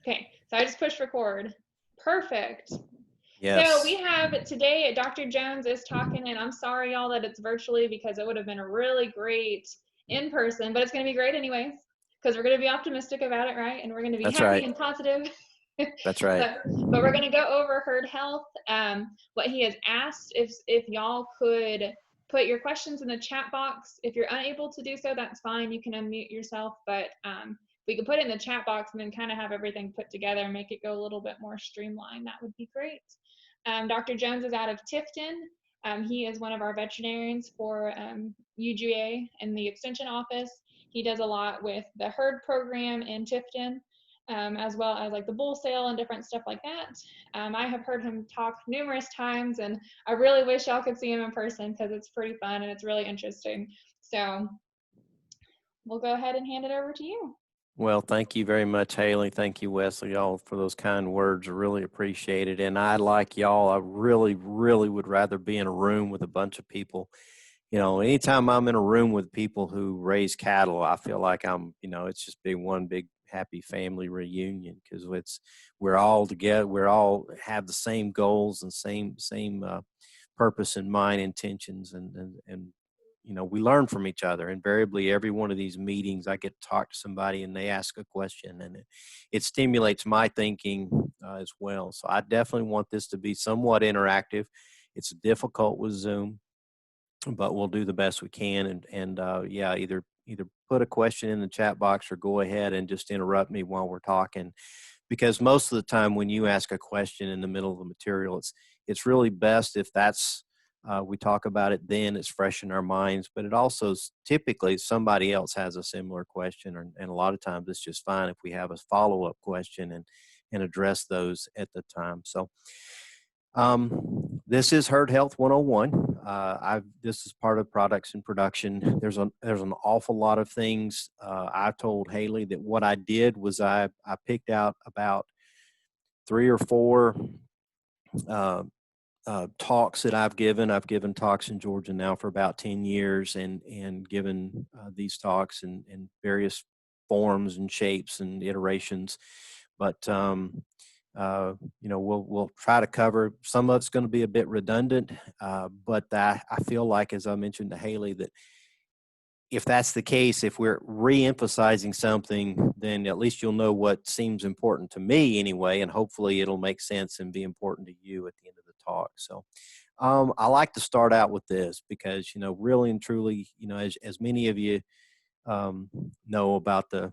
Okay, so I just pushed record. Perfect. Yes. So we have today, Dr. Jones is talking, and I'm sorry, y'all, that it's virtually because it would have been a really great in person, but it's going to be great anyways because we're going to be optimistic about it, right? And we're going to be That's happy right. and positive. That's right. But we're going to go over herd health. What he has asked, if y'all could put your questions in the chat box. If you're unable to do so, that's fine. You can unmute yourself, but we could put it in the chat box and then kind of have everything put together and make it go a little bit more streamlined. That would be great. Dr. Jones is out of Tifton. He is one of our veterinarians for UGA in the Extension office. He does a lot with the herd program in Tifton, as well as like the bull sale and different stuff like that. I have heard him talk numerous times, and I really wish y'all could see him in person because it's pretty fun and it's really interesting. So we'll go ahead and hand it over to you. Well, thank you very much, Haley. Thank you, Wesley, y'all, for those kind words. I really appreciate it. And I, like y'all, I really, really would rather be in a room with a bunch of people. You know, anytime I'm in a room with people who raise cattle, I feel like it's just been one big happy family reunion because we're all together. We're all have the same goals and same purpose in mind, intentions, and we learn from each other. Invariably, every one of these meetings, I get to talk to somebody and they ask a question, and it stimulates my thinking as well. So I definitely want this to be somewhat interactive. It's difficult with Zoom, but we'll do the best we can. And either put a question in the chat box or go ahead and just interrupt me while we're talking. Because most of the time when you ask a question in the middle of the material, it's really best if that's we talk about it then, it's fresh in our minds, but it also typically somebody else has a similar question, and a lot of times it's just fine if we have a follow-up question and address those at the time. So this is Herd Health 101. This is part of products and production. There's an awful lot of things. I told Haley that what I did was I picked out about 3 or 4 talks that I've given. I've given talks in Georgia now for about 10 years and given these talks in various forms and shapes and iterations. But, we'll try to cover. Some of it's going to be a bit redundant, but I feel like, as I mentioned to Haley, that if that's the case, if we're re-emphasizing something, then at least you'll know what seems important to me anyway, and hopefully it'll make sense and be important to you at the end of the talk. So I like to start out with this because, really and truly, as many of you know about the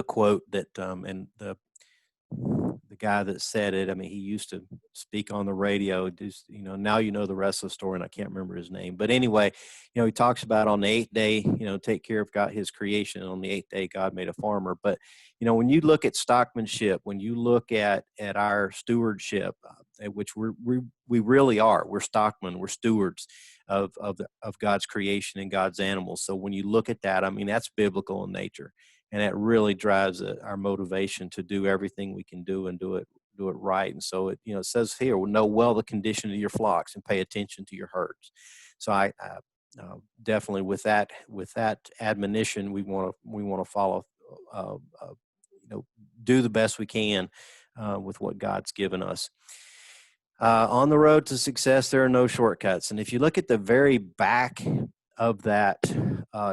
quote that and the guy that said it. I mean, he used to speak on the radio. Just, now you know the rest of the story, and I can't remember his name. But anyway, he talks about on the 8th day, take care of God, his creation. And on the 8th day, God made a farmer. But, when you look at stockmanship, when you look at our stewardship, which we really are, we're stockmen, we're stewards of God's creation and God's animals. So when you look at that, I mean, that's biblical in nature. And that really drives our motivation to do everything we can do and do it right. And so it says here, know well the condition of your flocks and pay attention to your herds. So I definitely with that admonition, we want to follow, do the best we can with what God's given us. On the road to success, there are no shortcuts. And if you look at the very back of that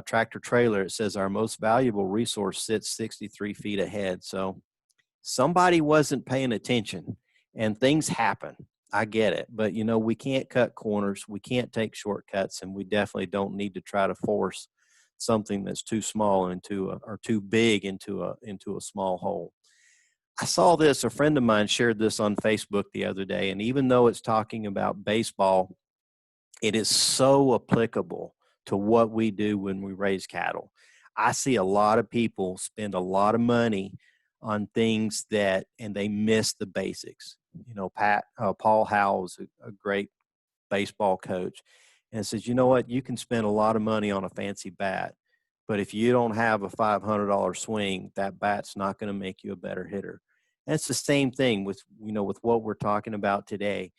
tractor trailer, it says our most valuable resource sits 63 feet ahead. So somebody wasn't paying attention, and things happen. I get it, but we can't cut corners, we can't take shortcuts, and we definitely don't need to try to force something that's too small or too big into a small hole. I saw this, a friend of mine shared this on Facebook the other day, and even though it's talking about baseball, it is so applicable to what we do when we raise cattle. I see a lot of people spend a lot of money on things and they miss the basics. Paul Howell's a great baseball coach, and says, you know what, you can spend a lot of money on a fancy bat, but if you don't have a $500 swing, that bat's not going to make you a better hitter. And it's the same thing with what we're talking about today.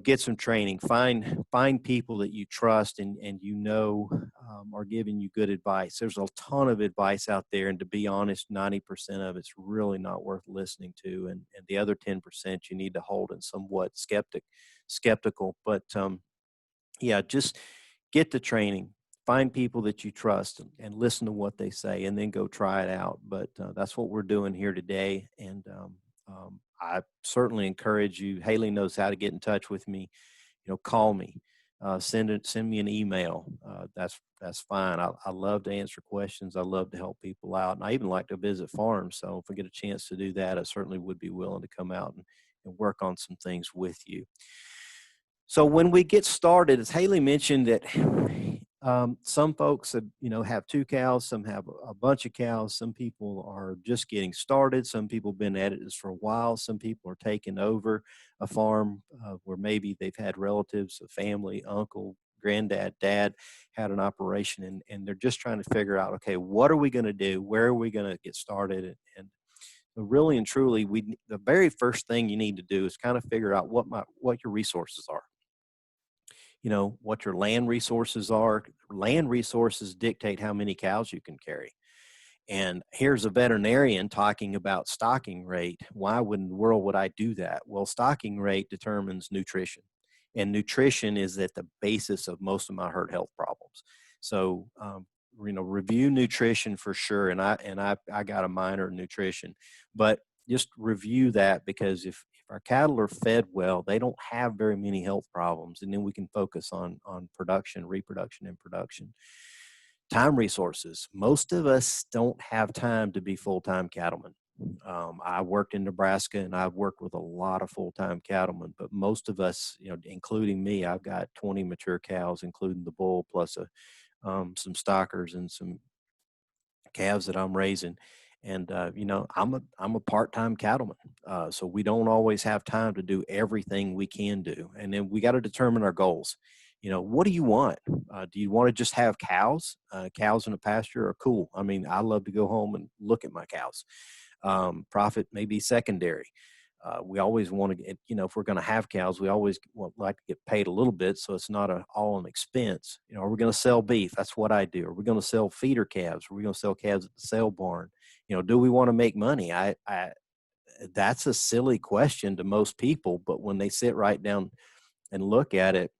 get some training, find people that you trust and are giving you good advice. There's a ton of advice out there, and to be honest, 90% of it's really not worth listening to, and the other 10% you need to hold in somewhat skeptical. But yeah, just get the training, find people that you trust, and listen to what they say, and then go try it out. But that's what we're doing here today, and I certainly encourage you. Haley knows how to get in touch with me. Call me, send me an email. That's fine. I love to answer questions. I love to help people out, and I even like to visit farms. So if I get a chance to do that, I certainly would be willing to come out and work on some things with you. So when we get started, as Haley mentioned, that some folks have 2 cows, some have a bunch of cows, some people are just getting started, some people have been at this for a while, some people are taking over a farm where maybe they've had relatives, a family, uncle, granddad, dad had an operation, and they're just trying to figure out, okay, what are we going to do? Where are we going to get started? And really and truly, the very first thing you need to do is kind of figure out what your resources are. What your land resources are. Land resources dictate how many cows you can carry. And here's a veterinarian talking about stocking rate. Why in the world would I do that? Well, stocking rate determines nutrition. And nutrition is at the basis of most of my herd health problems. So, review nutrition for sure. And I got a minor in nutrition, but just review that, because if our cattle are fed well, they don't have very many health problems. And then we can focus on production, reproduction, and production. Time resources. Most of us don't have time to be full-time cattlemen. I worked in Nebraska, and I've worked with a lot of full-time cattlemen, but most of us, including me, I've got 20 mature cows, including the bull, plus some stockers and some calves that I'm raising. And, I'm a part-time cattleman. So we don't always have time to do everything we can do. And then we got to determine our goals. What do you want? Do you want to just have cows? Cows in a pasture are cool. I mean, I love to go home and look at my cows. Profit may be secondary. We always want to get, if we're going to have cows, we always like to get paid a little bit, so it's not all an expense. Are we going to sell beef? That's what I do. Are we going to sell feeder calves? Are we going to sell calves at the sale barn? Do we want to make money? That's a silly question to most people, but when they sit right down and look at it,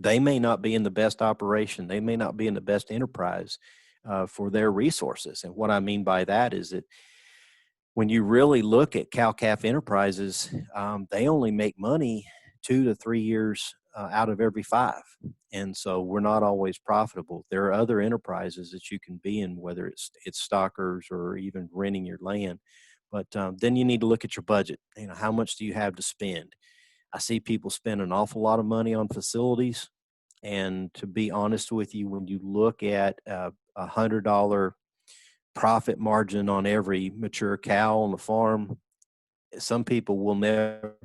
they may not be in the best operation. They may not be in the best enterprise for their resources. And what I mean by that is that when you really look at cow-calf enterprises, they only make money 2 to 3 years out of every 5. And so we're not always profitable. There are other enterprises that you can be in, whether it's stockers or even renting your land. But then you need to look at your budget. How much do you have to spend? I see people spend an awful lot of money on facilities. And to be honest with you, when you look at $100 profit margin on every mature cow on the farm, some people will never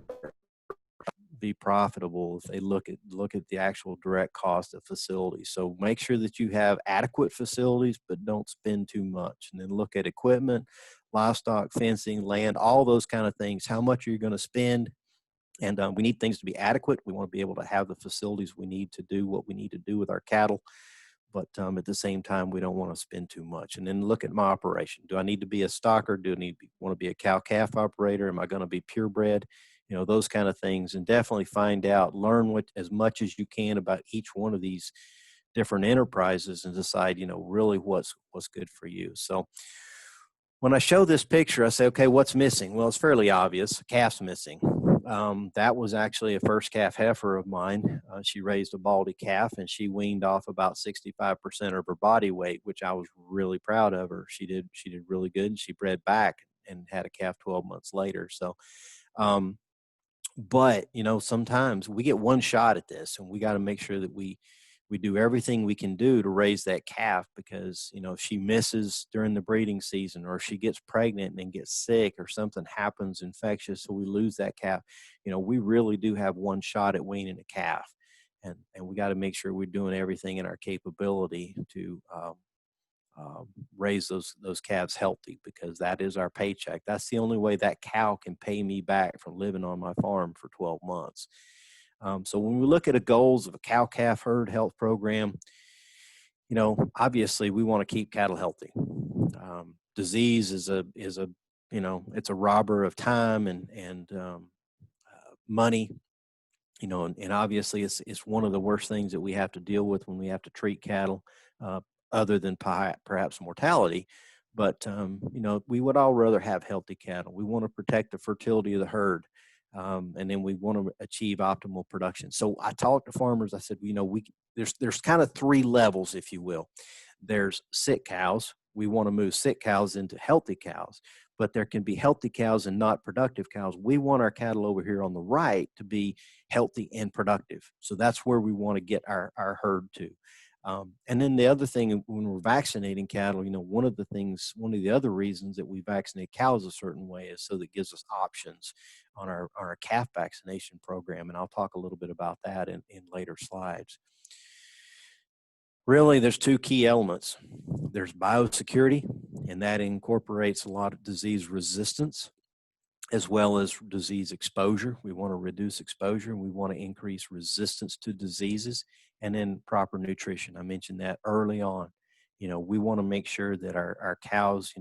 be profitable if they look at the actual direct cost of facilities. So make sure that you have adequate facilities, but don't spend too much. And then look at equipment, livestock, fencing, land, all those kind of things. How much are you going to spend? And we need things to be adequate. We want to be able to have the facilities we need to do what we need to do with our cattle. But at the same time, we don't want to spend too much. And then look at my operation. Do I need to be a stocker? Do I want to be a cow-calf operator? Am I going to be purebred? Those kind of things. And definitely find out, learn as much as you can about each one of these different enterprises and decide, really what's good for you. So when I show this picture, I say, okay, what's missing? Well, it's fairly obvious. A calf's missing. That was actually a first calf heifer of mine. She raised a baldy calf, and she weaned off about 65% of her body weight, which I was really proud of her. She did really good, and she bred back and had a calf 12 months later. So, but sometimes we get one shot at this, and we got to make sure that we do everything we can do to raise that calf, because if she misses during the breeding season, or if she gets pregnant and gets sick, or something happens infectious so we lose that calf, we really do have one shot at weaning a calf, and we got to make sure we're doing everything in our capability to raise those calves healthy, because that is our paycheck. That's the only way that cow can pay me back for living on my farm for 12 months. So when we look at the goals of a cow-calf herd health program, obviously we want to keep cattle healthy. Disease is a it's a robber of time and money. And obviously it's one of the worst things that we have to deal with when we have to treat cattle, other than perhaps mortality. But we would all rather have healthy cattle. We want to protect the fertility of the herd, and then we want to achieve optimal production. So I talked to farmers. I said, there's kind of three levels, if you will. There's sick cows. We want to move sick cows into healthy cows, but there can be healthy cows and not productive cows. We want our cattle over here on the right to be healthy and productive. So that's where we want to get our herd to. And then the other thing, when we're vaccinating cattle, one of the other reasons that we vaccinate cows a certain way is so that it gives us options on our calf vaccination program. And I'll talk a little bit about that in later slides. Really, there's two key elements. There's biosecurity, and that incorporates a lot of disease resistance as well as disease exposure. We want to reduce exposure, and we want to increase resistance to diseases, and then proper nutrition. I mentioned that early on. We want to make sure that our cows,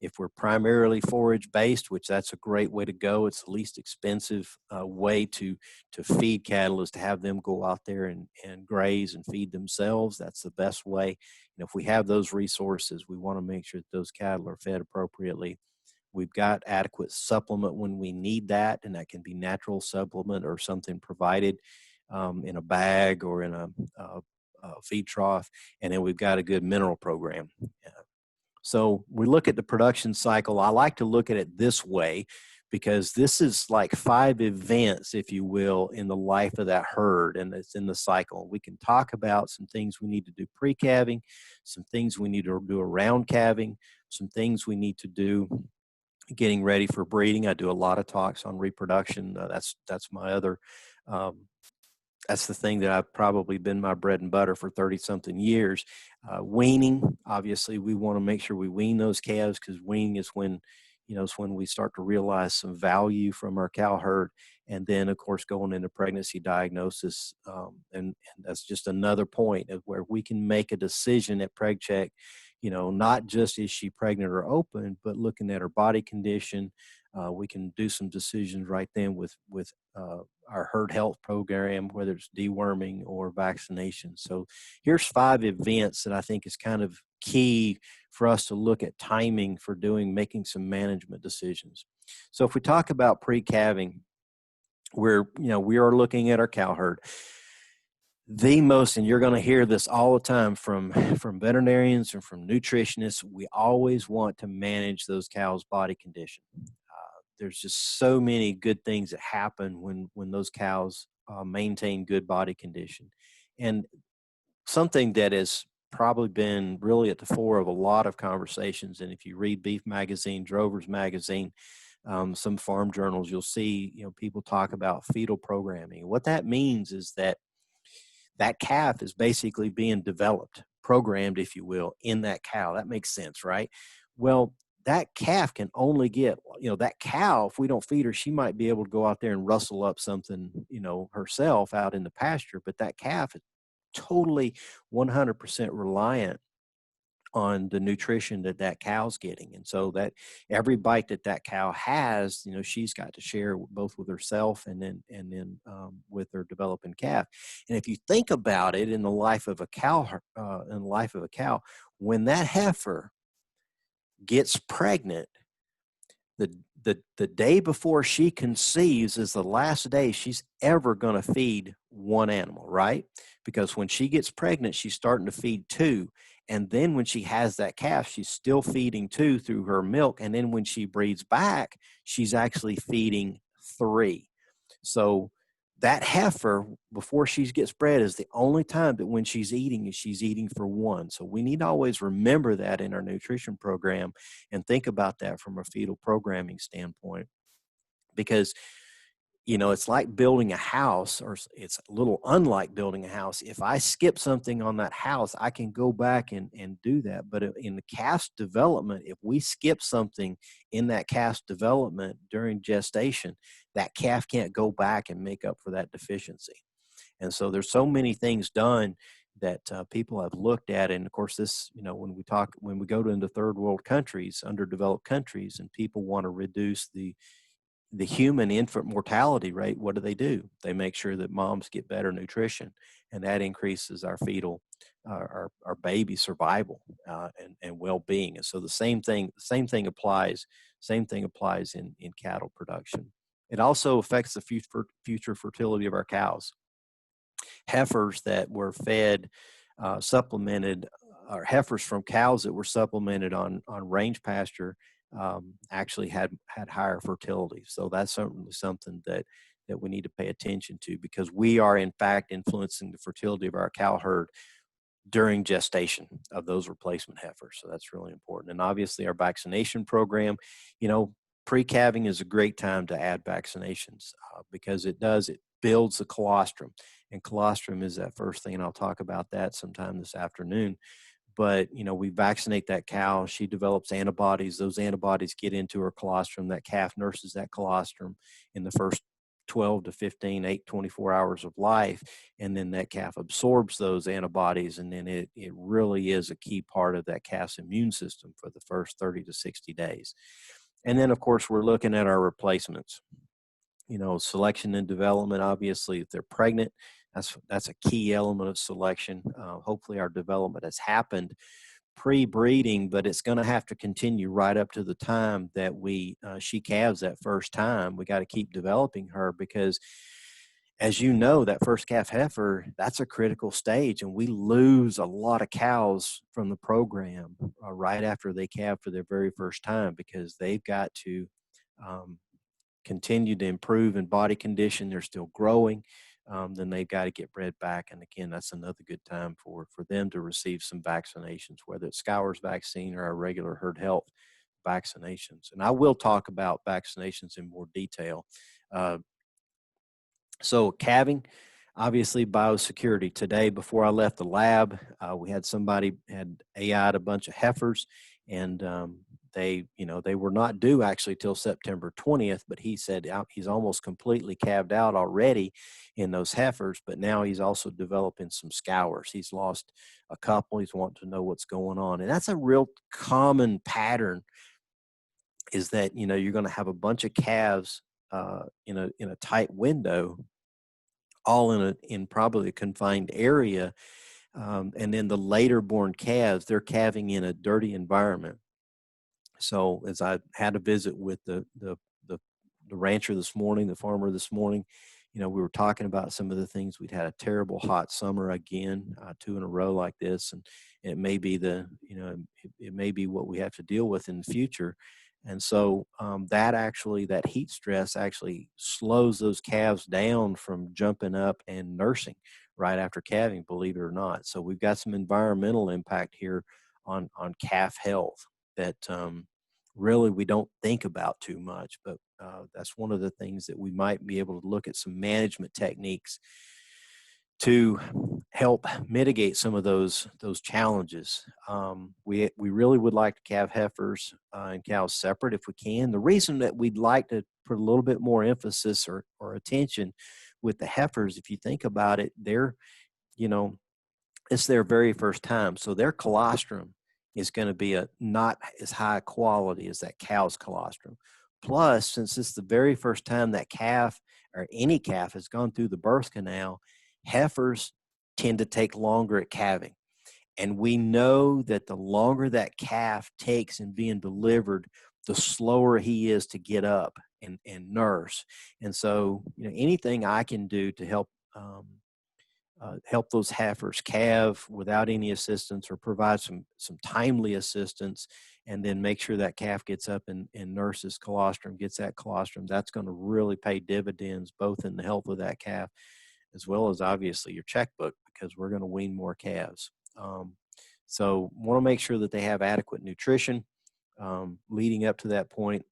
if we're primarily forage based, which that's a great way to go. It's the least expensive way to feed cattle, is to have them go out there and graze and feed themselves. That's the best way. If we have those resources, we want to make sure that those cattle are fed appropriately. We've got adequate supplement when we need that, and that can be natural supplement or something provided in a bag or in a feed trough. And then we've got a good mineral program. So we look at the production cycle. I like to look at it this way because this is like 5 events, if you will, in the life of that herd, and it's in the cycle. We can talk about some things we need to do pre-calving, some things we need to do around calving, some things we need to do getting ready for breeding. I do a lot of talks on reproduction. That's my other that's the thing that I've probably been my bread and butter for 30-something years. Weaning, obviously, we want to make sure we wean those calves, because weaning is when, it's when we start to realize some value from our cow herd. And then, of course, going into pregnancy diagnosis, and that's just another point of where we can make a decision at preg check, not just is she pregnant or open, but looking at her body condition. We can do some decisions right then with our herd health program, whether it's deworming or vaccination. So here's 5 events that I think is kind of key for us to look at timing for making some management decisions. So if we talk about pre-calving, we are looking at our cow herd. And you're going to hear this all the time from veterinarians and from nutritionists, we always want to manage those cows' body condition. There's just so many good things that happen when those cows maintain good body condition. And something that has probably been really at the fore of a lot of conversations, and if you read Beef Magazine, Drovers Magazine, some farm journals, you'll see people talk about fetal programming. What that means is that calf is basically being developed, programmed, if you will, in that cow. That makes sense, right? Well, that calf can only get, that cow, if we don't feed her, she might be able to go out there and rustle up something, herself out in the pasture. But that calf is totally 100% reliant on the nutrition that cow's getting. And so that every bite that cow has, she's got to share both with herself and then with her developing calf. And if you think about it in the life of a cow, when that heifer gets pregnant, the day before she conceives is the last day she's ever going to feed one animal, right? Because when she gets pregnant, she's starting to feed 2. And then when she has that calf, she's still feeding 2 through her milk. And then when she breeds back, she's actually feeding 3. So that heifer, before she gets bred, is the only time that when she's eating for 1. So we need to always remember that in our nutrition program and think about that from a fetal programming standpoint. Because it's like building a house, or it's a little unlike building a house. If I skip something on that house, I can go back and do that. But in the calf's development, if we skip something in that calf's development during gestation, that calf can't go back and make up for that deficiency. And so there's so many things done that people have looked at. And of course, this, when we go into third world countries, underdeveloped countries, and people want to reduce the human infant mortality rate, what do? They make sure that moms get better nutrition, and that increases our fetal, our baby survival and well-being. And so the same thing applies. Same thing applies in cattle production. It also affects the future fertility of our cows. Heifers that were fed, supplemented, or heifers from cows that were supplemented on range pasture actually had higher fertility. So that's certainly something that we need to pay attention to, because we are in fact influencing the fertility of our cow herd during gestation of those replacement heifers. So that's really important. And obviously our vaccination program, pre-calving is a great time to add vaccinations because it builds the colostrum, and colostrum is that first thing, and I'll talk about that sometime this afternoon. But, we vaccinate that cow, she develops antibodies, those antibodies get into her colostrum, that calf nurses that colostrum in the first 12 to 15, 24 hours of life, and then that calf absorbs those antibodies, and then it really is a key part of that calf's immune system for the first 30 to 60 days. And then, of course, we're looking at our replacements. Selection and development, obviously, if they're pregnant, that's a key element of selection. Hopefully our development has happened pre-breeding, but it's going to have to continue right up to the time that she calves that first time. We got to keep developing her, because as you know, that first calf heifer, that's a critical stage, and we lose a lot of cows from the program right after they calve for their very first time, because they've got to continue to improve in body condition. They're still growing. Then they've got to get bred back. And again, that's another good time for them to receive some vaccinations, whether it's Scour's vaccine or our regular herd health vaccinations. And I will talk about vaccinations in more detail. So calving, obviously biosecurity. Today, before I left the lab, we had somebody had AI'd a bunch of heifers, and they were not due actually till September 20th, but he said he's almost completely calved out already in those heifers, but now he's also developing some scours. He's lost a couple. He's wanting to know what's going on. And that's a real common pattern, is that, you're going to have a bunch of calves in a tight window, all in probably a confined area. And then the later born calves, they're calving in a dirty environment. So as I had a visit with the rancher this morning, the farmer this morning, we were talking about some of the things. We'd had a terrible hot summer again, 2 in a row like this, and it may be it may be what we have to deal with in the future. And so that heat stress actually slows those calves down from jumping up and nursing right after calving, believe it or not. So we've got some environmental impact here on calf health that really we don't think about too much, but that's one of the things that we might be able to look at, some management techniques to help mitigate some of those challenges. We really would like to calve heifers and cows separate if we can. The reason that we'd like to put a little bit more emphasis or attention with the heifers, if you think about it, it's their very first time, so their colostrum is going to be not as high quality as that cow's colostrum. Plus, since it's the very first time that calf or any calf has gone through the birth canal, heifers tend to take longer at calving. And we know that the longer that calf takes in being delivered, the slower he is to get up and nurse. And so, anything I can do to help those heifers calve without any assistance, or provide some timely assistance, and then make sure that calf gets up and nurses colostrum, gets that colostrum, that's going to really pay dividends both in the health of that calf as well as obviously your checkbook, because we're going to wean more calves. So want to make sure that they have adequate nutrition leading up to that point.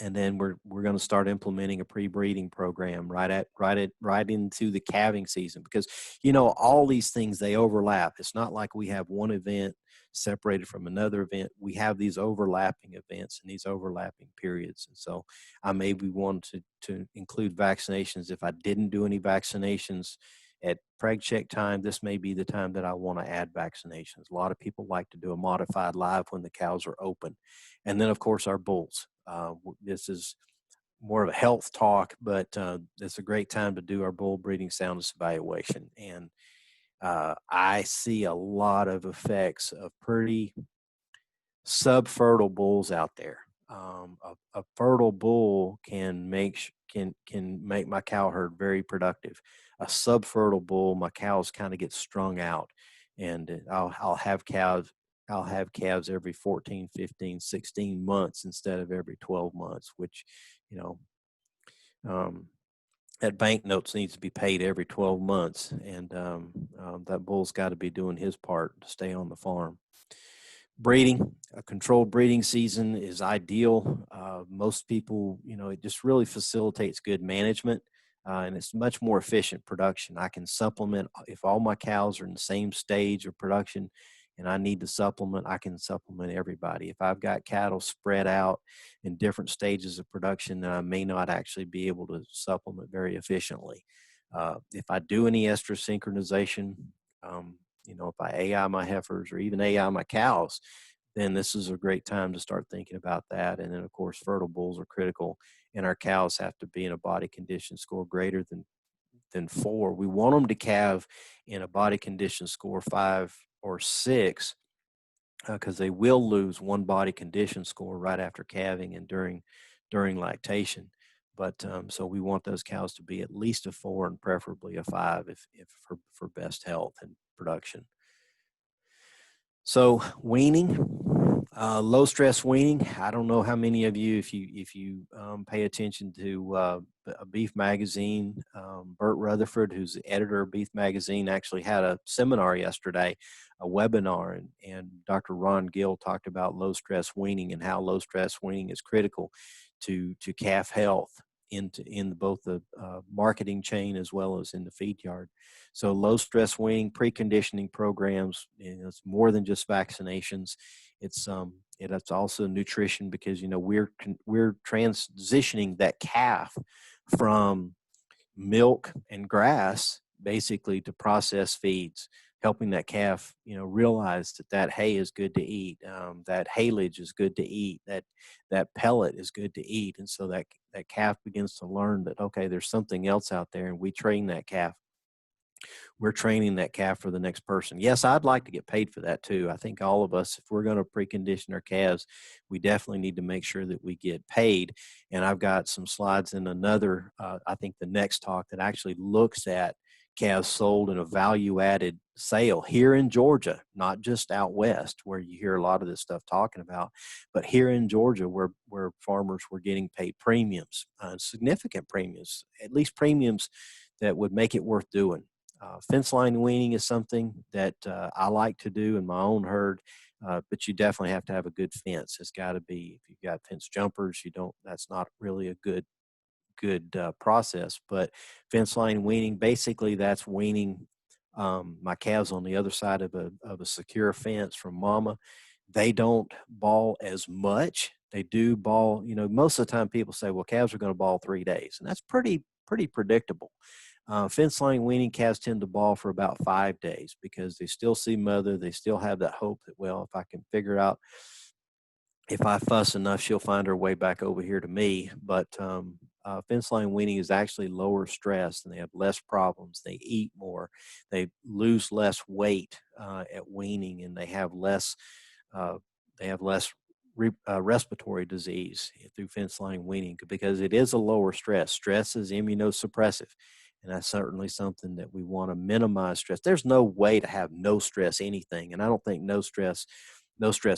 And then we're going to start implementing a pre-breeding program right into the calving season, because all these things, they overlap. It's not like we have one event separated from another event. We have these overlapping events and these overlapping periods. And so I maybe want to include vaccinations. If I didn't do any vaccinations at preg check time, this may be the time that I want to add vaccinations. A lot of people like to do a modified live when the cows are open. And then, of course, our bulls. This is more of a health talk, but it's a great time to do our bull breeding soundness evaluation. And I see a lot of effects of pretty subfertile bulls out there. A fertile bull can make my cow herd very productive. A subfertile bull, my cows kind of get strung out, and I'll have calves every 14, 15, 16 months instead of every 12 months, which, um, that banknotes needs to be paid every 12 months. And that bull's got to be doing his part to stay on the farm. Breeding, a controlled breeding season is ideal. Most people, it just really facilitates good management, and it's much more efficient production. I can supplement if all my cows are in the same stage of production and I need to supplement, I can supplement everybody. If I've got cattle spread out in different stages of production, then I may not actually be able to supplement very efficiently. If I do any estrus synchronization, if I AI my heifers or even AI my cows, then this is a great time to start thinking about that. And then, of course, fertile bulls are critical, and our cows have to be in a body condition score greater than 4. We want them to calve in a body condition score 5 or 6, because they will lose one body condition score right after calving and during lactation. But so we want those cows to be at least a 4 and preferably a 5 if for best health and production. So weaning, low stress weaning. I don't know how many of you, if you pay attention to a Beef Magazine, Burt Rutherford, who's the editor of Beef Magazine, actually had a seminar yesterday, a webinar, and Dr. Ron Gill talked about low stress weaning and how low stress weaning is critical to calf health in both the marketing chain as well as in the feed yard. So low stress weaning, preconditioning programs, it's more than just vaccinations. It's also nutrition, because we're transitioning that calf from milk and grass basically to processed feeds, helping that calf realize that hay is good to eat, that haylage is good to eat, that pellet is good to eat. And so that calf begins to learn that, okay, there's something else out there, and we train that calf. We're training that calf for the next person. Yes, I'd like to get paid for that too. I think all of us, if we're going to precondition our calves, we definitely need to make sure that we get paid. And I've got some slides in another, I think the next talk, that actually looks at calves sold in a value-added sale here in Georgia, not just out west where you hear a lot of this stuff talking about, but here in Georgia where farmers were getting paid premiums, significant premiums, at least premiums that would make it worth doing. Fence line weaning is something that I like to do in my own herd, but you definitely have to have a good fence. It's got to be, if you've got fence jumpers, that's not really a good process. But fence line weaning, basically that's weaning my calves on the other side of a secure fence from mama. They don't bawl as much. They do bawl, most of the time people say, well, calves are going to bawl 3 days, and that's pretty predictable. Fence line weaning calves tend to bawl for about 5 days, because they still see mother. They still have that hope that, well, if I can figure out, if I fuss enough, she'll find her way back over here to me. But fence line weaning is actually lower stress, and they have less problems. They eat more. They lose less weight at weaning, and they have less respiratory disease through fence line weaning, because it is a lower stress. Stress is immunosuppressive, and that's certainly something that we want to minimize stress. There's no way to have no stress anything, and I don't think no stress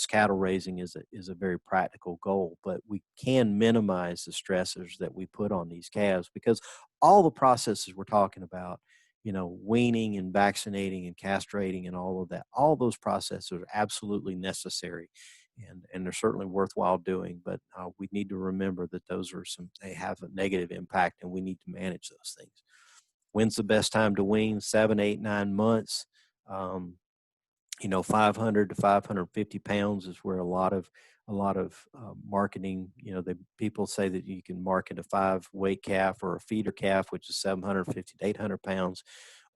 cattle raising is a very practical goal, but we can minimize the stressors that we put on these calves, because all the processes we're talking about, weaning and vaccinating and castrating and all of that, all those processes are absolutely necessary. and they're certainly worthwhile doing. But we need to remember that they have a negative impact, and we need to manage those things. When's the best time to wean? 7, 8, 9 months. 500 to 550 pounds is where a lot of marketing. People say that you can market a 5-weight calf or a feeder calf, which is 750 to 800 pounds,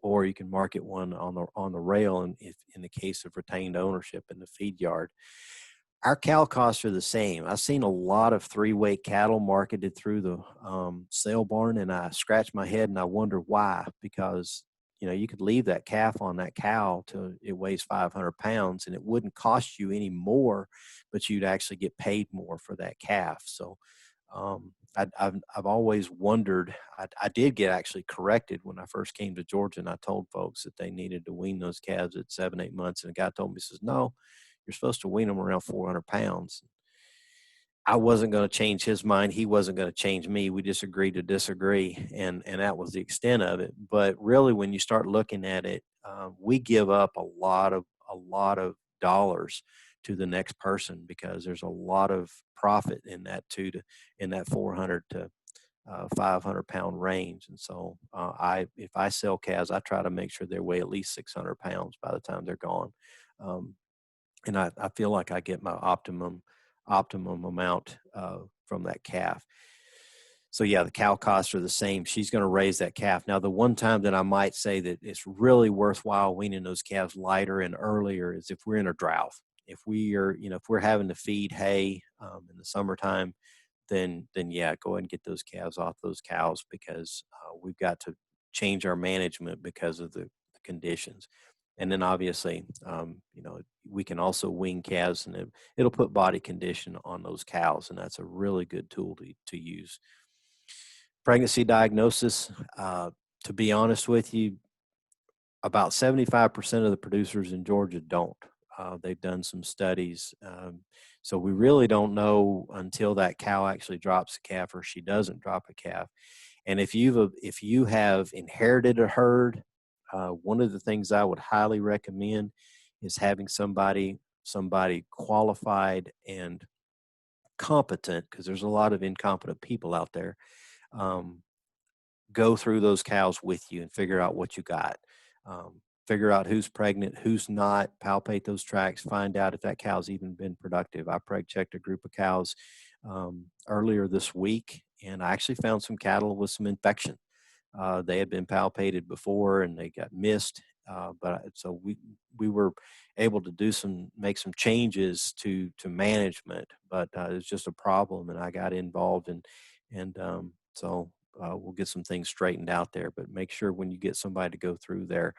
or you can market one on the rail. And if in the case of retained ownership in the feed yard, our cow costs are the same. I've seen a lot of 3-weight cattle marketed through the sale barn, and I scratch my head and I wonder why. Because you could leave that calf on that cow till it weighs 500 pounds, and it wouldn't cost you any more, but you'd actually get paid more for that calf. So I've always wondered. I did get actually corrected when I first came to Georgia, and I told folks that they needed to wean those calves at 7, 8 months, and the guy told me, he says, "No, you're supposed to wean them around 400 pounds." I wasn't going to change his mind. He wasn't going to change me. We just agreed to disagree, and that was the extent of it. But really, when you start looking at it, we give up a lot of dollars to the next person, because there's a lot of profit in that 400 to 500 pound range. And so if I sell calves, I try to make sure they weigh at least 600 pounds by the time they're gone. And I feel like I get my optimum amount from that calf. So yeah, the cow costs are the same. She's going to raise that calf. Now, the one time that I might say that it's really worthwhile weaning those calves lighter and earlier is if we're in a drought. If we're having to feed hay in the summertime, then yeah, go ahead and get those calves off those cows, because we've got to change our management because of the conditions. And then obviously, we can also wean calves, and it'll put body condition on those cows, and that's a really good tool to use. Pregnancy diagnosis, to be honest with you, about 75% of the producers in Georgia don't. They've done some studies. So we really don't know until that cow actually drops a calf or she doesn't drop a calf. And if you have inherited a herd, one of the things I would highly recommend is having somebody qualified and competent, because there's a lot of incompetent people out there, go through those cows with you and figure out what you got. Figure out who's pregnant, who's not, palpate those tracks, find out if that cow's even been productive. I preg checked a group of cows earlier this week, and I actually found some cattle with some infection. They had been palpated before and they got missed. So we were able to make some changes to management, but it was just a problem, and I got involved, and so we'll get some things straightened out there. But make sure when you get somebody to go through there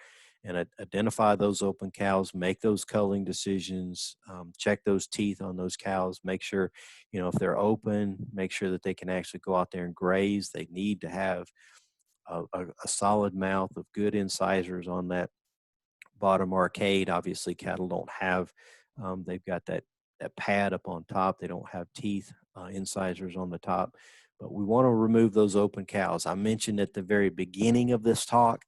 and identify those open cows, make those culling decisions, check those teeth on those cows, make sure, if they're open, make sure that they can actually go out there and graze. They need to have a solid mouth of good incisors on that bottom arcade. Obviously, cattle don't have, they've got that pad up on top. They don't have teeth, incisors on the top. But we want to remove those open cows. I mentioned at the very beginning of this talk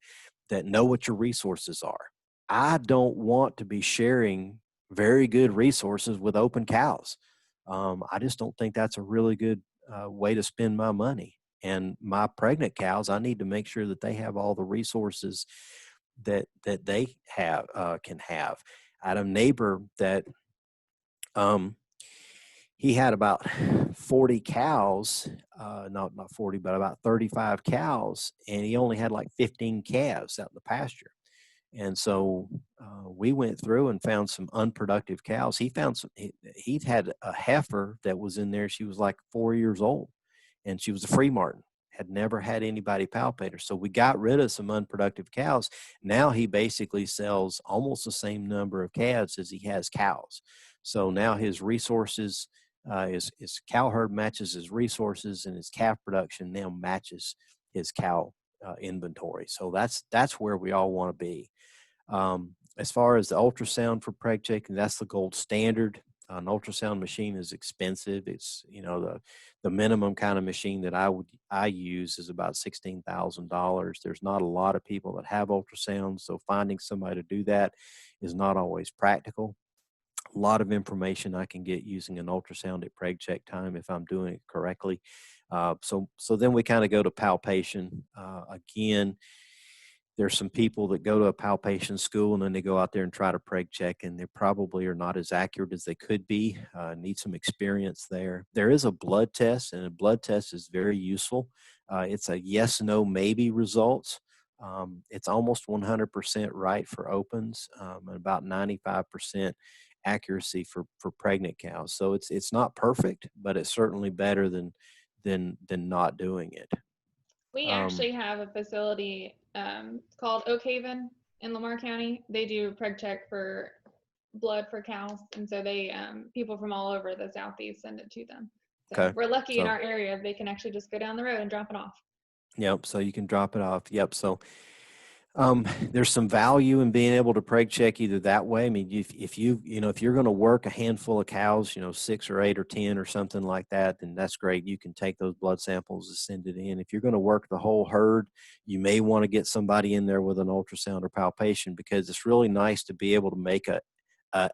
that know what your resources are. I don't want to be sharing very good resources with open cows. I just don't think that's a really good way to spend my money. And my pregnant cows, I need to make sure that they have all the resources that they can have. I had a neighbor that he had about 40 cows, not 40, but about 35 cows, and he only had like 15 calves out in the pasture. And so we went through and found some unproductive cows. He found he'd had a heifer that was in there. She was like 4 years old, and she was a free martin, had never had anybody palpate her. So we got rid of some unproductive cows. Now he basically sells almost the same number of calves as he has cows. So now his resources, his cow herd matches his resources, and his calf production now matches his cow inventory. So that's where we all want to be. As far as the ultrasound for preg checking, that's the gold standard. An ultrasound machine is expensive. It's, the minimum kind of machine that I use is about $16,000. There's not a lot of people that have ultrasounds, so finding somebody to do that is not always practical. A lot of information I can get using an ultrasound at preg check time if I'm doing it correctly. So then we kind of go to palpation. Again, there's some people that go to a palpation school and then they go out there and try to preg check, and they probably are not as accurate as they could be. Need some experience there. There is a blood test, and a blood test is very useful. It's a yes, no, maybe results. It's almost 100% right for opens, and about 95% accuracy for pregnant cows. So it's not perfect, but it's certainly better than not doing it. We actually have a facility called Oak Haven in Lamar County. They do preg check for blood for cows, and so they people from all over the southeast send it to them. So Okay. we're lucky in So our area; they can actually just go down the road and drop it off. yep. So you can drop it off. Yep. So there's some value in being able to preg check either that way. I mean, if you're going to work a handful of cows, 6 or 8 or 10 or something like that, then that's great. You can take those blood samples and send it in. If you're going to work the whole herd, you may want to get somebody in there with an ultrasound or palpation, because it's really nice to be able to make a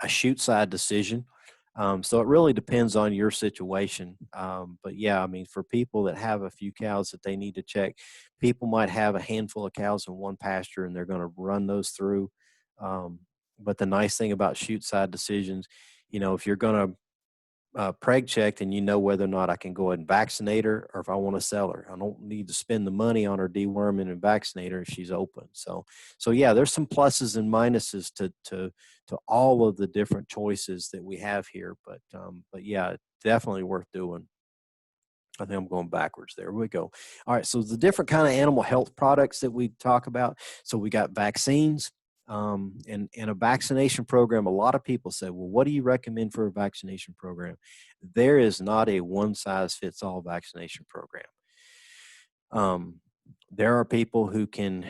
shoot side decision. So it really depends on your situation. But yeah, I mean, for people that have a few cows that they need to check, people might have a handful of cows in one pasture and they're going to run those through. But the nice thing about shoot side decisions, if you're going to preg checked and whether or not I can go ahead and vaccinate her, or if I want to sell her. I don't need to spend the money on her deworming and vaccinate her if she's open. So yeah, there's some pluses and minuses to all of the different choices that we have here. But yeah, definitely worth doing. I think I'm going backwards. There we go. All right. So the different kind of animal health products that we talk about. So we got vaccines, and a vaccination program. A lot of people say, well, what do you recommend for a vaccination program? There is not a one size fits all vaccination program. There are people who can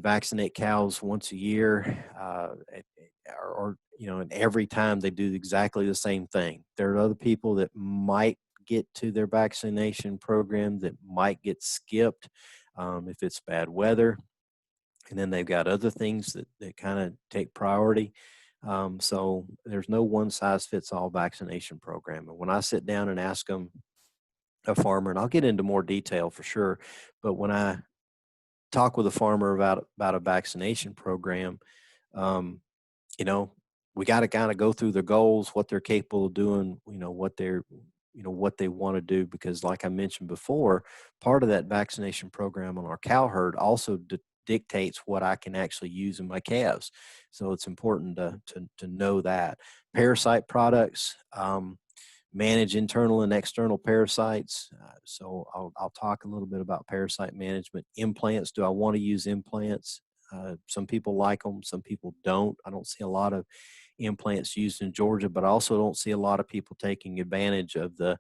vaccinate cows once a year, and every time they do exactly the same thing. There are other people that might get to their vaccination program that might get skipped if it's bad weather. And then they've got other things that kind of take priority. So there's no one size fits all vaccination program. And when I sit down and ask them, a farmer, and I'll get into more detail for sure, but when I talk with a farmer about a vaccination program, um, you know, we got to kind of go through their goals, what they're capable of doing, what they want to do, because like I mentioned before, part of that vaccination program on our cow herd also dictates what I can actually use in my calves. So it's important to know that. Parasite products, manage internal and external parasites. So I'll talk a little bit about parasite management. Implants, do I want to use implants? Some people like them, some people don't. I don't see a lot of implants used in Georgia, but I also don't see a lot of people taking advantage of the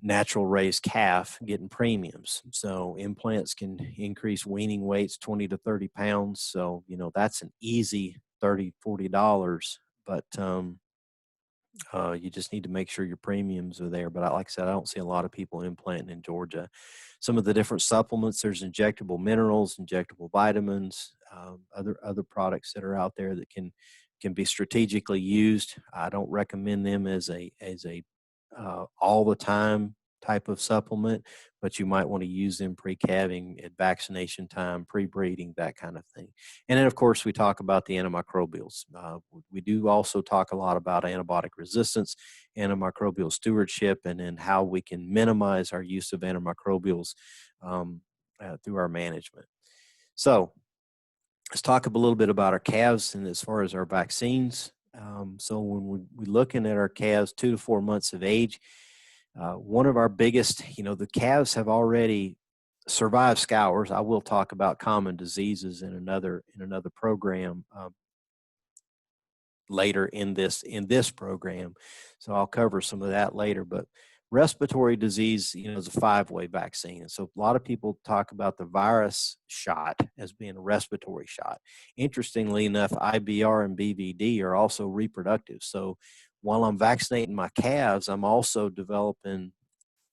natural raised calf getting premiums. So implants can increase weaning weights 20 to 30 pounds. So, that's an easy $30-$40, but you just need to make sure your premiums are there. But like I said, I don't see a lot of people implanting in Georgia. Some of the different supplements, there's injectable minerals, injectable vitamins, other products that are out there that can be strategically used. I don't recommend them as a all the time type of supplement, but you might want to use them pre-calving, at vaccination time, pre-breeding, that kind of thing. And then, of course, we talk about the antimicrobials. We do also talk a lot about antibiotic resistance, antimicrobial stewardship, and then how we can minimize our use of antimicrobials through our management. So let's talk a little bit about our calves and as far as our vaccines. So when we're looking at our calves 2 to 4 months of age, one of our biggest, the calves have already survived scours. I will talk about common diseases in another program later in this program. So I'll cover some of that later. But respiratory disease, is a 5-way vaccine. And so a lot of people talk about the virus shot as being a respiratory shot. Interestingly enough, IBR and BVD are also reproductive. So while I'm vaccinating my calves, I'm also developing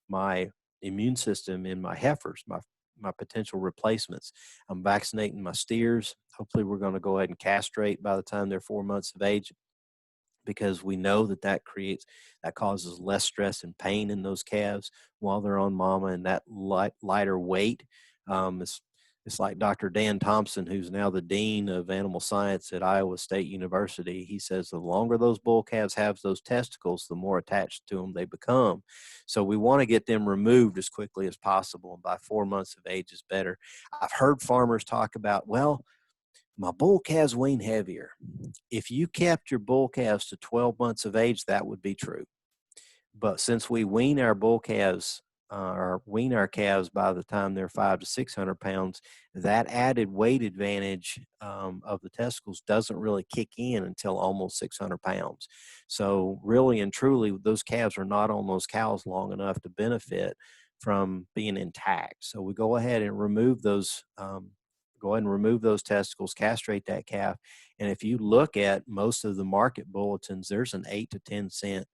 my immune system in my heifers, my potential replacements. I'm vaccinating my steers. Hopefully we're going to go ahead and castrate by the time they're 4 months of age, because we know that causes less stress and pain in those calves while they're on mama, and that lighter weight. It's like Dr. Dan Thompson, who's now the dean of animal science at Iowa State University. He says the longer those bull calves have those testicles, the more attached to them they become. So we want to get them removed as quickly as possible. And by 4 months of age is better. I've heard farmers talk about, well, my bull calves wean heavier. If you kept your bull calves to 12 months of age, that would be true. But since we wean our bull calves, or wean our calves by the time they're 500 to 600 pounds, that added weight advantage of the testicles doesn't really kick in until almost 600 pounds. So really and truly, those calves are not on those cows long enough to benefit from being intact. So we go ahead and remove those. Go ahead and remove those testicles, castrate that calf. And if you look at most of the market bulletins, there's an 8 to 10 cent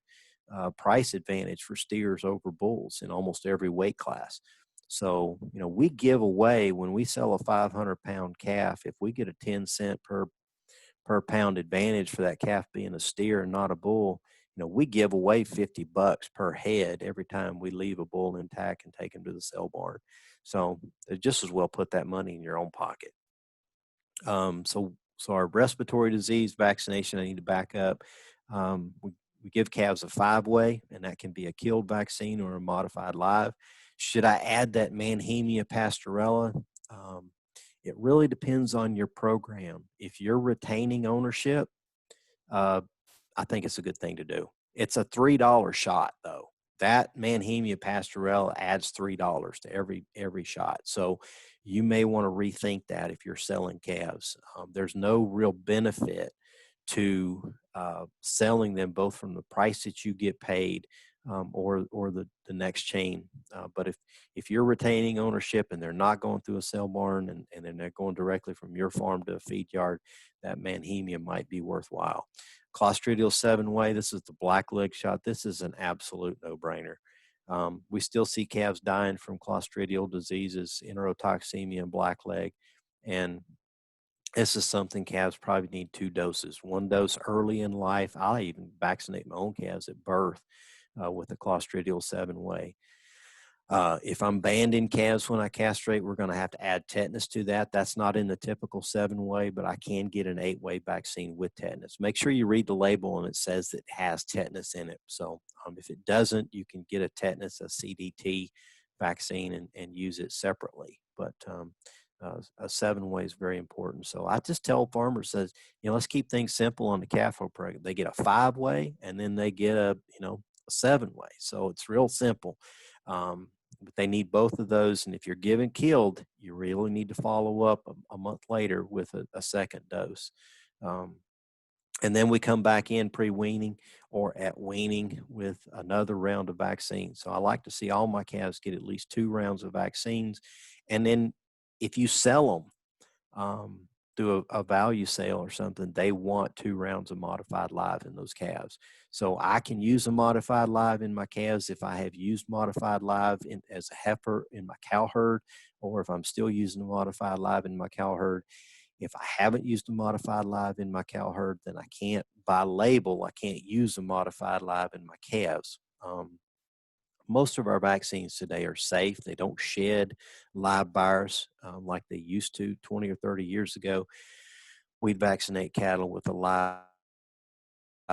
price advantage for steers over bulls in almost every weight class. So, we give away, when we sell a 500-pound calf, if we get a 10 cent per pound advantage for that calf being a steer and not a bull, we give away $50 per head every time we leave a bull intact and take him to the sale barn. So they just as well put that money in your own pocket. So our respiratory disease vaccination, I need to back up. We give calves a 5-way, and that can be a killed vaccine or a modified live. Should I add that Mannheimia pastorella? It really depends on your program. If you're retaining ownership, I think it's a good thing to do. It's a $3 shot, though. That Mannheimia pastorella adds $3 to every shot. So you may want to rethink that if you're selling calves. There's no real benefit to selling them, both from the price that you get paid or the next chain. But if you're retaining ownership and they're not going through a sale barn and then they're going directly from your farm to a feed yard, that Mannheimia might be worthwhile. Clostridial 7-way, this is the black leg shot. This is an absolute no-brainer. We still see calves dying from clostridial diseases, enterotoxemia, and black leg. And this is something calves probably need 2 doses. 1 dose early in life. I'll even vaccinate my own calves at birth with the Clostridial 7-way. If I'm banding calves when I castrate, we're going to have to add tetanus to that. That's not in the typical 7-way, but I can get an 8-way vaccine with tetanus. Make sure you read the label and it says that it has tetanus in it. So if it doesn't, you can get a tetanus, a CDT vaccine and use it separately. But a 7-way is very important. So I just tell farmers, says, let's keep things simple on the calf program. They get a 5-way and then they get a 7-way. So it's real simple. But they need both of those. And if you're given killed, you really need to follow up a month later with a second dose. And then we come back in pre-weaning or at weaning with another round of vaccines. So I like to see all my calves get at least 2 rounds of vaccines. And then if you sell them through a value sale or something, they want 2 rounds of modified live in those calves. So I can use a modified live in my calves if I have used modified live as a heifer in my cow herd, or if I'm still using a modified live in my cow herd. If I haven't used a modified live in my cow herd, then I can't, by label, I can't use a modified live in my calves. Most of our vaccines today are safe. They don't shed live virus like they used to 20 or 30 years ago. We'd vaccinate cattle with a live.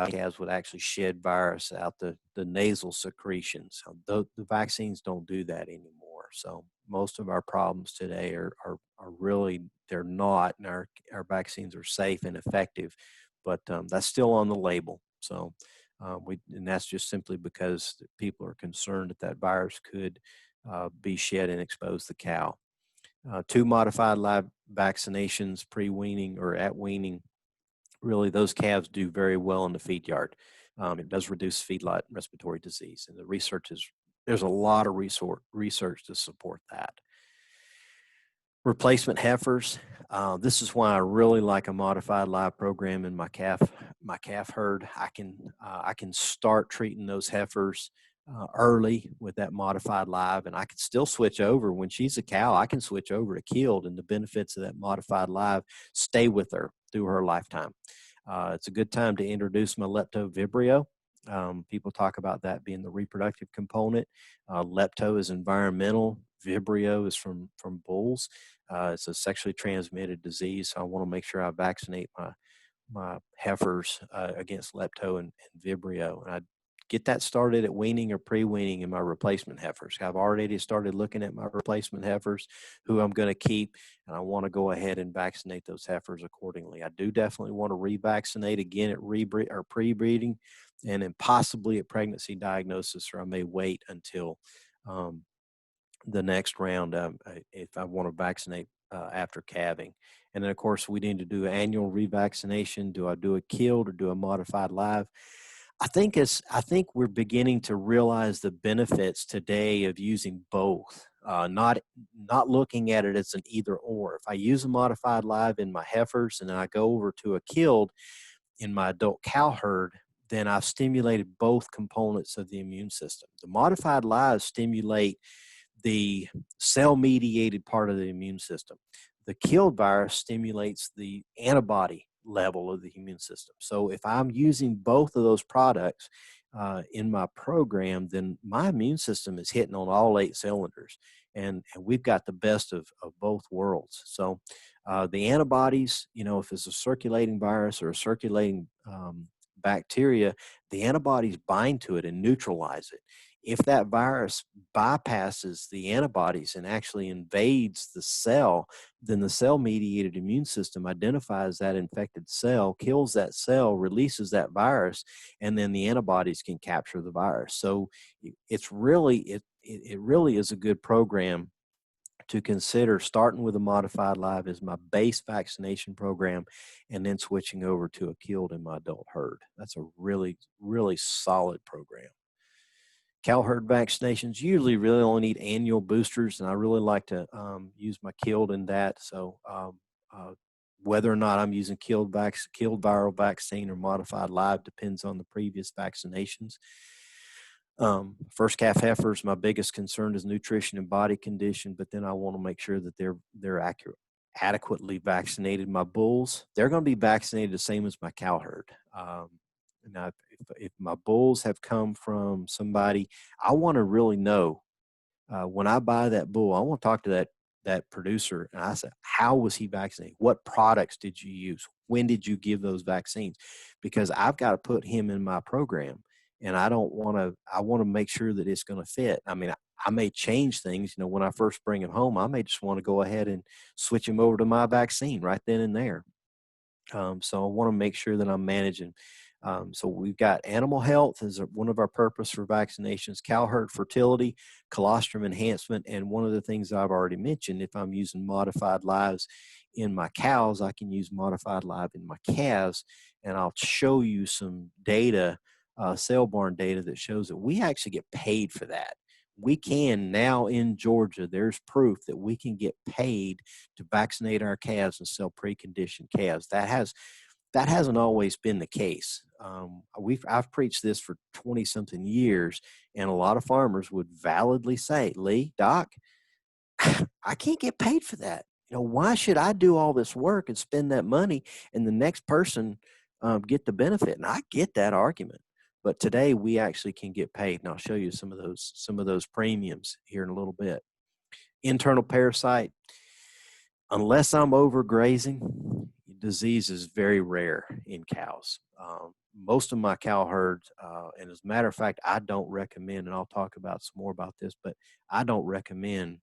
Calves would actually shed virus out the nasal secretions. The vaccines don't do that anymore. So most of our problems today are really, they're not, and our vaccines are safe and effective, but that's still on the label. So and that's just simply because people are concerned that virus could be shed and expose the cow. 2 modified live vaccinations pre-weaning or at weaning, really those calves do very well in the feed yard. It does reduce feedlot respiratory disease, and there's a lot of research to support that. Replacement heifers. This is why I really like a modified live program in my calf herd. I can start treating those heifers early with that modified live, and I can still switch over. When she's a cow, I can switch over to killed, and the benefits of that modified live stay with her through her lifetime. It's a good time to introduce my lepto vibrio. People talk about that being the reproductive component. Lepto is environmental. Vibrio is from bulls. It's a sexually transmitted disease, so I want to make sure I vaccinate my heifers against lepto and vibrio. And I get that started at weaning or pre-weaning in my replacement heifers. I've already started looking at my replacement heifers, who I'm going to keep, and I want to go ahead and vaccinate those heifers accordingly. I do definitely want to revaccinate again at pre-breeding, and then possibly at pregnancy diagnosis, or I may wait until the next round if I want to vaccinate after calving. And then, of course, we need to do annual revaccination. Do I do a killed or do a modified live? I think we're beginning to realize the benefits today of using both, not looking at it as an either or. If I use a modified live in my heifers and then I go over to a killed in my adult cow herd, then I've stimulated both components of the immune system. The modified lives stimulate the cell-mediated part of the immune system. The killed virus stimulates the antibody level of the immune system. So if I'm using both of those products in my program, then my immune system is hitting on all 8 cylinders, and we've got the best of both worlds. So the antibodies, if it's a circulating virus or a circulating bacteria, the antibodies bind to it and neutralize it. If that virus bypasses the antibodies and actually invades the cell, then the cell-mediated immune system identifies that infected cell, kills that cell, releases that virus, and then the antibodies can capture the virus. So it's really, it really is a good program to consider starting with a modified live as my base vaccination program, and then switching over to a killed in my adult herd. That's a really, really solid program. Cow herd vaccinations usually really only need annual boosters, and I really like to use my killed in that. So whether or not I'm using killed viral vaccine or modified live depends on the previous vaccinations. First calf heifers, my biggest concern is nutrition and body condition, but then I want to make sure that they're adequately vaccinated. My bulls, they're going to be vaccinated the same as my cow herd. Now, if my bulls have come from somebody, I want to really know when I buy that bull, I want to talk to that producer, and I said, how was he vaccinated? What products did you use? When did you give those vaccines? Because I've got to put him in my program, and I want to make sure that it's going to fit. I mean, I may change things. When I first bring him home, I may just want to go ahead and switch him over to my vaccine right then and there. So I want to make sure that I'm managing. So we've got animal health as one of our purpose for vaccinations, cow herd fertility, colostrum enhancement, and one of the things I've already mentioned, if I'm using modified lives in my cows, I can use modified live in my calves, and I'll show you some data, cell barn data that shows that we actually get paid for that. We can now in Georgia, there's proof that we can get paid to vaccinate our calves and sell preconditioned calves. That hasn't always been the case. I've preached this for 20-something years, and a lot of farmers would validly say, Lee, Doc, I can't get paid for that. Why should I do all this work and spend that money and the next person get the benefit? And I get that argument. But today we actually can get paid, and I'll show you some of those premiums here in a little bit. Internal parasite, unless I'm overgrazing, disease is very rare in cows. Most of my cow herds, and as a matter of fact, I don't recommend, and I'll talk about some more about this, but I don't recommend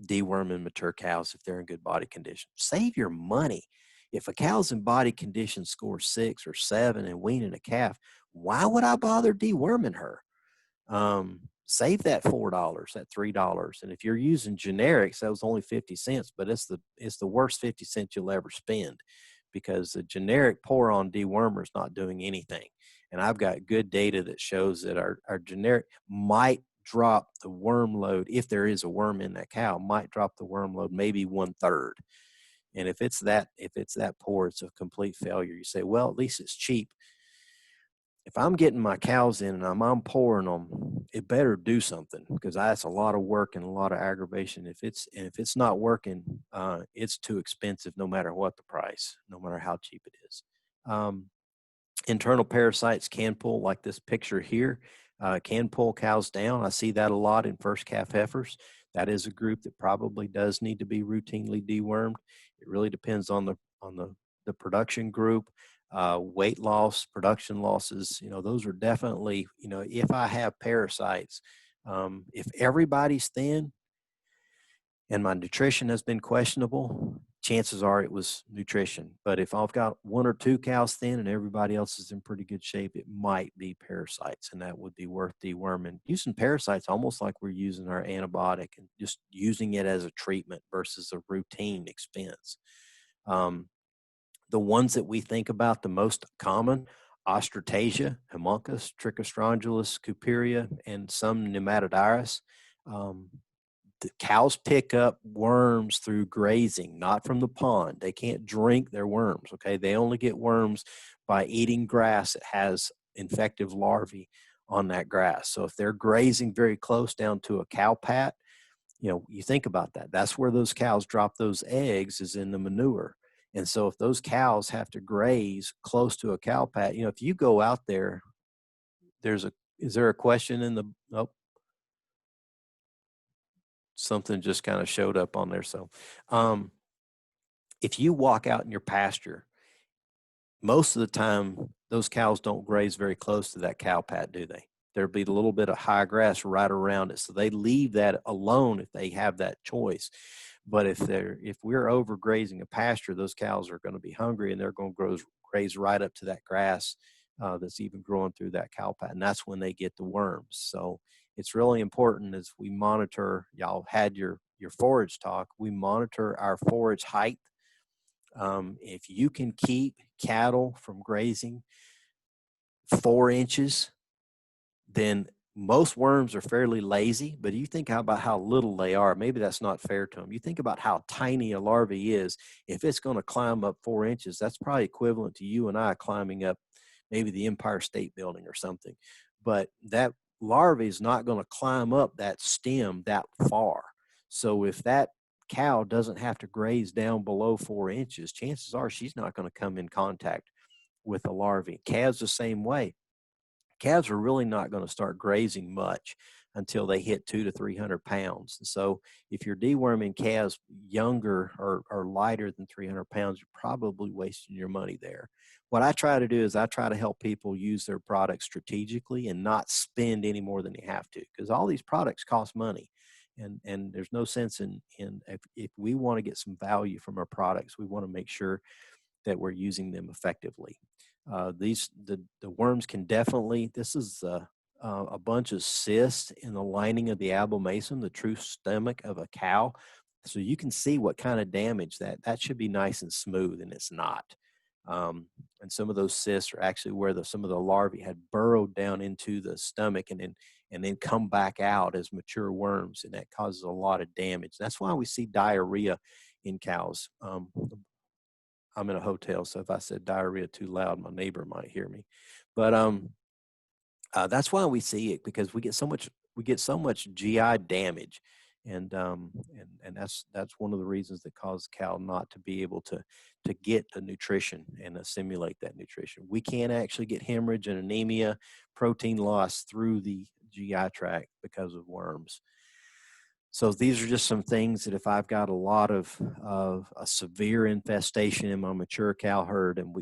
deworming mature cows if they're in good body condition. Save your money. If a cow's in body condition score 6 or 7 and weaning a calf, why would I bother deworming her? Save that $4, that $3. And if you're using generics, that was only 50 cents, but it's the worst 50 cents you'll ever spend, because the generic pour-on dewormer is not doing anything. And I've got good data that shows that our generic might drop the worm load, if there is a worm in that cow, might drop the worm load maybe 1/3. And if it's that poor, it's a complete failure. You say, well, at least it's cheap. if I'm getting my cows in and I'm pouring them, it better do something, because that's a lot of work and a lot of aggravation. If it's not working, it's too expensive, no matter what the price, no matter how cheap it is. Internal parasites can pull, like this picture here, can pull cows down. I see that a lot in first calf heifers. That is a group that probably does need to be routinely dewormed. It really depends on the production group. Weight loss, production losses, those are definitely, if I have parasites, if everybody's thin and my nutrition has been questionable, chances are it was nutrition. But if I've got one or two cows thin and everybody else is in pretty good shape, it might be parasites, and that would be worth deworming. Using parasites almost like we're using our antibiotic, and just using it as a treatment versus a routine expense. The ones that we think about the most common: Ostratasia, Homuncus, Trichostrongylus, Cuperia, and some Nematodirus. The cows pick up worms through grazing, not from the pond. They can't drink their worms, okay? They only get worms by eating grass that has infective larvae on that grass. So if they're grazing very close down to a cow pat, you think about that. That's where those cows drop those eggs, is in the manure. And so if those cows have to graze close to a cow pat, if you go out there, is there a question in the, oh, something just kind of showed up on there. So if you walk out in your pasture, most of the time those cows don't graze very close to that cow pat, do they? There'll be a little bit of high grass right around it. So they leave that alone if they have that choice. But if we're overgrazing a pasture, those cows are going to be hungry, and they're going to graze right up to that grass that's even growing through that cow pat. And that's when they get the worms. So it's really important, as we monitor, y'all had your forage talk, we monitor our forage height. If you can keep cattle from grazing 4 inches, then most worms are fairly lazy. But you think about how little they are. Maybe that's not fair to them. You think about how tiny a larvae is. If it's going to climb up 4 inches, that's probably equivalent to you and I climbing up maybe the Empire State Building or something. But that larvae is not going to climb up that stem that far. So if that cow doesn't have to graze down below 4 inches, chances are she's not going to come in contact with the larvae. Calves the same way. Calves are really not going to start grazing much until they hit 200 to 300 pounds. And so if you're deworming calves younger or lighter than 300 pounds, you're probably wasting your money there. What I try to do is I try to help people use their products strategically and not spend any more than they have to, because all these products cost money. And there's no sense in if we want to get some value from our products, we want to make sure that we're using them effectively. The worms can definitely, this is a bunch of cysts in the lining of the abomasum, the true stomach of a cow. So you can see what kind of damage that should be nice and smooth, and it's not. And some of those cysts are actually where some of the larvae had burrowed down into the stomach and then come back out as mature worms, and that causes a lot of damage. That's why we see diarrhea in cows. I'm in a hotel, so if I said diarrhea too loud, my neighbor might hear me. But that's why we see it, because we get so much GI damage, and that's one of the reasons that causes cow not to be able to get the nutrition and assimilate that nutrition. We can actually get hemorrhage and anemia, protein loss through the GI tract because of worms. So these are just some things that if I've got a lot of a severe infestation in my mature cow herd, and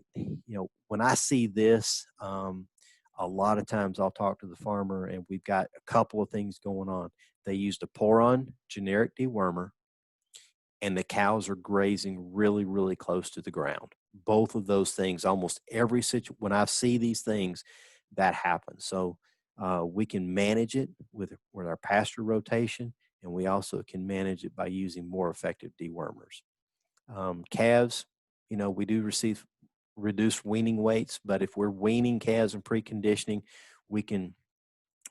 when I see this, a lot of times I'll talk to the farmer, and we've got a couple of things going on. They used a Pour-on generic dewormer, and the cows are grazing really, really close to the ground. Both of those things, almost every situation, when I see these things, that happens. So we can manage it with our pasture rotation, and we also can manage it by using more effective dewormers. Calves, we do receive reduced weaning weights, but if we're weaning calves and preconditioning, we can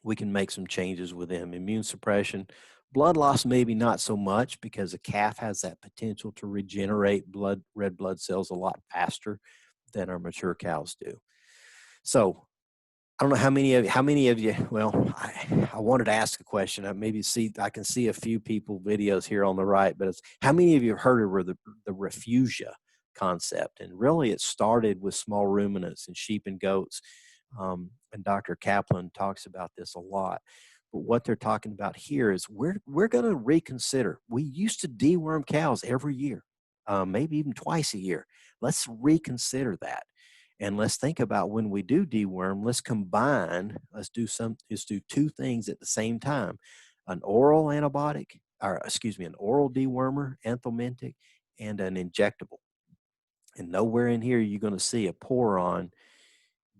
make some changes with them. Immune suppression, blood loss, maybe not so much, because a calf has that potential to regenerate red blood cells a lot faster than our mature cows do. So I don't know how many of you, well, I wanted to ask a question. I can see a few people videos here on the right, but it's how many of you have heard of the refugia concept? And really it started with small ruminants and sheep and goats. And Dr. Kaplan talks about this a lot. But what they're talking about here is we're going to reconsider. We used to deworm cows every year, maybe even twice a year. Let's reconsider that. And let's think about when we do deworm, let's do two things at the same time. An oral antibiotic, or excuse me, an oral dewormer, anthelmintic, and an injectable. And nowhere in here you're going to see a pour-on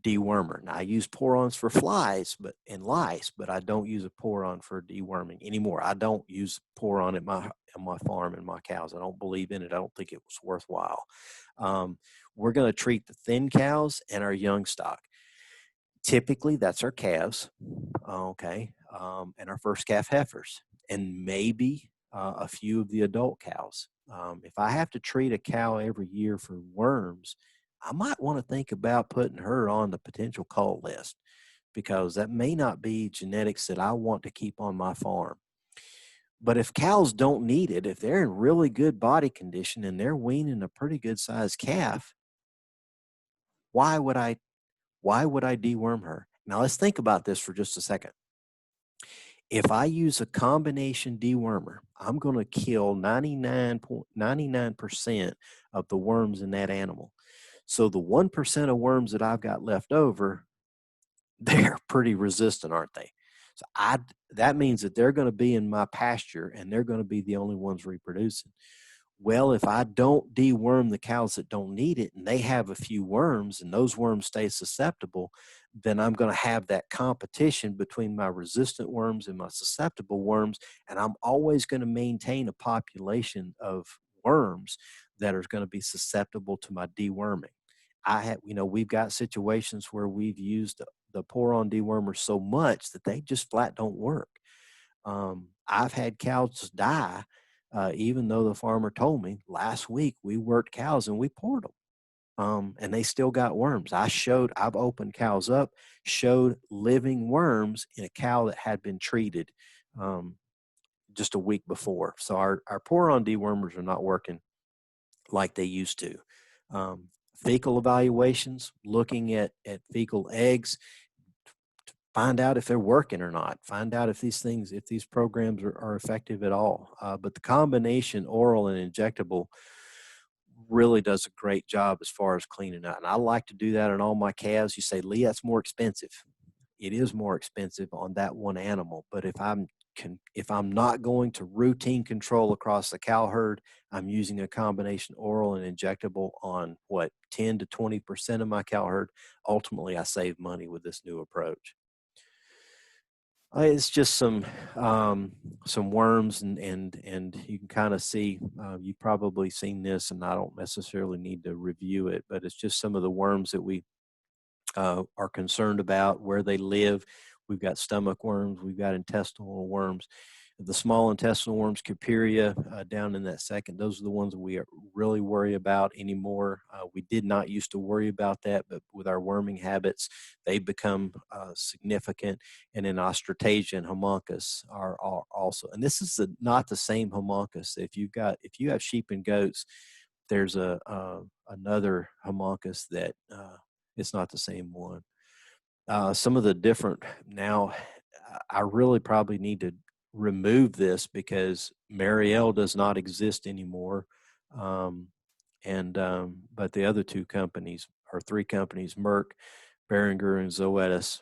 dewormer. Now I use pour-ons for flies and lice, but I don't use a pour-on for deworming anymore. I don't use pour-on at my farm and my cows. I don't believe in it. I don't think it was worthwhile. We're going to treat the thin cows and our young stock. Typically, that's our calves, okay, and our first calf heifers, and maybe a few of the adult cows. If I have to treat a cow every year for worms, I might want to think about putting her on the potential cull list because that may not be genetics that I want to keep on my farm. But if cows don't need it, if they're in really good body condition and they're weaning a pretty good sized calf, why would I deworm her? Now let's think about this for just a second. If I use a combination dewormer, I'm going to kill 99% of the worms in that animal. So the 1% of worms that I've got left over, they're pretty resistant, aren't they? So that means that they're going to be in my pasture and they're going to be the only ones reproducing. Well, if I don't deworm the cows that don't need it and they have a few worms and those worms stay susceptible, then I'm going to have that competition between my resistant worms and my susceptible worms. And I'm always going to maintain a population of worms that are going to be susceptible to my deworming. We've got situations where we've used the pour-on dewormer so much that they just flat don't work. I've had cows die, even though the farmer told me last week we worked cows and we poured them, and they still got worms. I've opened cows up, showed living worms in a cow that had been treated just a week before. So our pour-on dewormers are not working like they used to. Fecal evaluations, looking at fecal eggs, find out if they're working or not, find out if these programs are effective at all. But the combination oral and injectable really does a great job as far as cleaning out. And I like to do that on all my calves. You say, Lee, that's more expensive. It is more expensive on that one animal. But if I'm not going to routine control across the cow herd, I'm using a combination oral and injectable on 10 to 20% of my cow herd. Ultimately, I save money with this new approach. It's just some worms and you can kind of see, you've probably seen this, and I don't necessarily need to review it, but it's just some of the worms that we are concerned about, where they live. We've got stomach worms, we've got intestinal worms. The small intestinal worms, Cuperia, down in that second, those are the ones that we really worry about anymore. We did not used to worry about that, but with our worming habits, they become significant. And then Ostratasia and Homuncus are also. And this is not the same Homuncus. If you have sheep and goats, there's another Homuncus that it's not the same one. Some of the different now, I really probably need to remove this because Marielle does not exist anymore. But the other two companies, or three companies, Merck, Behringer, and Zoetis,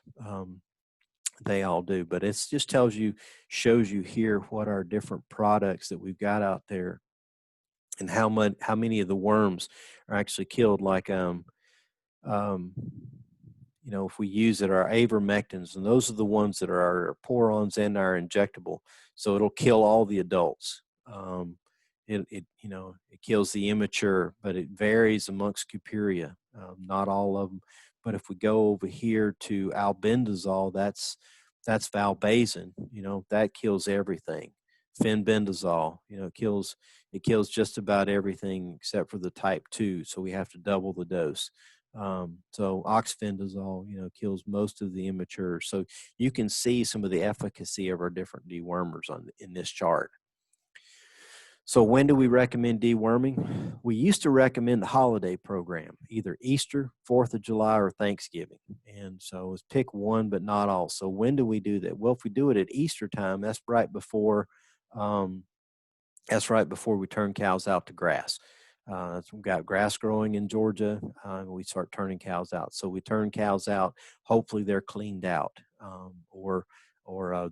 they all do. But it just shows you here what our different products that we've got out there and how many of the worms are actually killed. Like if we use it, our avermectins, and those are the ones that are our pour-ons and our injectable. So it'll kill all the adults. It kills the immature, but it varies amongst Cuperia. Not all of them. But if we go over here to albendazole, that's valbazin. That kills everything. Fenbendazole, it kills just about everything except for the type 2. So we have to double the dose. So oxybenzone, kills most of the immature. So you can see some of the efficacy of our different dewormers in this chart. So when do we recommend deworming? We used to recommend the holiday program, either Easter, 4th of July, or Thanksgiving. And so it's pick one, but not all. So when do we do that? Well, if we do it at Easter time, that's right before we turn cows out to grass. We've got grass growing in Georgia, and we start turning cows out. So we turn cows out. Hopefully they're cleaned out, or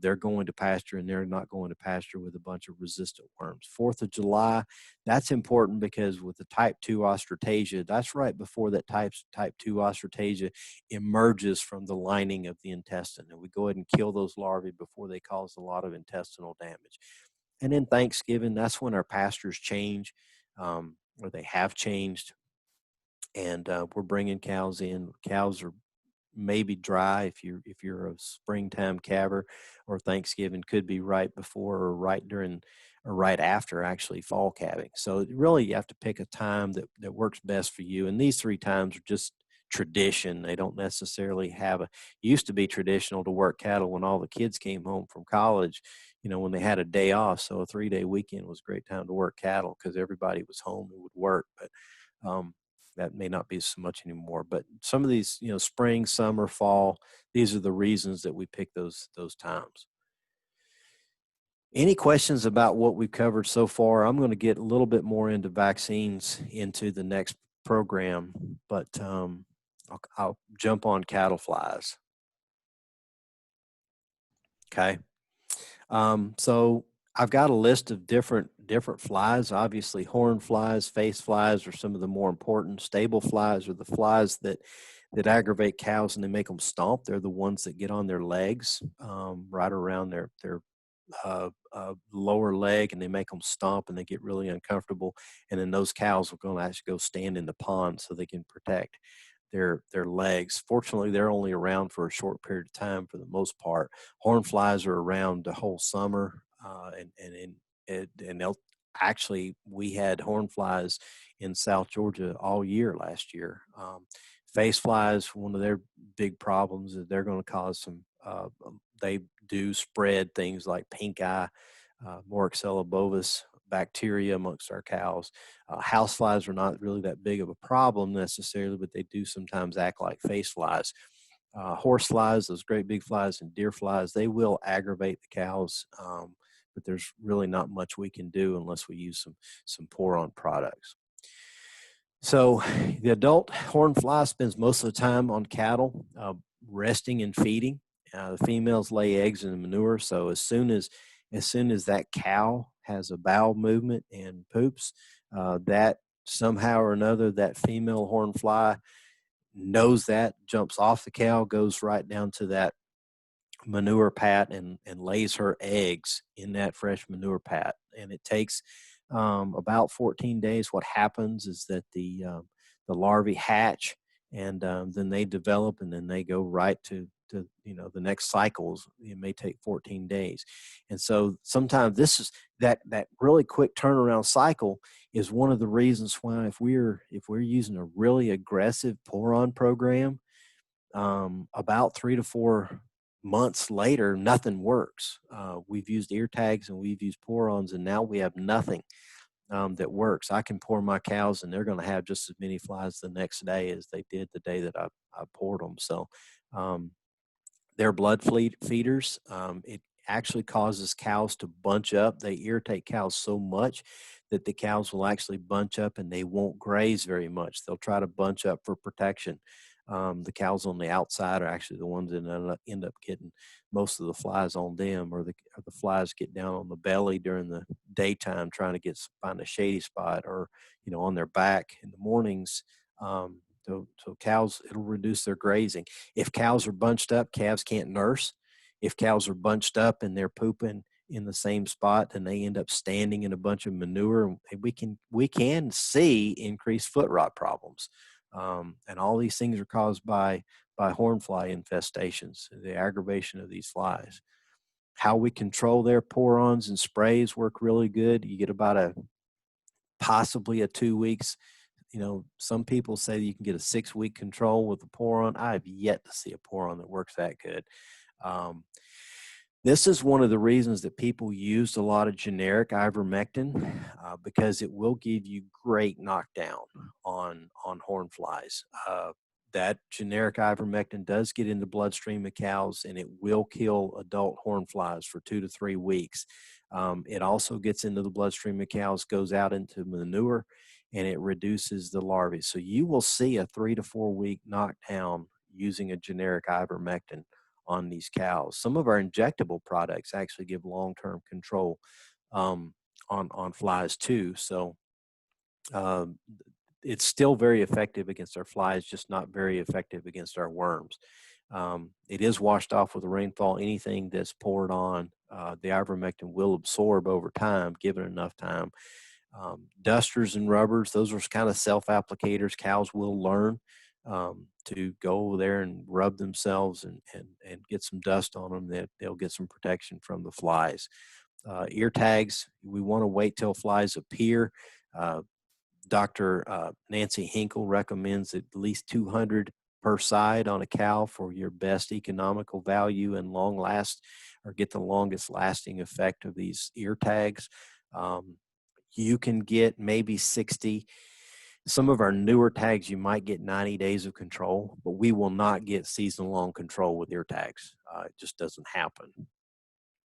they're going to pasture and they're not going to pasture with a bunch of resistant worms. 4th of July, that's important because with the type 2 ostratasia, that's right before that type 2 ostratasia emerges from the lining of the intestine. And we go ahead and kill those larvae before they cause a lot of intestinal damage. And then Thanksgiving, that's when our pastures change, or they have changed. And we're bringing cows in. Cows are maybe dry if you're a springtime calver, or Thanksgiving could be right before or right during or right after actually fall calving. So really you have to pick a time that works best for you. And these 3 times are just tradition. They don't necessarily used to be traditional to work cattle when all the kids came home from college, when they had a day off. So a 3-day weekend was a great time to work cattle because everybody was home and would work. But that may not be so much anymore. But some of these, spring, summer, fall, these are the reasons that we pick those times. Any questions about what we've covered so far? I'm going to get a little bit more into vaccines into the next program, but I'll jump on cattle flies. Okay. So I've got a list of different flies. Obviously, horn flies, face flies are some of the more important. Stable flies are the flies that aggravate cows and they make them stomp. They're the ones that get on their legs, right around their lower leg, and they make them stomp and they get really uncomfortable. And then those cows are going to actually go stand in the pond so they can protect their legs. Fortunately, they're only around for a short period of time for the most part. Horn flies are around the whole summer, and they'll actually, we had horn flies in South Georgia all year last year. Face flies, one of their big problems is they're going to cause some, they do spread things like pink eye, Moraxella bovis bacteria amongst our cows. House flies are not really that big of a problem necessarily, but they do sometimes act like face flies. Horse flies, those great big flies, and deer flies, they will aggravate the cows, but there's really not much we can do unless we use some pour-on products. So the adult horn fly spends most of the time on cattle, resting and feeding. The females lay eggs in the manure, so as soon as that cow has a bowel movement and poops, that somehow or another, that female horn fly knows that, jumps off the cow, goes right down to that manure pat and lays her eggs in that fresh manure pat. And it takes about 14 days. What happens is that the larvae hatch, and then they develop, and then they go right to the next cycles. It may take 14 days. And so sometimes this is that really quick turnaround cycle is one of the reasons why if we're using a really aggressive pour-on program, about 3 to 4 months later, nothing works. We've used ear tags and we've used pour-ons, and now we have nothing that works. I can pour my cows and they're going to have just as many flies the next day as they did the day that I poured them. So they're blood feeders. It actually causes cows to bunch up. They irritate cows so much that the cows will actually bunch up and they won't graze very much. They'll try to bunch up for protection. The cows on the outside are actually the ones that end up getting most of the flies on them, or the flies get down on the belly during the daytime trying to find a shady spot, or on their back in the mornings. So cows, it'll reduce their grazing. If cows are bunched up, calves can't nurse. If cows are bunched up and they're pooping in the same spot, then they end up standing in a bunch of manure. We can see increased foot rot problems. And all these things are caused by hornfly infestations, the aggravation of these flies. How we control their pour-ons and sprays work really good. You get about possibly a 2 weeks You know, some people say you can get a 6-week control with a pour-on. I have yet to see a pour-on that works that good. This is one of the reasons that people use a lot of generic ivermectin, because it will give you great knockdown on horn flies. That generic ivermectin does get in the bloodstream of cows, and it will kill adult horn flies for 2 to 3 weeks. It also gets into the bloodstream of cows, goes out into manure, and it reduces the larvae. So you will see a 3 to 4 week knockdown using a generic ivermectin on these cows. Some of our injectable products actually give long-term control on flies too. So it's still very effective against our flies, just not very effective against our worms. It is washed off with the rainfall. Anything that's poured on, the ivermectin will absorb over time, given enough time. Dusters and rubbers, those are kind of self-applicators. Cows will learn to go over there and rub themselves and get some dust on them, that they'll get some protection from the flies. Ear tags, we want to wait till flies appear. Dr. Nancy Hinkle recommends at least 200 per side on a cow for your best economical value and long last, or get the longest lasting effect of these ear tags. You can get maybe 60. Some of our newer tags, you might get 90 days of control, but we will not get season-long control with ear tags. It just doesn't happen.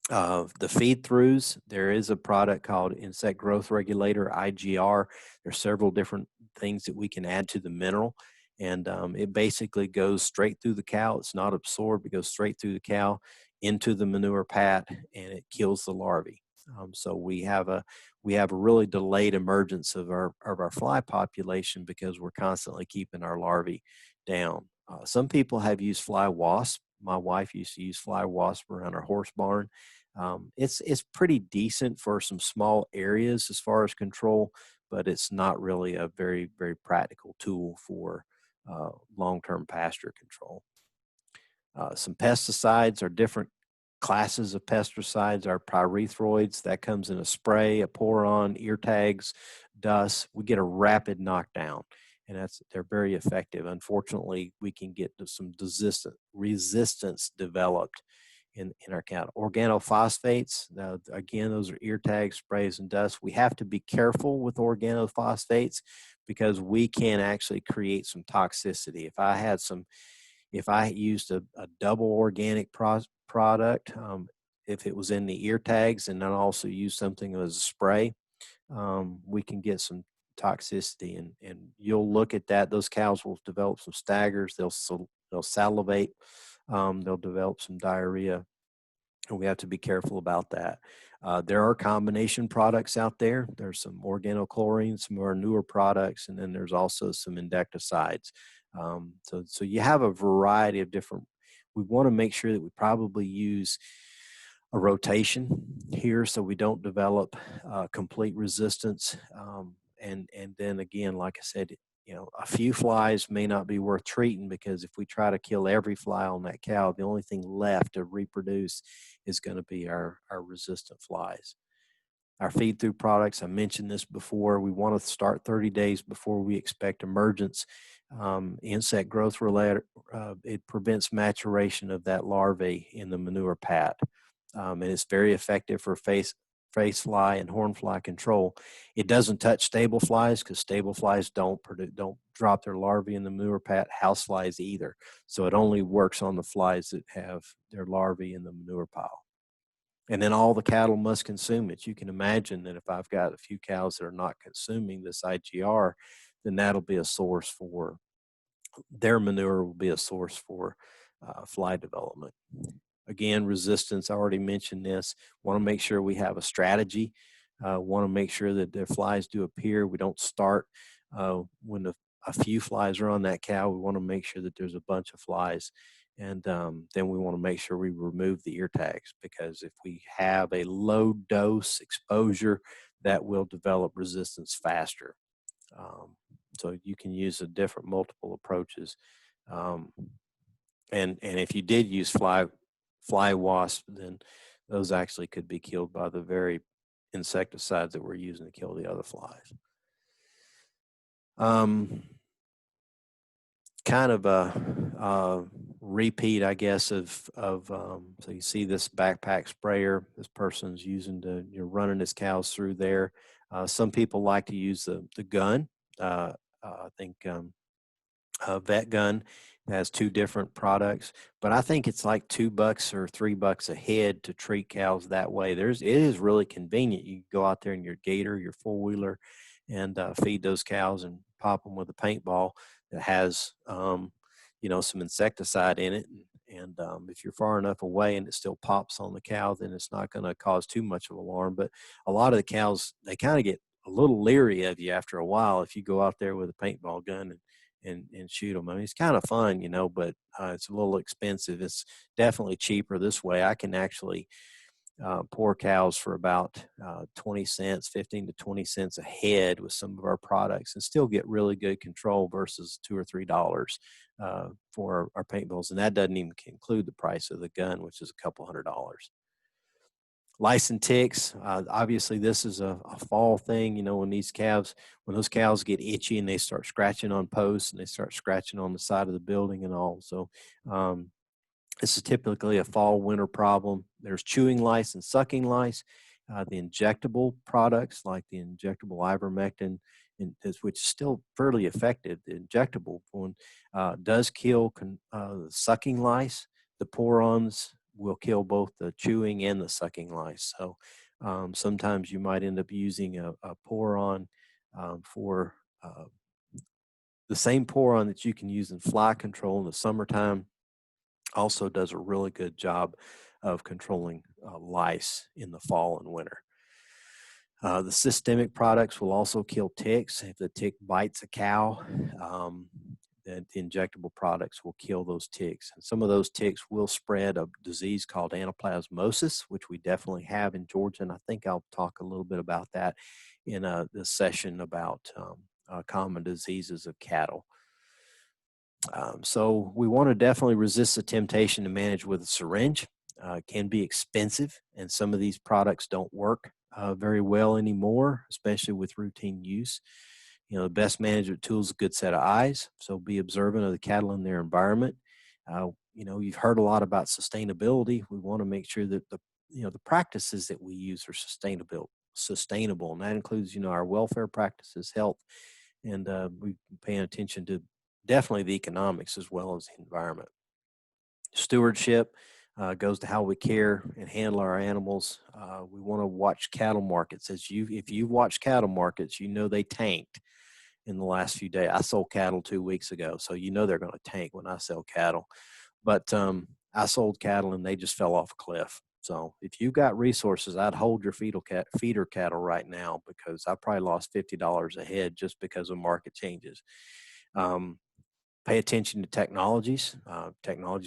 The feed-throughs, there is a product called Insect Growth Regulator, IGR. There's several different things that we can add to the mineral, and it basically goes straight through the cow. It's not absorbed. It goes straight through the cow into the manure pat, and it kills the larvae. So we have a really delayed emergence of our fly population because we're constantly keeping our larvae down. Some people have used fly wasp. My wife used to use fly wasp around our horse barn. It's pretty decent for some small areas as far as control, but it's not really a very, very practical tool for long-term pasture control. Some pesticides are different classes of pesticides. Are pyrethroids, that comes in a spray, a pour-on, ear tags, dust. We get a rapid knockdown, and they're very effective. Unfortunately, we can get some resistance developed in our cow. Organophosphates, again, those are ear tags, sprays, and dust. We have to be careful with organophosphates because we can actually create some toxicity. If I used a double organic product, if it was in the ear tags and then also use something as a spray, we can get some toxicity, and you'll look at that. Those cows will develop some staggers. They'll salivate. They'll develop some diarrhea, and we have to be careful about that. There are combination products out there. There's some organochlorine, some of our newer products, and then there's also some insecticides. So you have a variety of different. We want to make sure that we probably use a rotation here so we don't develop complete resistance. And then again, like I said, a few flies may not be worth treating, because if we try to kill every fly on that cow, the only thing left to reproduce is going to be our resistant flies. Our feed-through products, I mentioned this before, we want to start 30 days before we expect emergence. Insect growth related, it prevents maturation of that larvae in the manure pat. And it's very effective for face fly and horn fly control. It doesn't touch stable flies, because stable flies don't drop their larvae in the manure pat. House flies either. So it only works on the flies that have their larvae in the manure pile. And then all the cattle must consume it. You can imagine that if I've got a few cows that are not consuming this IGR, then that'll be a source for their manure, will be a source for fly development. Again, resistance, I already mentioned this. Want to make sure we have a strategy. Want to make sure that their flies do appear. We don't start when a few flies are on that cow. We want to make sure that there's a bunch of flies. And then we want to make sure we remove the ear tags, because if we have a low dose exposure, that will develop resistance faster. So you can use multiple approaches. And if you did use fly wasp, then those actually could be killed by the very insecticides that we're using to kill the other flies. Kind of a repeat, I guess, so you see this backpack sprayer this person's using to, running his cows through there. Some people like to use the gun. I think Vet Gun has two different products, but I think it's like $2 or $3 a head to treat cows that way. It is really convenient. You go out there in your gator, your four-wheeler, and feed those cows and pop them with a paintball that has some insecticide in it. And if you're far enough away and it still pops on the cow, then it's not going to cause too much of alarm. But a lot of the cows, they kind of get a little leery of you after a while if you go out there with a paintball gun and shoot them. I mean, it's kind of fun, but it's a little expensive. It's definitely cheaper this way. I can actually pour cows for about 20 cents, 15 to 20 cents a head with some of our products and still get really good control versus $2 or $3 for our paintballs. And that doesn't even include the price of the gun, which is a couple $100. Lice and ticks, obviously this is a fall thing, when those cows get itchy and they start scratching on posts and they start scratching on the side of the building and all. So this is typically a fall winter problem. There's chewing lice and sucking lice. The injectable products like the injectable ivermectin, which is still fairly effective, the injectable one does kill sucking lice. The pour-ons will kill both the chewing and the sucking lice. So sometimes you might end up using a pour-on for the same pour-on that you can use in fly control in the summertime. Also does a really good job of controlling lice in the fall and winter. The systemic products will also kill ticks. If the tick bites a cow, the injectable products will kill those ticks. And some of those ticks will spread a disease called anaplasmosis, which we definitely have in Georgia. And I think I'll talk a little bit about that in this session about common diseases of cattle. So we want to definitely resist the temptation to manage with a syringe. It can be expensive, and some of these products don't work very well anymore, especially with routine use. The best management tool is a good set of eyes. So be observant of the cattle in their environment. You've heard a lot about sustainability. We want to make sure that the practices that we use are sustainable, and that includes our welfare practices, health, and we paying attention to definitely the economics as well as the environment. Stewardship goes to how we care and handle our animals. We want to watch cattle markets. If you watch cattle markets, they tanked in the last few days. I sold cattle 2 weeks ago, so they're going to tank when I sell cattle. But I sold cattle and they just fell off a cliff. So if you've got resources, I'd hold your feeder cattle right now, because I probably lost $50 a head just because of market changes. Pay attention to technologies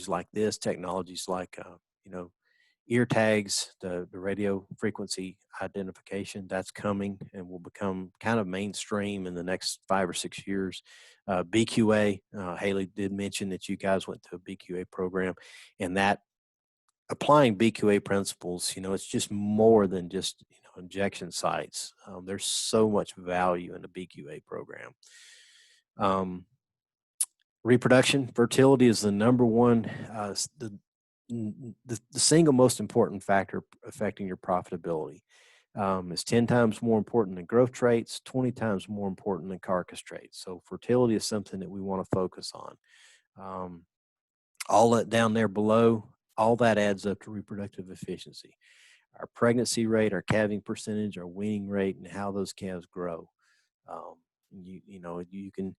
like this, technologies like, ear tags, the radio frequency identification. That's coming and will become kind of mainstream in the next 5 or 6 years. BQA, Haley did mention that you guys went to a BQA program, and that applying BQA principles, it's just more than just, injection sites. There's so much value in the BQA program. Reproduction, fertility is the number one, the single most important factor affecting your profitability. It's 10 times more important than growth traits, 20 times more important than carcass traits. So fertility is something that we want to focus on. All that down there below, all that adds up to reproductive efficiency. Our pregnancy rate, our calving percentage, our weaning rate, and how those calves grow. You can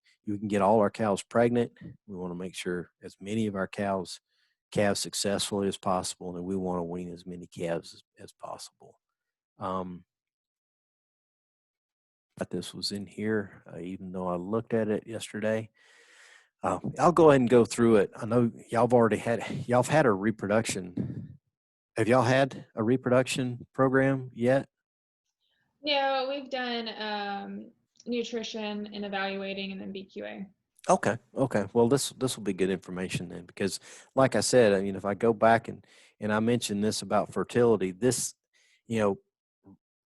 get all our cows pregnant. We want to make sure as many of our calves successfully as possible, and we want to wean as many calves as possible. But this was in here, even though I looked at it yesterday. I'll go ahead and go through it. I know y'all have had a reproduction. Have y'all had a reproduction program yet? No, we've done nutrition and evaluating, and then BQA. Okay. Well, this will be good information then, because like I said, if I go back and I mentioned this about fertility, this, in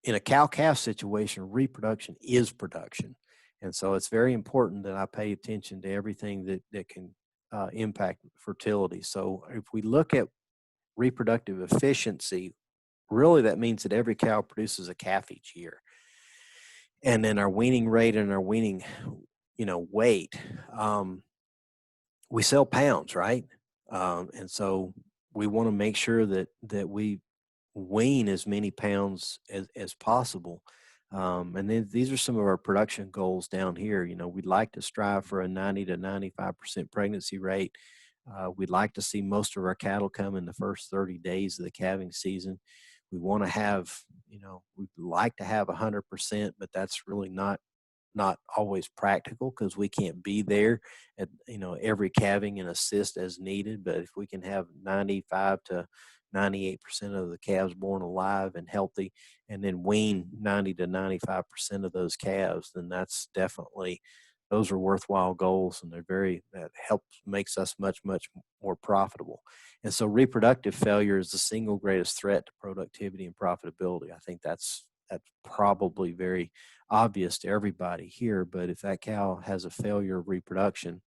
a cow-calf situation, reproduction is production. And so it's very important that I pay attention to everything that can impact fertility. So if we look at reproductive efficiency, really that means that every cow produces a calf each year. And then our weaning rate and our weaning, weight, we sell pounds, right? And so we want to make sure that we wean as many pounds as possible. And then these are some of our production goals down here. We'd like to strive for a 90 to 95% pregnancy rate. We'd like to see most of our cattle come in the first 30 days of the calving season. We want to have, we'd like to have 100%, but that's really not always practical because we can't be there at every calving and assist as needed. But if we can have 95 to 98% of the calves born alive and healthy, and then wean 90 to 95% of those calves, then those are worthwhile goals, and that makes us much more profitable. And so reproductive failure is the single greatest threat to productivity and profitability. I think that's probably very obvious to everybody here, but if that cow has a failure of reproduction,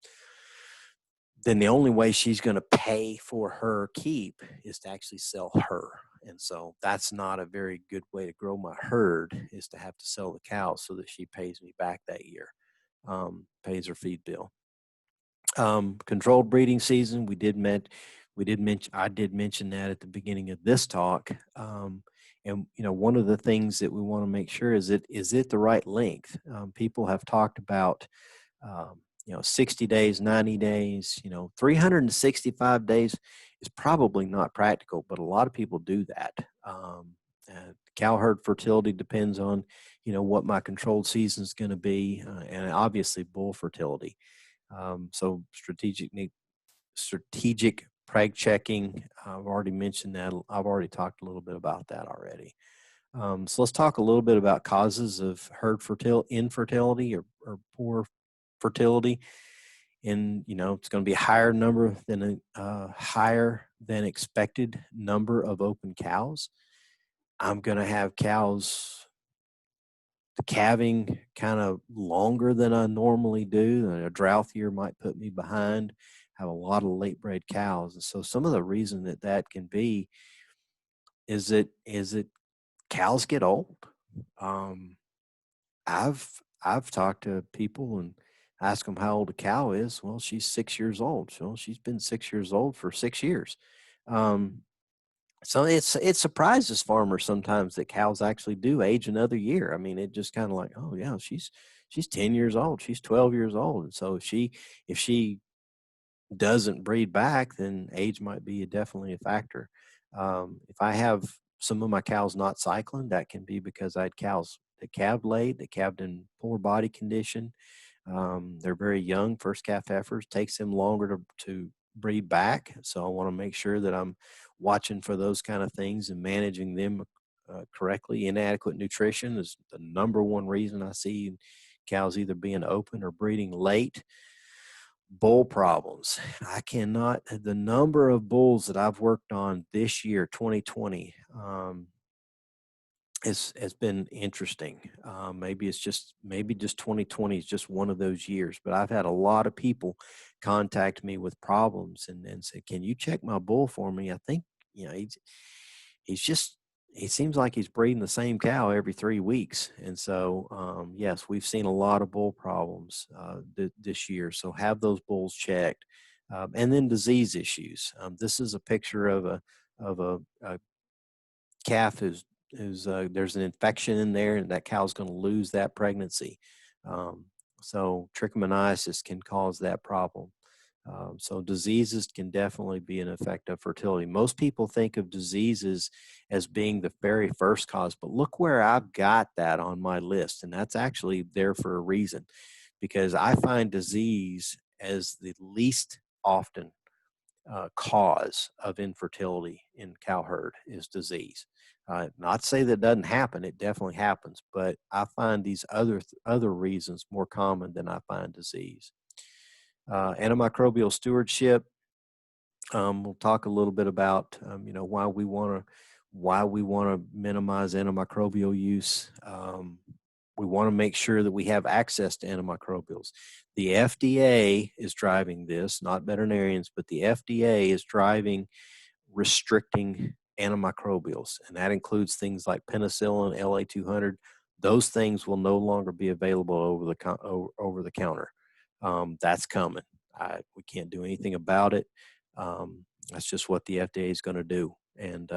then the only way she's going to pay for her keep is to actually sell her. And so that's not a very good way to grow my herd, is to have to sell the cow so that she pays me back that year, pays her feed bill. Controlled breeding season, I did mention that at the beginning of this talk. And one of the things that we want to make sure is it the right length. People have talked about 60 days, 90 days, 365 days is probably not practical, but a lot of people do that. Cow herd fertility depends on what my controlled season is going to be, and obviously bull fertility. So strategic preg checking, I've already mentioned that. I've already talked a little bit about that already. So let's talk a little bit about causes of herd infertility or poor fertility. And it's going to be a higher than expected number of open cows. I'm going to have cows calving kind of longer than I normally do. A drought year might put me behind. Have a lot of late bred cows, and so some of the reason that can be is that cows get old. I've talked to people and asked them how old a cow is. Well, she's 6 years old. So she's been 6 years old for 6 years. So it surprises farmers sometimes that cows actually do age another year. I mean, it just kind of like, oh yeah, she's 10 years old, she's 12 years old, and so if she doesn't breed back, then age might be definitely a factor. If I have some of my cows not cycling, that can be because I had cows that calved late, that calved in poor body condition. They're very young, first calf heifers, takes them longer to breed back. So I want to make sure that I'm watching for those kind of things and managing them correctly. Inadequate nutrition is the number one reason I see cows either being open or breeding late. Bull problems. The number of bulls that I've worked on this year, 2020, has been interesting. Maybe 2020 is just one of those years, but I've had a lot of people contact me with problems and say, can you check my bull for me? I think, he seems like he's breeding the same cow every 3 weeks. And so, yes, we've seen a lot of bull problems this year. So have those bulls checked. And then disease issues. This is a picture of a calf who's there's an infection in there, and that cow's going to lose that pregnancy. So trichomoniasis can cause that problem. So diseases can definitely be an effect of fertility. Most people think of diseases as being the very first cause, but look where I've got that on my list, and that's actually there for a reason, because I find disease as the least often cause of infertility in cow herd is disease. Not to say that doesn't happen; it definitely happens. But I find these other reasons more common than I find disease. Antimicrobial stewardship. We'll talk a little bit about why we want to minimize antimicrobial use. We want to make sure that we have access to antimicrobials. The FDA is driving this, not veterinarians, but the FDA is driving restricting antimicrobials, and that includes things like penicillin, LA200. Those things will no longer be available over the counter. That's coming. We can't do anything about it. That's just what the FDA is going to do. And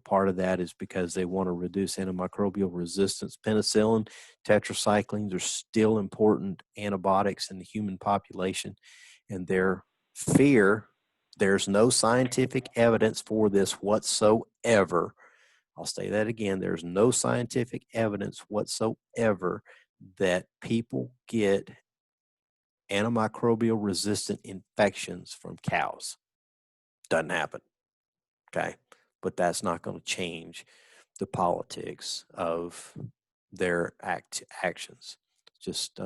part of that is because they want to reduce antimicrobial resistance. Penicillin, tetracyclines are still important antibiotics in the human population, and their fear, there's no scientific evidence for this whatsoever. I'll say that again. There's no scientific evidence whatsoever that people get antimicrobial resistant infections from cows. Doesn't happen. Okay. But that's not going to change the politics of their actions. Just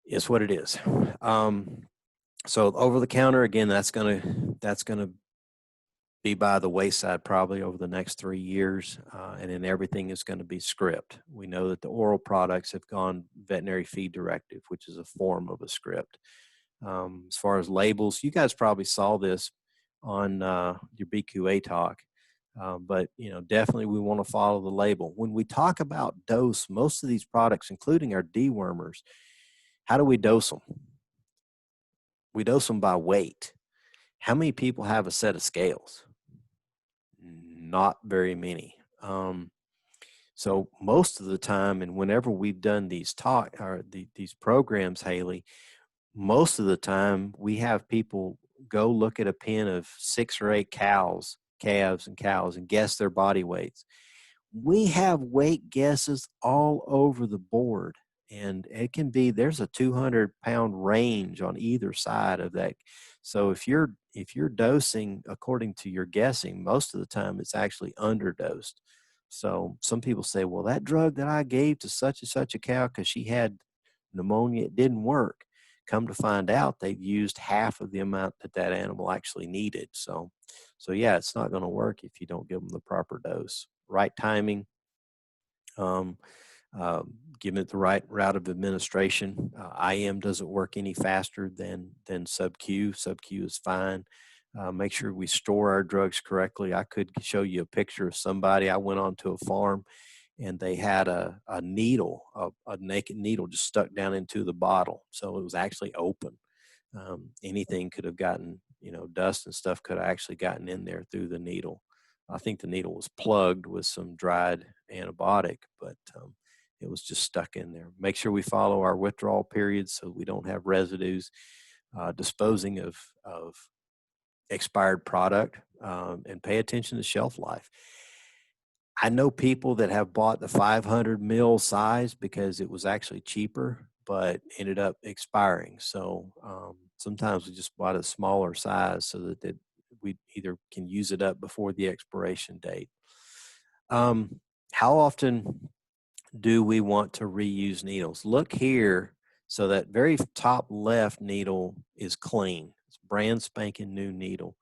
is what it is. So over the counter, again, that's gonna be by the wayside probably over the next 3 years, and then everything is going to be script. We know that the oral products have gone veterinary feed directive, which is a form of a script. As far as labels, you guys probably saw this on your BQA talk, but definitely we want to follow the label. When we talk about dose, most of these products, including our dewormers, how do we dose them? We dose them by weight. How many people have a set of scales? Not very many. So most of the time, and whenever we've done these these programs, Haley, most of the time we have people go look at a pen of 6 or 8 calves, calves and cows, and guess their body weights. We have weight guesses all over the board, and it can be, there's a 200-pound range on either side of that. So if you're dosing according to your guessing, most of the time it's actually underdosed. So some people say, well, that drug that I gave to such and such a cow because she had pneumonia, it didn't work. Come to find out, they've used half of the amount that animal actually needed. So yeah, it's not going to work if you don't give them the proper dose. Right timing, giving it the right route of administration. IM doesn't work any faster than sub-Q. Sub-Q is fine. Make sure we store our drugs correctly. I could show you a picture of somebody. I went onto a farm, and they had a needle, a naked needle just stuck down into the bottle. So it was actually open. Anything could have gotten, dust and stuff could have actually gotten in there through the needle. I think the needle was plugged with some dried antibiotic, but it was just stuck in there. Make sure we follow our withdrawal periods so we don't have residues. Disposing of expired product, and pay attention to shelf life. I know people that have bought the 500 ml size because it was actually cheaper, but ended up expiring. So sometimes we just bought a smaller size so that we either can use it up before the expiration date. How often do we want to reuse needles? Look here. So that very top left needle is clean. It's brand spanking new needle.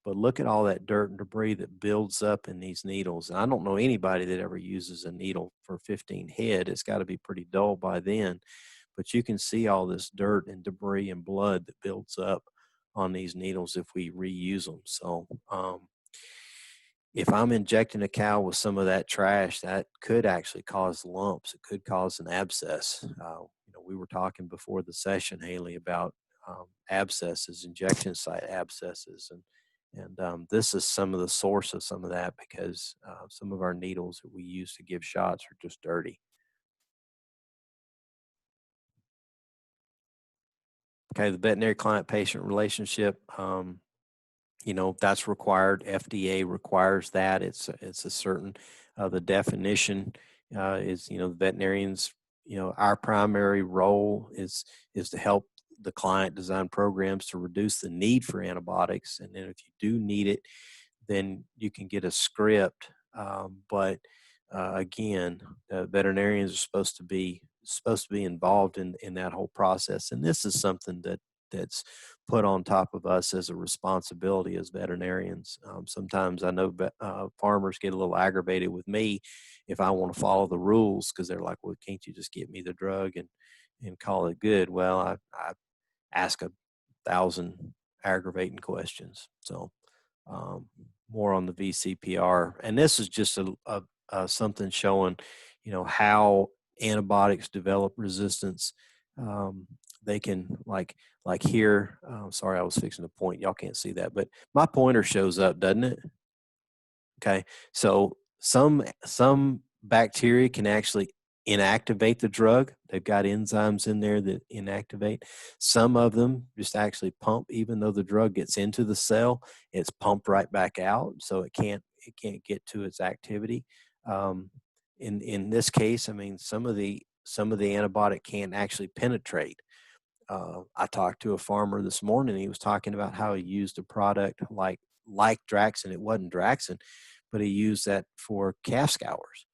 But look at all that dirt and debris that builds up in these needles. And I don't know anybody that ever uses a needle for 15 head. It's got to be pretty dull by then. But you can see all this dirt and debris and blood that builds up on these needles if we reuse them. So if I'm injecting a cow with some of that trash, that could actually cause lumps. It could cause an abscess. We were talking before the session, Haley, about abscesses, injection site abscesses, and this is some of the source of some of that because some of our needles that we use to give shots are just dirty. Okay, the veterinary client-patient relationship, that's required. FDA requires that. It's a certain, the definition is, the veterinarians, our primary role is to help the client design programs to reduce the need for antibiotics. And then if you do need it, then you can get a script. But again, veterinarians are supposed to be involved in that whole process. And this is something that that's put on top of us as a responsibility as veterinarians. Sometimes I know farmers get a little aggravated with me if I want to follow the rules, because they're like, well, can't you just get me the drug and call it good? Well, I ask 1,000 aggravating questions. So more on the VCPR, and this is just something showing, how antibiotics develop resistance. They can like here. Sorry, I was fixing to point. Y'all can't see that, but my pointer shows up, doesn't it? Okay, so some bacteria can actually inactivate the drug. They've got enzymes in there that inactivate. Some of them just actually pump, even though the drug gets into the cell, it's pumped right back out, so it can't get to its activity. In this case, I mean, some of the antibiotic can't actually penetrate. I talked to a farmer this morning. He was talking about how he used a product like Draxxin. It wasn't Draxxin, but he used that for calf scours.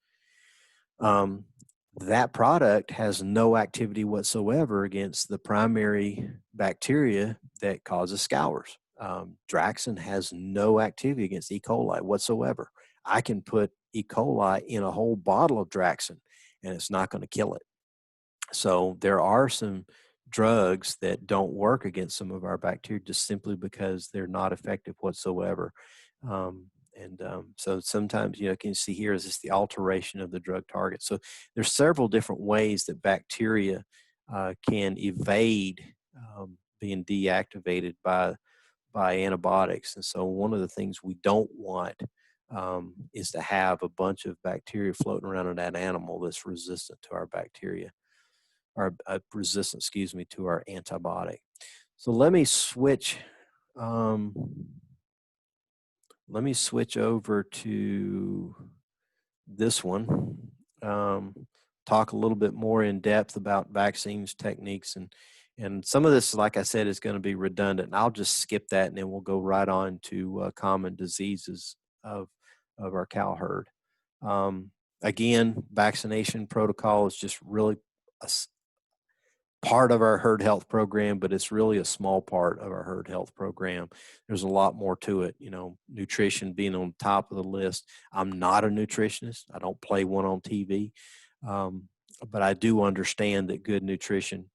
That product has no activity whatsoever against the primary bacteria that causes scours. Draxxin has no activity against E. coli whatsoever. I can put E. coli in a whole bottle of Draxxin and it's not going to kill it. So there are some drugs that don't work against some of our bacteria just simply because they're not effective whatsoever. So sometimes, you can see here is this the alteration of the drug target. So there's several different ways that bacteria can evade being deactivated by antibiotics. And so one of the things we don't want is to have a bunch of bacteria floating around in that animal that's resistant to our bacteria, or resistant, to our antibiotic. So let me switch. Let me switch over to this one. Talk a little bit more in depth about vaccines, techniques, and some of this, like I said, is going to be redundant. And I'll just skip that, and then we'll go right on to common diseases of our cow herd. Again, vaccination protocol is just really a part of our herd health program, but it's really a small part of our herd health program. There's a lot more to it, nutrition being on top of the list. I'm not a nutritionist. I don't play one on TV, but I do understand that good nutrition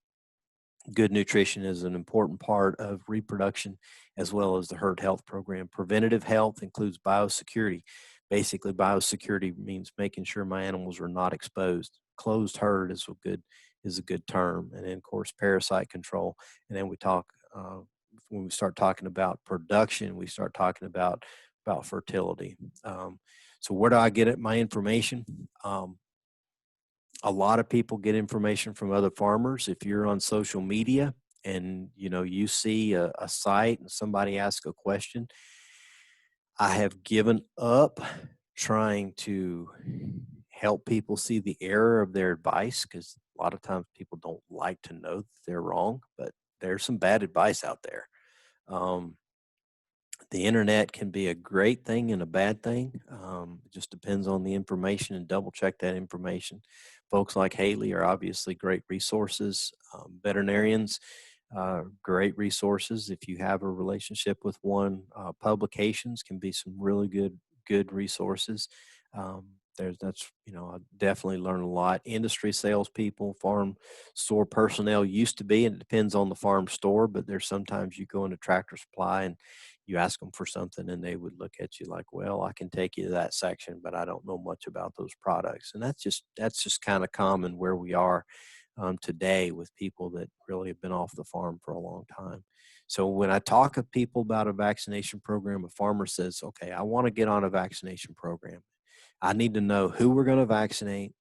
is an important part of reproduction as well as the herd health program. Preventative health includes biosecurity. Basically, biosecurity means making sure my animals are not exposed. Closed herd is a good term. And then, of course, parasite control. And then we talk, when we start talking about production, we start talking about fertility. So where do I get my information? A lot of people get information from other farmers. If you're on social media and you see a site and somebody asks a question, I have given up trying to help people see the error of their advice, because a lot of times people don't like to know that they're wrong, but there's some bad advice out there. The internet can be a great thing and a bad thing. It just depends on the information, and double check that information. Folks like Haley are obviously great resources. Veterinarians, great resources. If you have a relationship with one, publications can be some really good resources. I definitely learn a lot. Industry salespeople, farm store personnel used to be, and it depends on the farm store, but there's sometimes you go into Tractor Supply and you ask them for something and they would look at you like, well, I can take you to that section, but I don't know much about those products. And that's just kind of common where we are today with people that really have been off the farm for a long time. So when I talk to people about a vaccination program, a farmer says, okay, I want to get on a vaccination program. I need to know who we're going to vaccinate,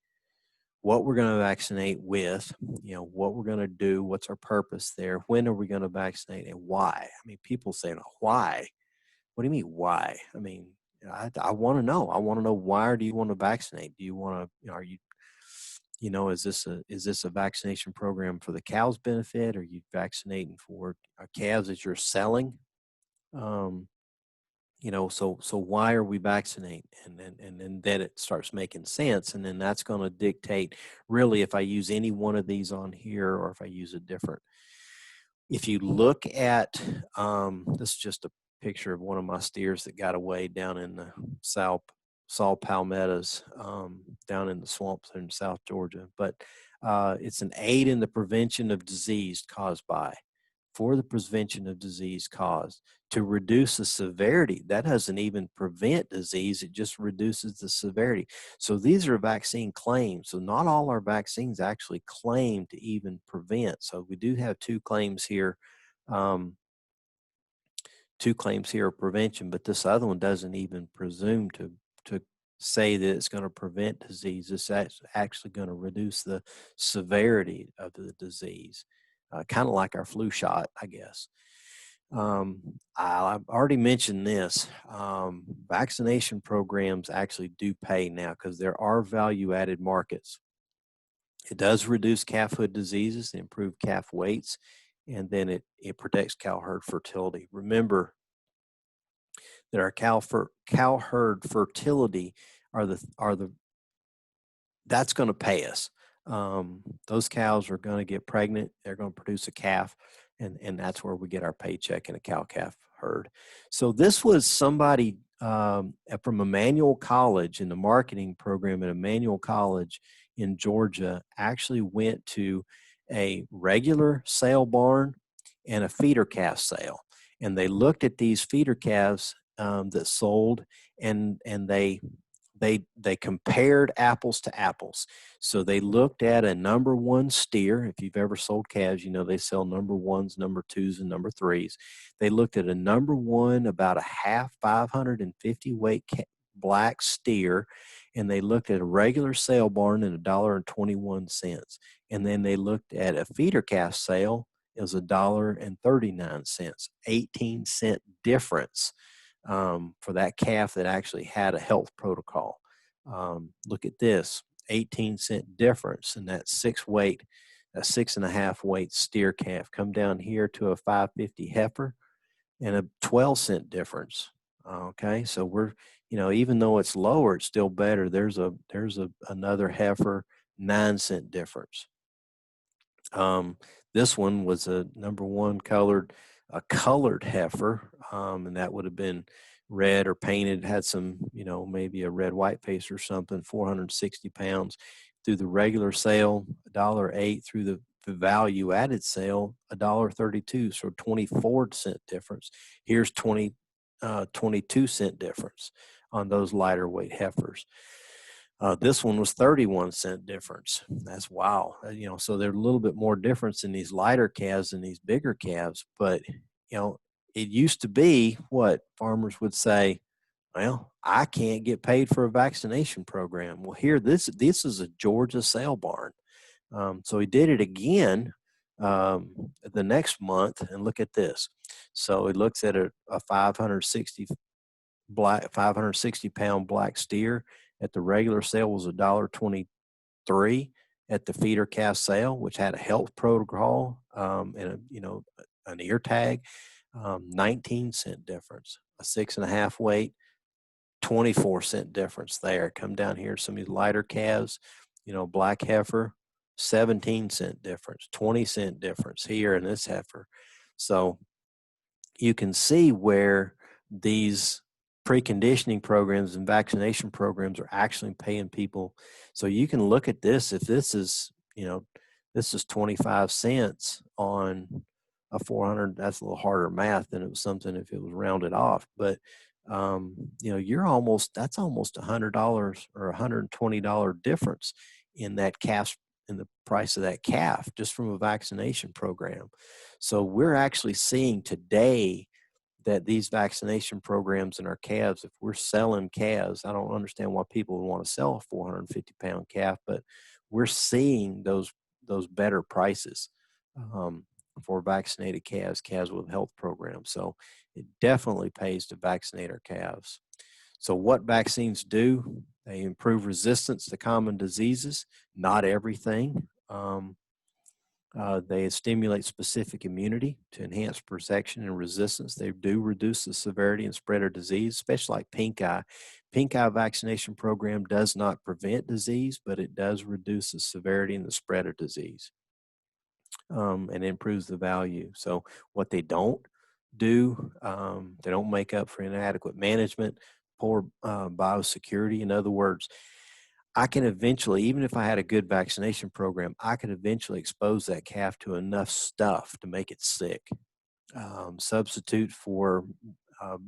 what we're going to vaccinate with, what we're going to do, what's our purpose there, when are we going to vaccinate, and why. I mean, people say, why? What do you mean, why? I mean, I want to know. I want to know, why do you want to vaccinate? Do you want to, are you, is this a vaccination program for the cow's benefit? Are you vaccinating for calves that you're selling? So why are we vaccinating? And then it starts making sense. And then that's going to dictate really if I use any one of these on here or if I use a different. If you look at, this is just a picture of one of my steers that got away down in the saw palmettos, down in the swamps in South Georgia. But it's an aid in the prevention of disease caused by, for the prevention of disease caused, to reduce the severity. That doesn't even prevent disease, it just reduces the severity. So these are vaccine claims. So not all our vaccines actually claim to even prevent. So we do have two claims here. Two claims here of prevention, but this other one doesn't even presume to say that it's going to prevent disease. It's actually going to reduce the severity of the disease, kind of like our flu shot, I guess. I've already mentioned this. Vaccination programs actually do pay now because there are value-added markets. It does reduce calf hood diseases, improve calf weights, and then it protects cow herd fertility. Remember that our cow herd fertility that's going to pay us. Those cows are going to get pregnant. They're going to produce a calf, and that's where we get our paycheck in a cow-calf herd. So this was somebody from Emmanuel College in the marketing program at Emmanuel College in Georgia actually went to a regular sale barn and a feeder calf sale. And they looked at these feeder calves that sold, and they compared apples to apples. So they looked at a number one steer. If you've ever sold calves, you know they sell number ones, number twos, and number threes. They looked at a number one, about a half 550 weight black steer, and they looked at a regular sale barn at $1.21. And then they looked at a feeder calf sale. It was $1.39, 18-cent difference for that calf that actually had a health protocol. Look at this, 18-cent difference in that 6.5 weight steer calf. Come down here to a 550 heifer and a 12-cent difference. Okay, so we're, even though it's lower, it's still better. There's another heifer, 9-cent difference. This one was a number one colored heifer, and that would have been red or painted, had some, maybe a red white face or something, 460 pounds. Through the regular sale, $1.08. Through the value added sale, $1.32. So 24-cent difference. Here's 22-cent difference on those lighter weight heifers. This one was 31-cent difference. That's wow. So there's a little bit more difference in these lighter calves and these bigger calves. But, it used to be what farmers would say, well, I can't get paid for a vaccination program. Well, here, this is a Georgia sale barn. So he did it again the next month, and look at this. So he looks at a 560 pound black steer. At the regular sale was $1.23. At the feeder calf sale, which had a health protocol and an ear tag, 19-cent difference. A 6.5 weight, 24-cent difference there. Come down here, some of these lighter calves, black heifer, 17-cent difference, 20-cent difference here in this heifer. So you can see where these preconditioning programs and vaccination programs are actually paying people. So you can look at this. If this is, this is 25 cents on a 400, that's a little harder math than it was something if it was rounded off. But, that's almost $100 or $120 difference in that calf, in the price of that calf, just from a vaccination program. So we're actually seeing today that these vaccination programs in our calves, if we're selling calves, I don't understand why people would want to sell a 450 pound calf, but we're seeing those better prices for vaccinated calves with health programs. So it definitely pays to vaccinate our calves. So what vaccines do? They improve resistance to common diseases, not everything. They stimulate specific immunity to enhance protection and resistance. They do reduce the severity and spread of disease, especially like pink eye. Pink eye vaccination program does not prevent disease, but it does reduce the severity and the spread of disease. and improves the value. So what they don't do, they don't make up for inadequate management, poor biosecurity. In other words, I can eventually, even if I had a good vaccination program, I could eventually expose that calf to enough stuff to make it sick. Substitute for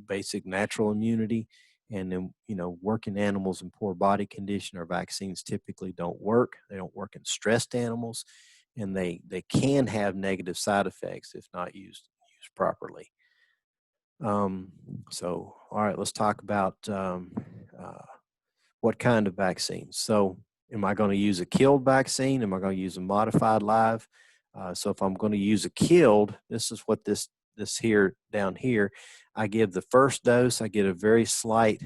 basic natural immunity, and then working animals in poor body condition, our vaccines typically don't work. They don't work in stressed animals, and they can have negative side effects if not used properly. So, all right, let's talk about uh, what kind of vaccines. So, am I going to use a killed vaccine? Am I going to use a modified live? So, if I'm going to use a killed, this is what this here down here. I give the first dose. I get a very slight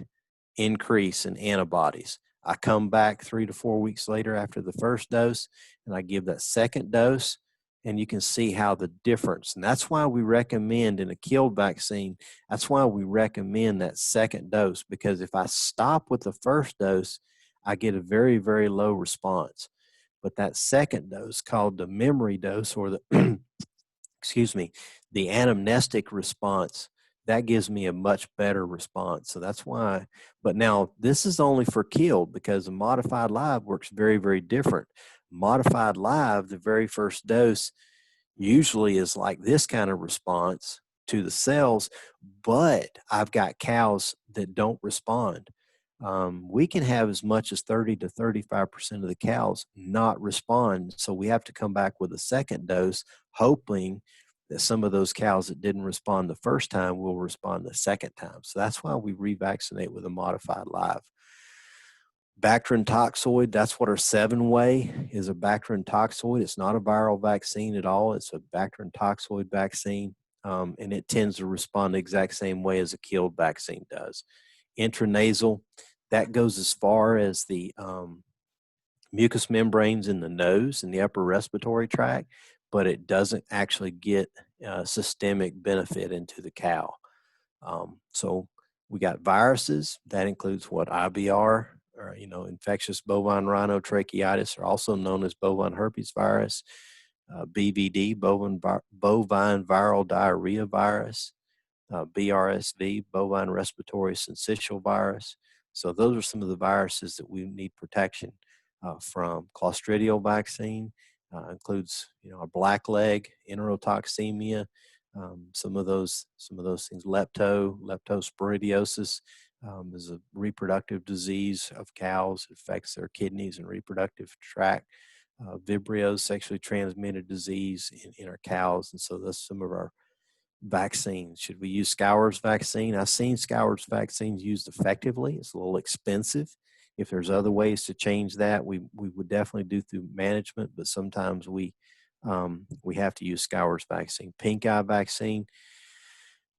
increase in antibodies. I come back 3 to 4 weeks later after the first dose, and I give that second dose, and you can see how the difference. And that's why we recommend in a killed vaccine, that's why we recommend that second dose, because if I stop with the first dose, I get a very, very low response. But that second dose, called the memory dose, or the excuse me, the anamnestic response, that gives me a much better response. So that's why. But now this is only for killed, because a modified live works very, very different. Modified live, the very first dose usually is like this kind of response to the cells, but I've got cows that don't respond. We can have as much as 30 to 35% of the cows not respond. So we have to come back with a second dose, hoping that some of those cows that didn't respond the first time will respond the second time. So that's why we revaccinate with a modified live. Bactrin toxoid, that's what our 7-way is, a Bactrin toxoid. It's not a viral vaccine at all. It's a Bactrin toxoid vaccine, and it tends to respond the exact same way as a killed vaccine does. Intranasal, that goes as far as the mucous membranes in the nose and the upper respiratory tract, but it doesn't actually get systemic benefit into the cow. So we got viruses. That includes what IBR, or infectious bovine rhinotracheitis, or also known as bovine herpes virus, BVD, bovine viral diarrhea virus, BRSV, bovine respiratory syncytial virus. So those are some of the viruses that we need protection from. Clostridial vaccine includes, a blackleg, enterotoxemia, some of those things. Leptospiroidiosis is a reproductive disease of cows. It affects their kidneys and reproductive tract. Vibrio, sexually transmitted disease in our cows, and so that's some of our vaccines. Should we use Scour's vaccine? I've seen Scour's vaccines used effectively. It's a little expensive. If there's other ways to change that, we would definitely do through management, but sometimes we have to use Scour's vaccine. Pink eye vaccine,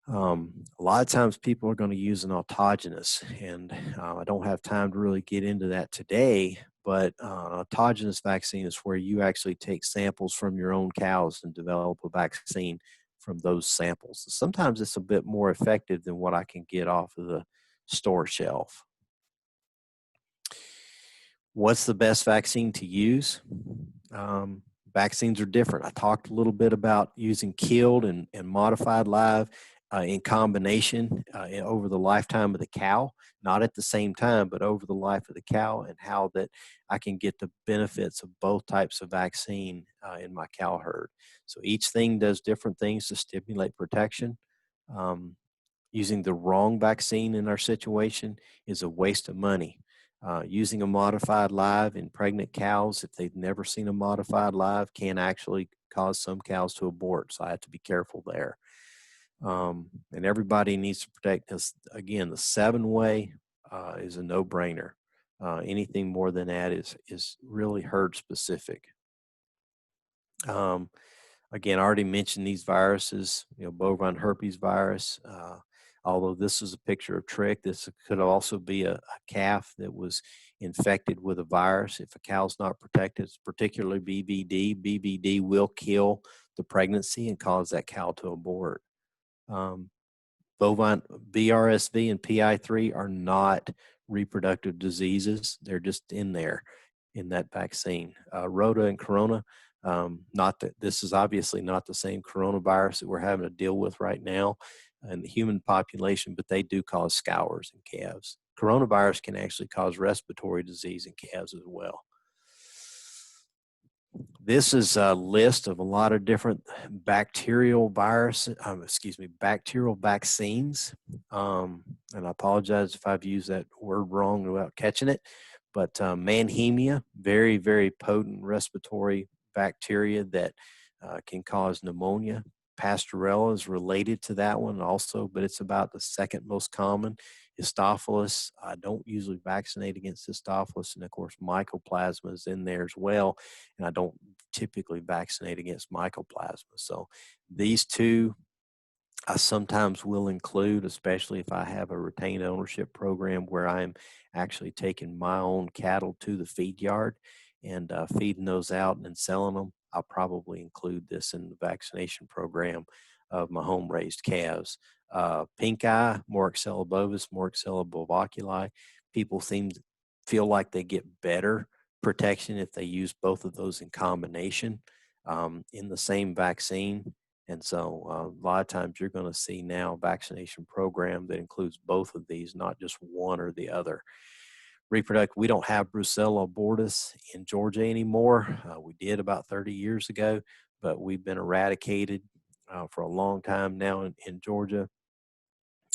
a lot of times people are going to use an autogenous, and I don't have time to really get into that today, but autogenous vaccine is where you actually take samples from your own cows and develop a vaccine from those samples. Sometimes it's a bit more effective than what I can get off of the store shelf. What's the best vaccine to use? Vaccines are different. I talked a little bit about using killed and modified live in combination over the lifetime of the cow, not at the same time, but over the life of the cow, and how that I can get the benefits of both types of vaccine in my cow herd. So each thing does different things to stimulate protection. Using the wrong vaccine in our situation is a waste of money. Using a modified live in pregnant cows, if they've never seen a modified live, can actually cause some cows to abort. So I have to be careful there. And everybody needs to protect us. Again, the 7-way is a no-brainer. Anything more than that is really herd specific. Again, I already mentioned these viruses, bovine herpes virus. Although this is a picture of trick, this could also be a calf that was infected with a virus. If a cow's not protected, particularly BVD, BVD will kill the pregnancy and cause that cow to abort. Bovine BRSV and PI3 are not reproductive diseases. They're just in there in that vaccine. Rota and Corona, Not that this is obviously not the same coronavirus that we're having to deal with right now in the human population, but they do cause scours in calves. Coronavirus can actually cause respiratory disease in calves as well. This is a list of a lot of different bacterial bacterial vaccines. And I apologize if I've used that word wrong without catching it. But Mannheimia, very, very potent respiratory bacteria that can cause pneumonia. Pastorella is related to that one also, but it's about the second most common. Histophilus, I don't usually vaccinate against Histophilus, and of course Mycoplasma is in there as well, and I don't typically vaccinate against Mycoplasma. So these two I sometimes will include, especially if I have a retained ownership program where I'm actually taking my own cattle to the feed yard and feeding those out and then selling them. I'll probably include this in the vaccination program of my home raised calves. Pink eye, Moraxella bovis, Moraxella bovaculi. People feel like they get better protection if they use both of those in combination in the same vaccine. And so a lot of times you're going to see now a vaccination program that includes both of these, not just one or the other. Reproductive, we don't have Brucella abortus in Georgia anymore. We did about 30 years ago, but we've been eradicated for a long time now in Georgia.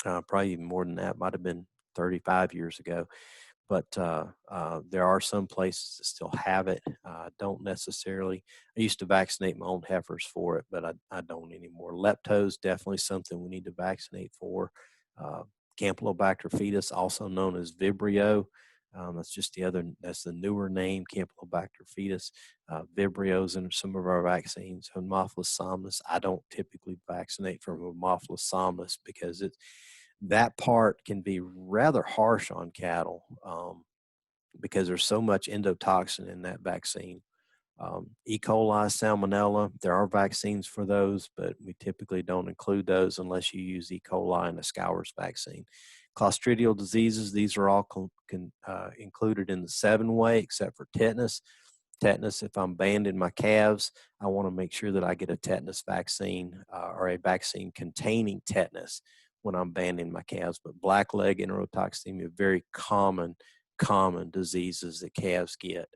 Probably even more than that, might have been 35 years ago. But there are some places that still have it. Don't necessarily. I used to vaccinate my own heifers for it, but I don't anymore. Leptos, definitely something we need to vaccinate for. Campylobacter fetus, also known as Vibrio. That's the newer name, Campylobacter fetus. Vibrio's in some of our vaccines. Haemophilus somnus, I don't typically vaccinate for Haemophilus somnus because that part can be rather harsh on cattle because there's so much endotoxin in that vaccine. E. coli, salmonella, there are vaccines for those, but we typically don't include those unless you use E. coli in a scours vaccine. Clostridial diseases, these are all included in the 7-way except for tetanus. Tetanus, if I'm banding my calves, I want to make sure that I get a tetanus vaccine or a vaccine containing tetanus when I'm banding my calves. But blackleg enterotoxemia, very common diseases that calves get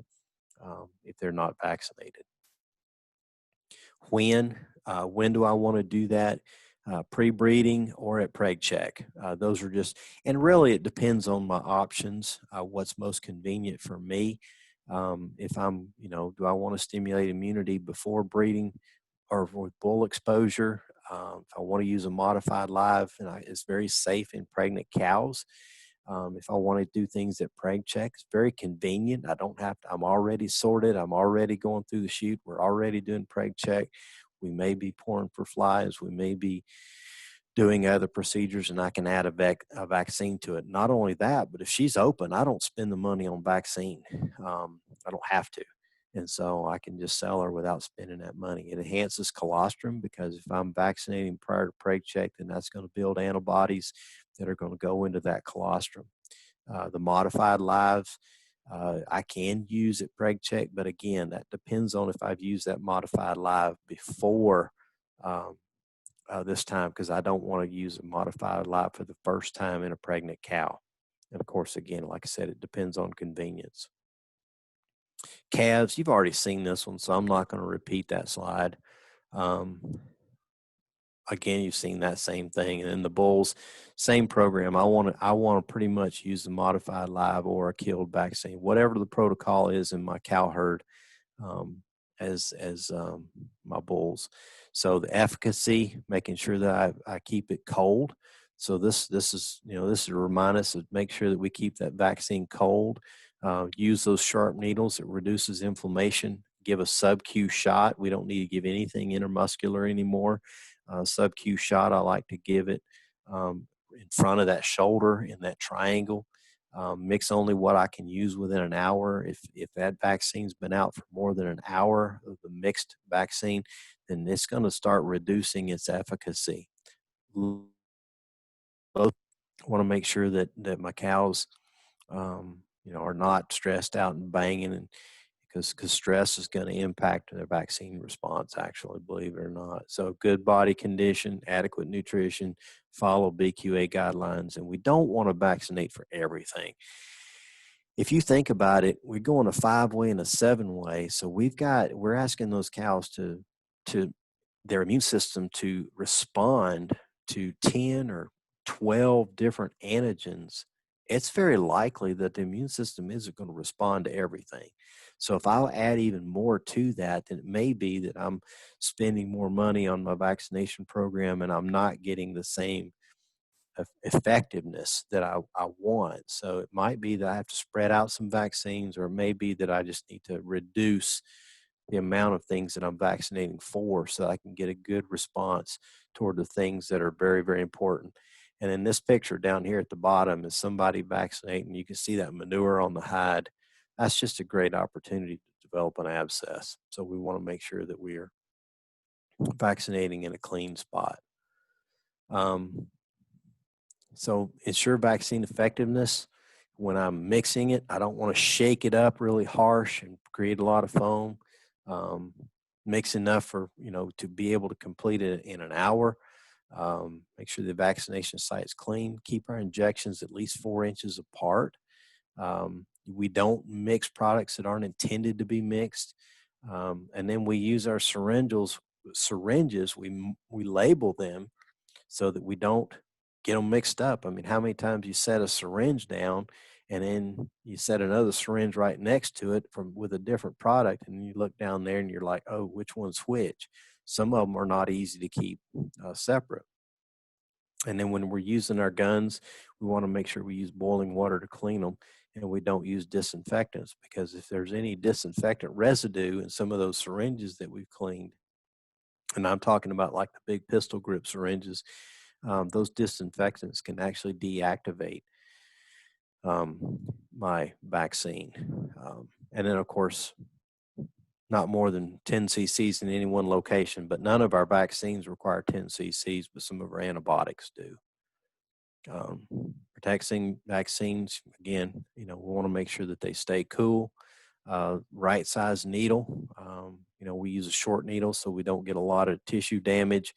if they're not vaccinated. When do I want to do that? Pre-breeding or at preg check. Those are just, and really it depends on my options, what's most convenient for me. If I'm, do I want to stimulate immunity before breeding or with bull exposure? If I want to use a modified live, and it's very safe in pregnant cows. If I want to do things at preg check, it's very convenient. I don't have to, I'm already sorted. I'm already going through the chute. We're already doing preg check. We may be pouring for flies. We may be doing other procedures, and I can add a vaccine to it. Not only that, but if she's open, I don't spend the money on vaccine. I don't have to. And so I can just sell her without spending that money. It enhances colostrum because if I'm vaccinating prior to preg check, then that's going to build antibodies that are going to go into that colostrum. The modified lives, I can use at preg check, but again, that depends on if I've used that modified live before this time, because I don't want to use a modified live for the first time in a pregnant cow. And of course, again, like I said, it depends on convenience. Calves, you've already seen this one, so I'm not going to repeat that slide. Again, you've seen that same thing. And then the bulls, same program. I want to pretty much use the modified live or a killed vaccine, whatever the protocol is in my cow herd, as my bulls. So the efficacy, making sure that I keep it cold. So this is to remind us to make sure that we keep that vaccine cold. Use those sharp needles. It reduces inflammation. Give a sub-Q shot. We don't need to give anything intermuscular anymore. Sub-Q shot, I like to give it in front of that shoulder in that triangle. Mix only what I can use within an hour. If that vaccine's been out for more than an hour of the mixed vaccine, then it's going to start reducing its efficacy. Both want to make sure that my cows, are not stressed out and banging, and because stress is going to impact their vaccine response, actually, believe it or not. So good body condition, adequate nutrition, follow BQA guidelines, and we don't want to vaccinate for everything. If you think about it, we're going a 5-way and a 7-way. So we're asking those cows to their immune system to respond to 10 or 12 different antigens. It's very likely that the immune system isn't going to respond to everything. So if I'll add even more to that, then it may be that I'm spending more money on my vaccination program and I'm not getting the same effectiveness that I want. So it might be that I have to spread out some vaccines, or it may be that I just need to reduce the amount of things that I'm vaccinating for so I can get a good response toward the things that are very, very important. And in this picture down here at the bottom is somebody vaccinating. You can see that manure on the hide. That's just a great opportunity to develop an abscess. So we want to make sure that we are vaccinating in a clean spot. So ensure vaccine effectiveness. When I'm mixing it, I don't want to shake it up really harsh and create a lot of foam. Mix enough for, to be able to complete it in an hour. Make sure the vaccination site is clean. Keep our injections at least 4 inches apart. We don't mix products that aren't intended to be mixed. And then we use our syringes, we label them so that we don't get them mixed up. I mean, how many times you set a syringe down and then you set another syringe right next to it with a different product, and you look down there and you're like, oh, which one's which? Some of them are not easy to keep separate. And then when we're using our guns, we want to make sure we use boiling water to clean them, and we don't use disinfectants, because if there's any disinfectant residue in some of those syringes that we've cleaned, and I'm talking about like the big pistol grip syringes, those disinfectants can actually deactivate my vaccine. And then, of course, not more than 10 cc's in any one location, but none of our vaccines require 10 cc's, but some of our antibiotics do. Protecting vaccines, again, we want to make sure that they stay cool. Right size needle. We use a short needle so we don't get a lot of tissue damage,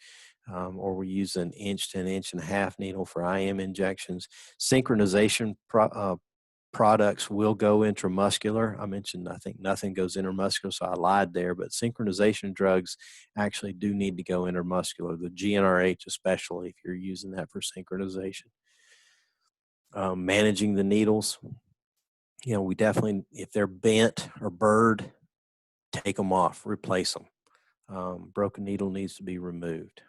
or we use an inch to an inch and a half needle for IM injections. Synchronization products will go intramuscular. I mentioned I think nothing goes intramuscular, so I lied there, but synchronization drugs actually do need to go intramuscular, the GnRH especially if you're using that for synchronization. Managing the needles. We definitely, if they're bent or burred, take them off, replace them. Broken needle needs to be removed.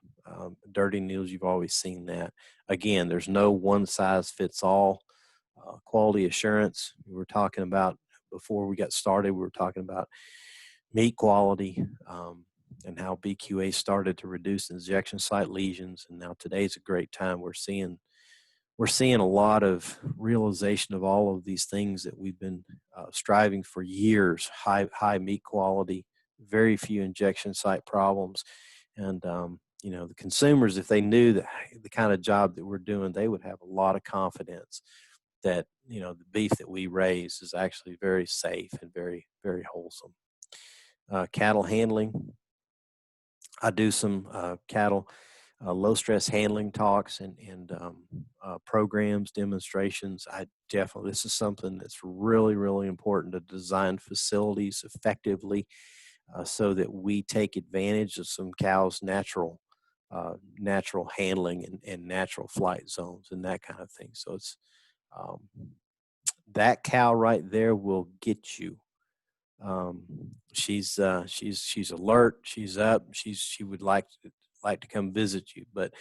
Dirty needles, you've always seen that. Again, there's no one size fits all. Quality assurance, we were talking about before we got started, we were talking about meat quality and how BQA started to reduce injection site lesions. And now today's a great time. We're seeing a lot of realization of all of these things that we've been striving for years. High meat quality, very few injection site problems. And, the consumers, if they knew the kind of job that we're doing, they would have a lot of confidence that, the beef that we raise is actually very safe and very, very wholesome. Cattle handling. I do some cattle low stress handling talks and programs, demonstrations. This is something that's really, really important to design facilities effectively so that we take advantage of some cows' natural handling and natural flight zones and that kind of thing. So it's that cow right there will get you. She's alert. She's up. She would like to come visit you, but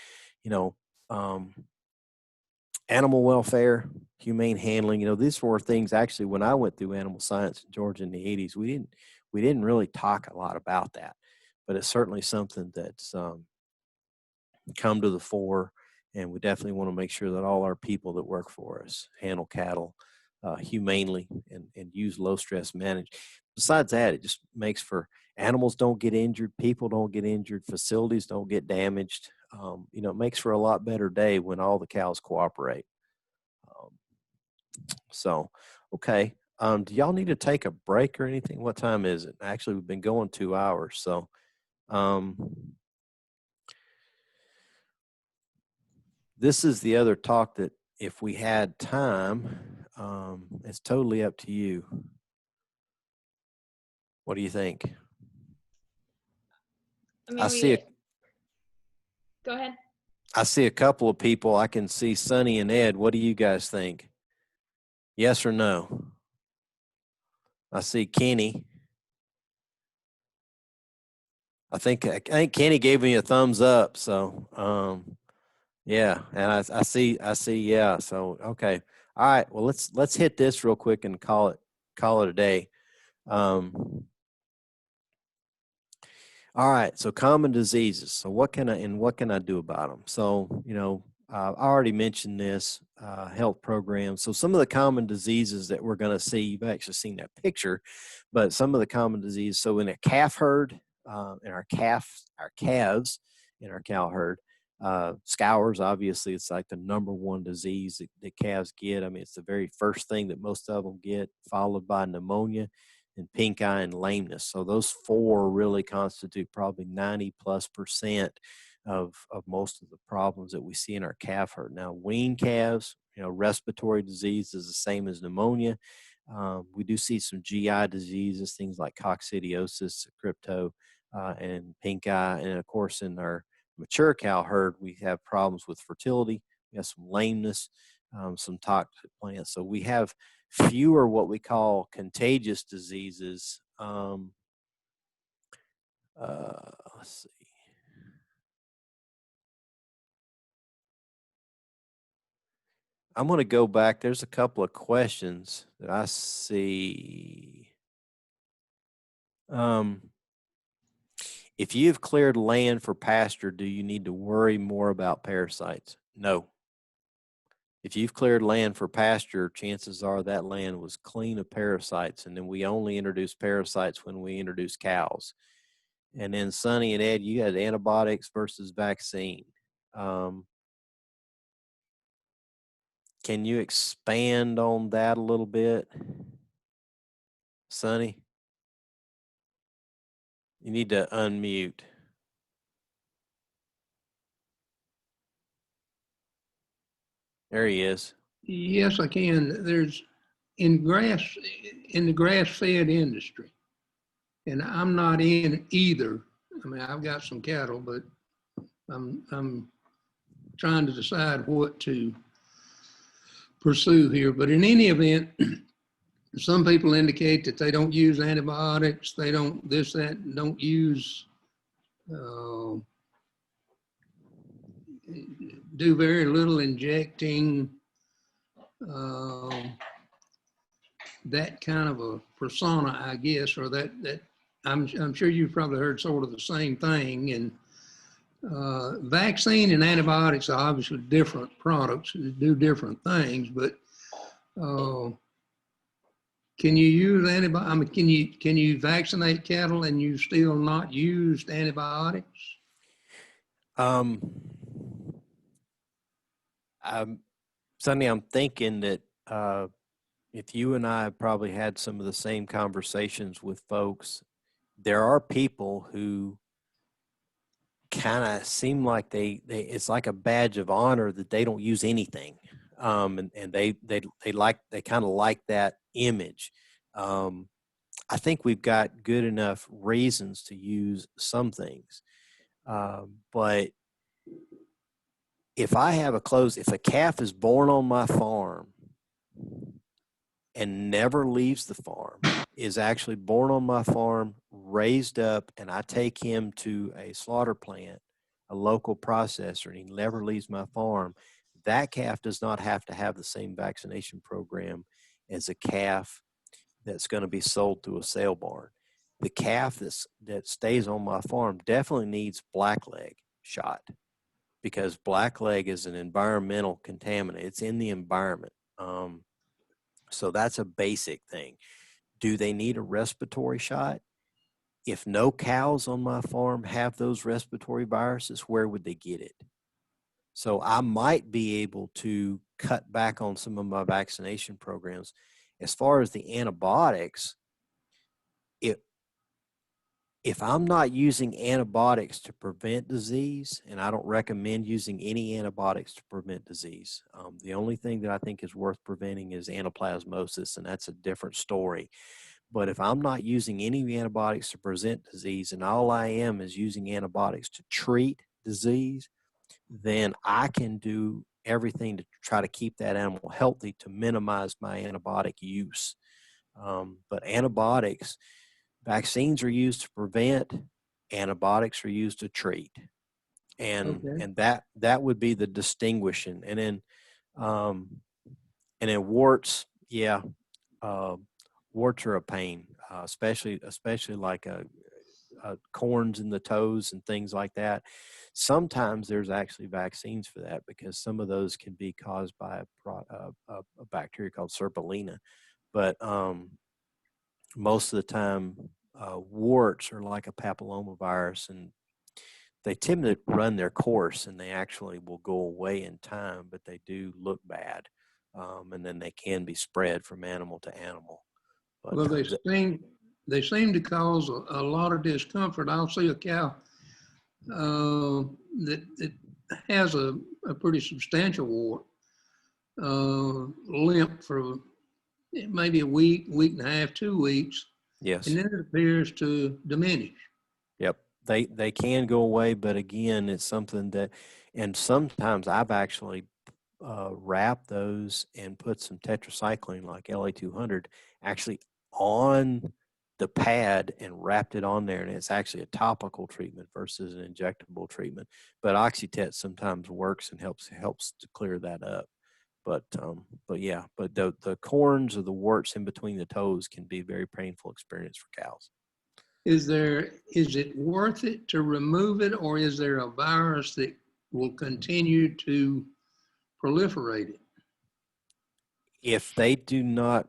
animal welfare, humane handling. These were things actually when I went through animal science in Georgia in the 80s. We didn't really talk a lot about that, but it's certainly something that's come to the fore, and we definitely want to make sure that all our people that work for us handle cattle humanely and use low stress management. Besides that, it just makes for animals don't get injured, people don't get injured, facilities don't get damaged. It makes for a lot better day when all the cows cooperate. Okay. Do y'all need to take a break or anything? What time is it? Actually, we've been going 2 hours, so this is the other talk that if we had time, it's totally up to you. What do you think? I mean, go ahead. I see a couple of people. I can see Sonny and Ed. What do you guys think? Yes or no? I see Kenny. I think Kenny gave me a thumbs up. So yeah, and I see yeah. So okay, all right. Well, let's hit this real quick and call it a day. All right, so common diseases. So what can I do about them? So I already mentioned this health program. So some of the common diseases that we're going to see, you've actually seen that picture, but some of the common diseases. So in a calf herd, in our calves, in our cow herd, scours, obviously, it's like the #1 disease that calves get. I mean, it's the very first thing that most of them get, followed by pneumonia and pink eye and lameness. So those 4 really constitute probably 90+% of most of the problems that we see in our calf herd. Now, wean calves, respiratory disease is the same as pneumonia. We do see some GI diseases, things like coccidiosis, crypto, and pink eye. And of course, in our mature cow herd, we have problems with fertility. We have some lameness, some toxic plants. So we have fewer what we call contagious diseases. Let's see. I'm going to go back. There's a couple of questions that I see. If you've cleared land for pasture, do you need to worry more about parasites? No. If you've cleared land for pasture, chances are that land was clean of parasites, and then we only introduce parasites when we introduce cows. And then Sonny and Ed, you had antibiotics versus vaccine. Can you expand on that a little bit, Sonny? You need to unmute. There he is. Yes, I can. There's in the grass-fed industry, and I'm not in either. I mean, I've got some cattle, but I'm trying to decide what to pursue here. But in any event, some people indicate that they don't use antibiotics. They don't this, that, don't use, do very little injecting, that kind of a persona, I guess, or that I'm sure you've probably heard sort of the same thing. And vaccine and antibiotics are obviously different products that do different things, but can you use antibiotics? I mean, can you vaccinate cattle and you still not use antibiotics? Sonny, I'm thinking that if you and I have probably had some of the same conversations with folks, there are people who kind of seem like they it's like a badge of honor that they don't use anything. And they kind of like that image. I think we've got good enough reasons to use some things. But if a calf is born on my farm and never leaves the farm, is actually born on my farm, raised up, and I take him to a slaughter plant, a local processor, and he never leaves my farm, that calf does not have to have the same vaccination program as a calf that's going to be sold through a sale barn. The calf that stays on my farm definitely needs blackleg shot, because blackleg is an environmental contaminant. It's in the environment. So that's a basic thing. Do they need a respiratory shot? If no cows on my farm have those respiratory viruses, where would they get it? So I might be able to cut back on some of my vaccination programs. As far as the antibiotics, if I'm not using antibiotics to prevent disease, and I don't recommend using any antibiotics to prevent disease, the only thing that I think is worth preventing is anaplasmosis, and that's a different story. But if I'm not using any antibiotics to prevent disease, and all I am is using antibiotics to treat disease, then I can do everything to try to keep that animal healthy to minimize my antibiotic use. But antibiotics, vaccines are used to prevent, antibiotics are used to treat. And that would be the distinguishing. And then warts, yeah, warts are a pain, especially like corns in the toes and things like that. Sometimes there's actually vaccines for that because some of those can be caused by a bacteria called Serpulina. But most of the time, warts are like a papillomavirus, and they tend to run their course, and they actually will go away in time, but they do look bad, and then they can be spread from animal to animal. But, well, they seem to cause a lot of discomfort. I'll see a cow that has a pretty substantial wart, limp for maybe a week, week and a half, 2 weeks. yes. And then it appears to diminish. Yep. They can go away, but again, it's something that, and sometimes I've actually wrapped those and put some tetracycline like LA200 actually on the pad and wrapped it on there, and it's actually a topical treatment versus an injectable treatment. But Oxytet sometimes works and helps to clear that up. But yeah, but the corns or the warts in between the toes can be a very painful experience for cows. Is it worth it to remove it, or is there a virus that will continue to proliferate it? If they do not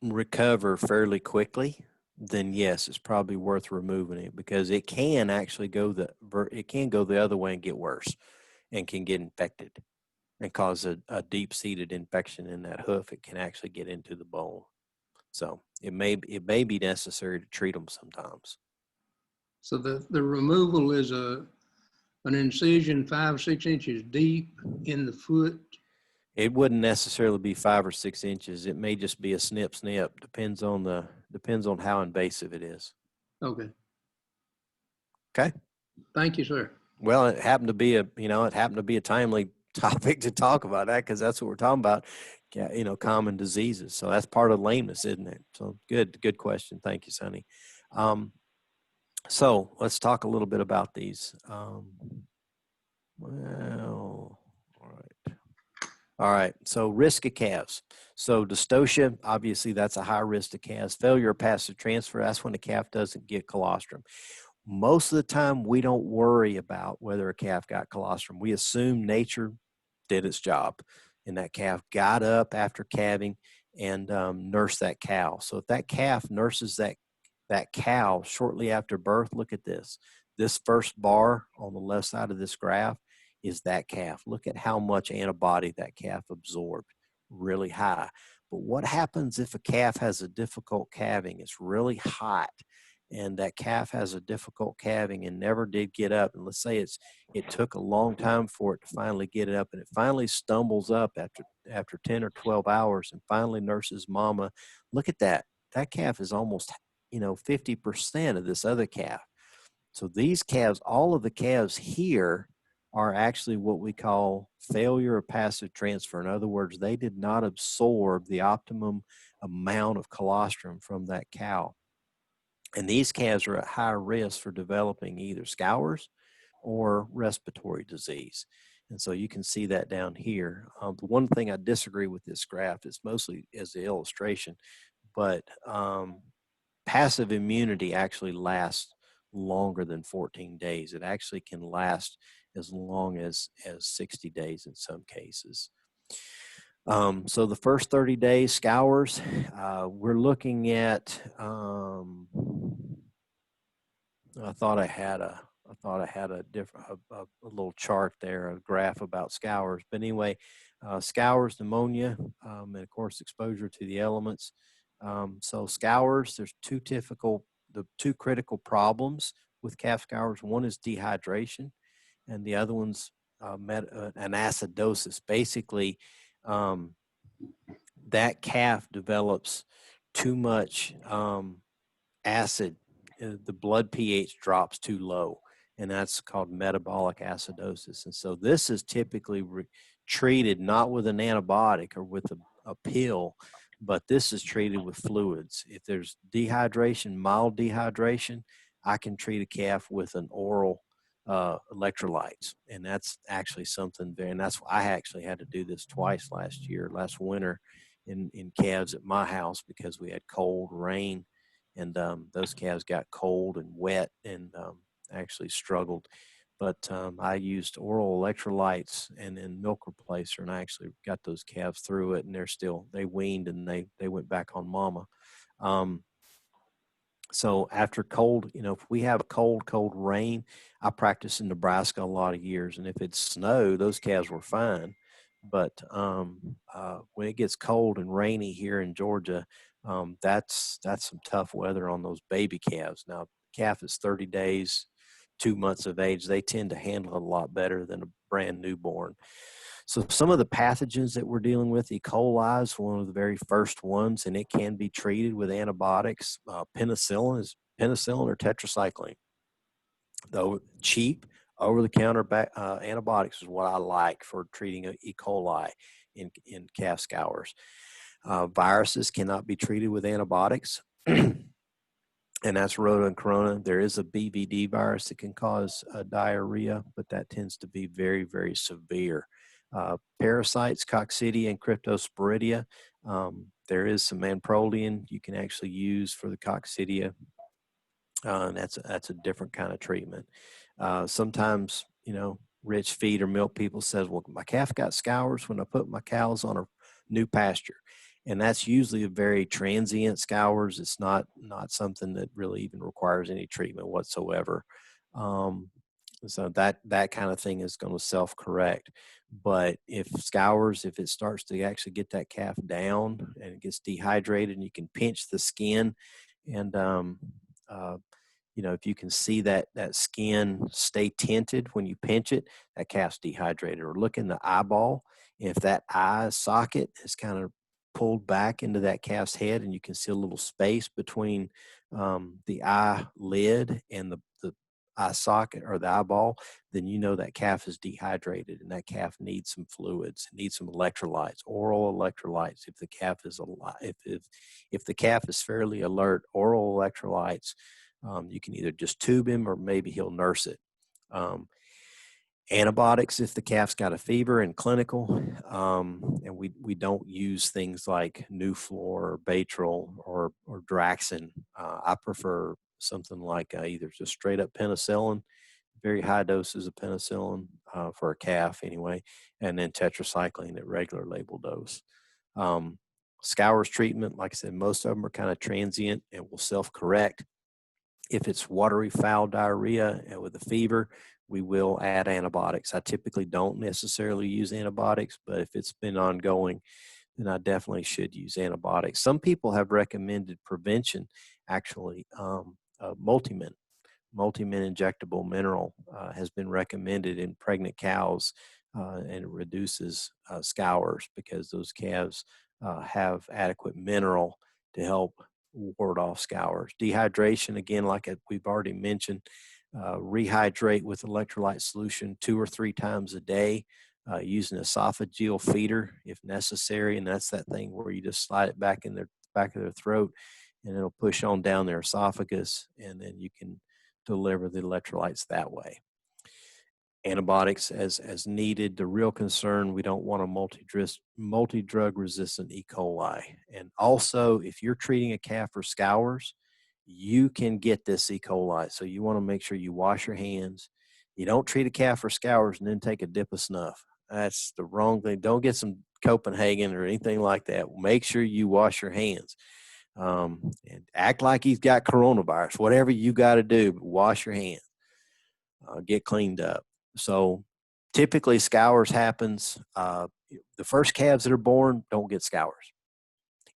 recover fairly quickly, then yes, it's probably worth removing it because it can actually go the other way and get worse and can get infected and cause a deep-seated infection in that hoof. It can actually get into the bone. So it may be necessary to treat them sometimes. So the removal is an incision 5-6 inches deep in the foot. It wouldn't necessarily be 5 or 6 inches. It may just be a snip. Depends on how invasive it is. Okay. Okay. Thank you, sir. Well, it happened to be a timely topic to talk about that because that's what we're talking about. Common diseases. So that's part of lameness, isn't it? So good question. Thank you, Sonny. So let's talk a little bit about these. All right. So risk of calves. So dystocia, obviously that's a high risk to calves. Failure of passive transfer, that's when the calf doesn't get colostrum. Most of the time, we don't worry about whether a calf got colostrum. We assume nature did its job, and that calf got up after calving and nursed that cow. So if that calf nurses that cow shortly after birth, look at this. This first bar on the left side of this graph is that calf. Look at how much antibody that calf absorbed, really high. But what happens if a calf has a difficult calving? It's really hot, and that calf has a difficult calving and never did get up. And let's say it took a long time for it to finally get it up, and it finally stumbles up after 10 or 12 hours and finally nurses mama. Look at that. That calf is almost 50% of this other calf. So these calves, all of the calves here are actually what we call failure of passive transfer. In other words, they did not absorb the optimum amount of colostrum from that cow. And these calves are at high risk for developing either scours or respiratory disease. And so you can see that down here. The one thing I disagree with this graph is mostly as the illustration, but passive immunity actually lasts longer than 14 days. It actually can last as long as 60 days in some cases. So the first 30 days, scours, we're looking at, I thought I had a I thought I had a different, a little chart there, a graph about scours. But anyway, scours, pneumonia, and of course exposure to the elements. So scours, there's the two critical problems with calf scours. One is dehydration, and the other one's an acidosis. Basically, that calf develops too much acid. The blood pH drops too low, and that's called metabolic acidosis. And so this is typically treated not with an antibiotic or with a pill, but this is treated with fluids. If there's dehydration, mild dehydration, I can treat a calf with an oral electrolytes, and that's actually something there. And that's why I actually had to do this twice last winter in calves at my house, because we had cold rain, and those calves got cold and wet, and actually struggled. But I used oral electrolytes and then milk replacer, and I actually got those calves through it, and they weaned, and they went back on mama. So after cold, if we have cold rain, I practiced in Nebraska a lot of years, and if it snowed, those calves were fine. But when it gets cold and rainy here in Georgia, that's some tough weather on those baby calves. Now, calf is 30 days, 2 months of age. They tend to handle it a lot better than a brand newborn. So some of the pathogens that we're dealing with, E. coli is one of the very first ones, and it can be treated with antibiotics. Penicillin or tetracycline. Though cheap, over-the-counter antibiotics is what I like for treating E. coli in calf scours. Viruses cannot be treated with antibiotics, and that's rota and corona. There is a BVD virus that can cause diarrhea, but that tends to be very, very severe. Parasites, coccidia and cryptosporidia. There is some amprolian you can actually use for the coccidia. And that's a different kind of treatment. Sometimes, rich feed or milk people says, well, my calf got scours when I put my cows on a new pasture. And that's usually a very transient scours. It's not something that really even requires any treatment whatsoever. So that kind of thing is going to self-correct. But if it starts to actually get that calf down and it gets dehydrated, and you can pinch the skin, and if you can see that skin stay tinted when you pinch it, that calf's dehydrated. Or look in the eyeball. If that eye socket is kind of pulled back into that calf's head, and you can see a little space between the eyelid and the eye socket or the eyeball, then that calf is dehydrated, and that calf needs some fluids, needs some electrolytes, oral electrolytes. If the calf is if the calf is fairly alert, oral electrolytes. You can either just tube him, or maybe he'll nurse it. Antibiotics if the calf's got a fever and clinical, and we don't use things like Nuflor or Baytril or Draxin. I prefer something like either just straight up penicillin, very high doses of penicillin for a calf anyway, and then tetracycline at regular label dose. Scours treatment, like I said, most of them are kind of transient and will self-correct. If it's watery foul diarrhea and with a fever, we will add antibiotics. I typically don't necessarily use antibiotics, but if it's been ongoing, then I definitely should use antibiotics. Some people have recommended prevention, actually. Multimin injectable mineral has been recommended in pregnant cows, and it reduces scours, because those calves have adequate mineral to help ward off scours. Dehydration, again, like we've already mentioned, rehydrate with electrolyte solution 2 or 3 times a day, using esophageal feeder if necessary. And that's that thing where you just slide it back in their back of their throat, and it'll push on down their esophagus, and then you can deliver the electrolytes that way. Antibiotics as needed. The real concern, we don't want a multi-drug resistant E. coli. And also, if you're treating a calf for scours, you can get this E. coli. So you want to make sure you wash your hands. You don't treat a calf for scours and then take a dip of snuff. That's the wrong thing. Don't get some Copenhagen or anything like that. Make sure you wash your hands. And act like he's got coronavirus. Whatever you got to do, but wash your hands. get cleaned up. So typically scours happens. The first calves that are born don't get scours.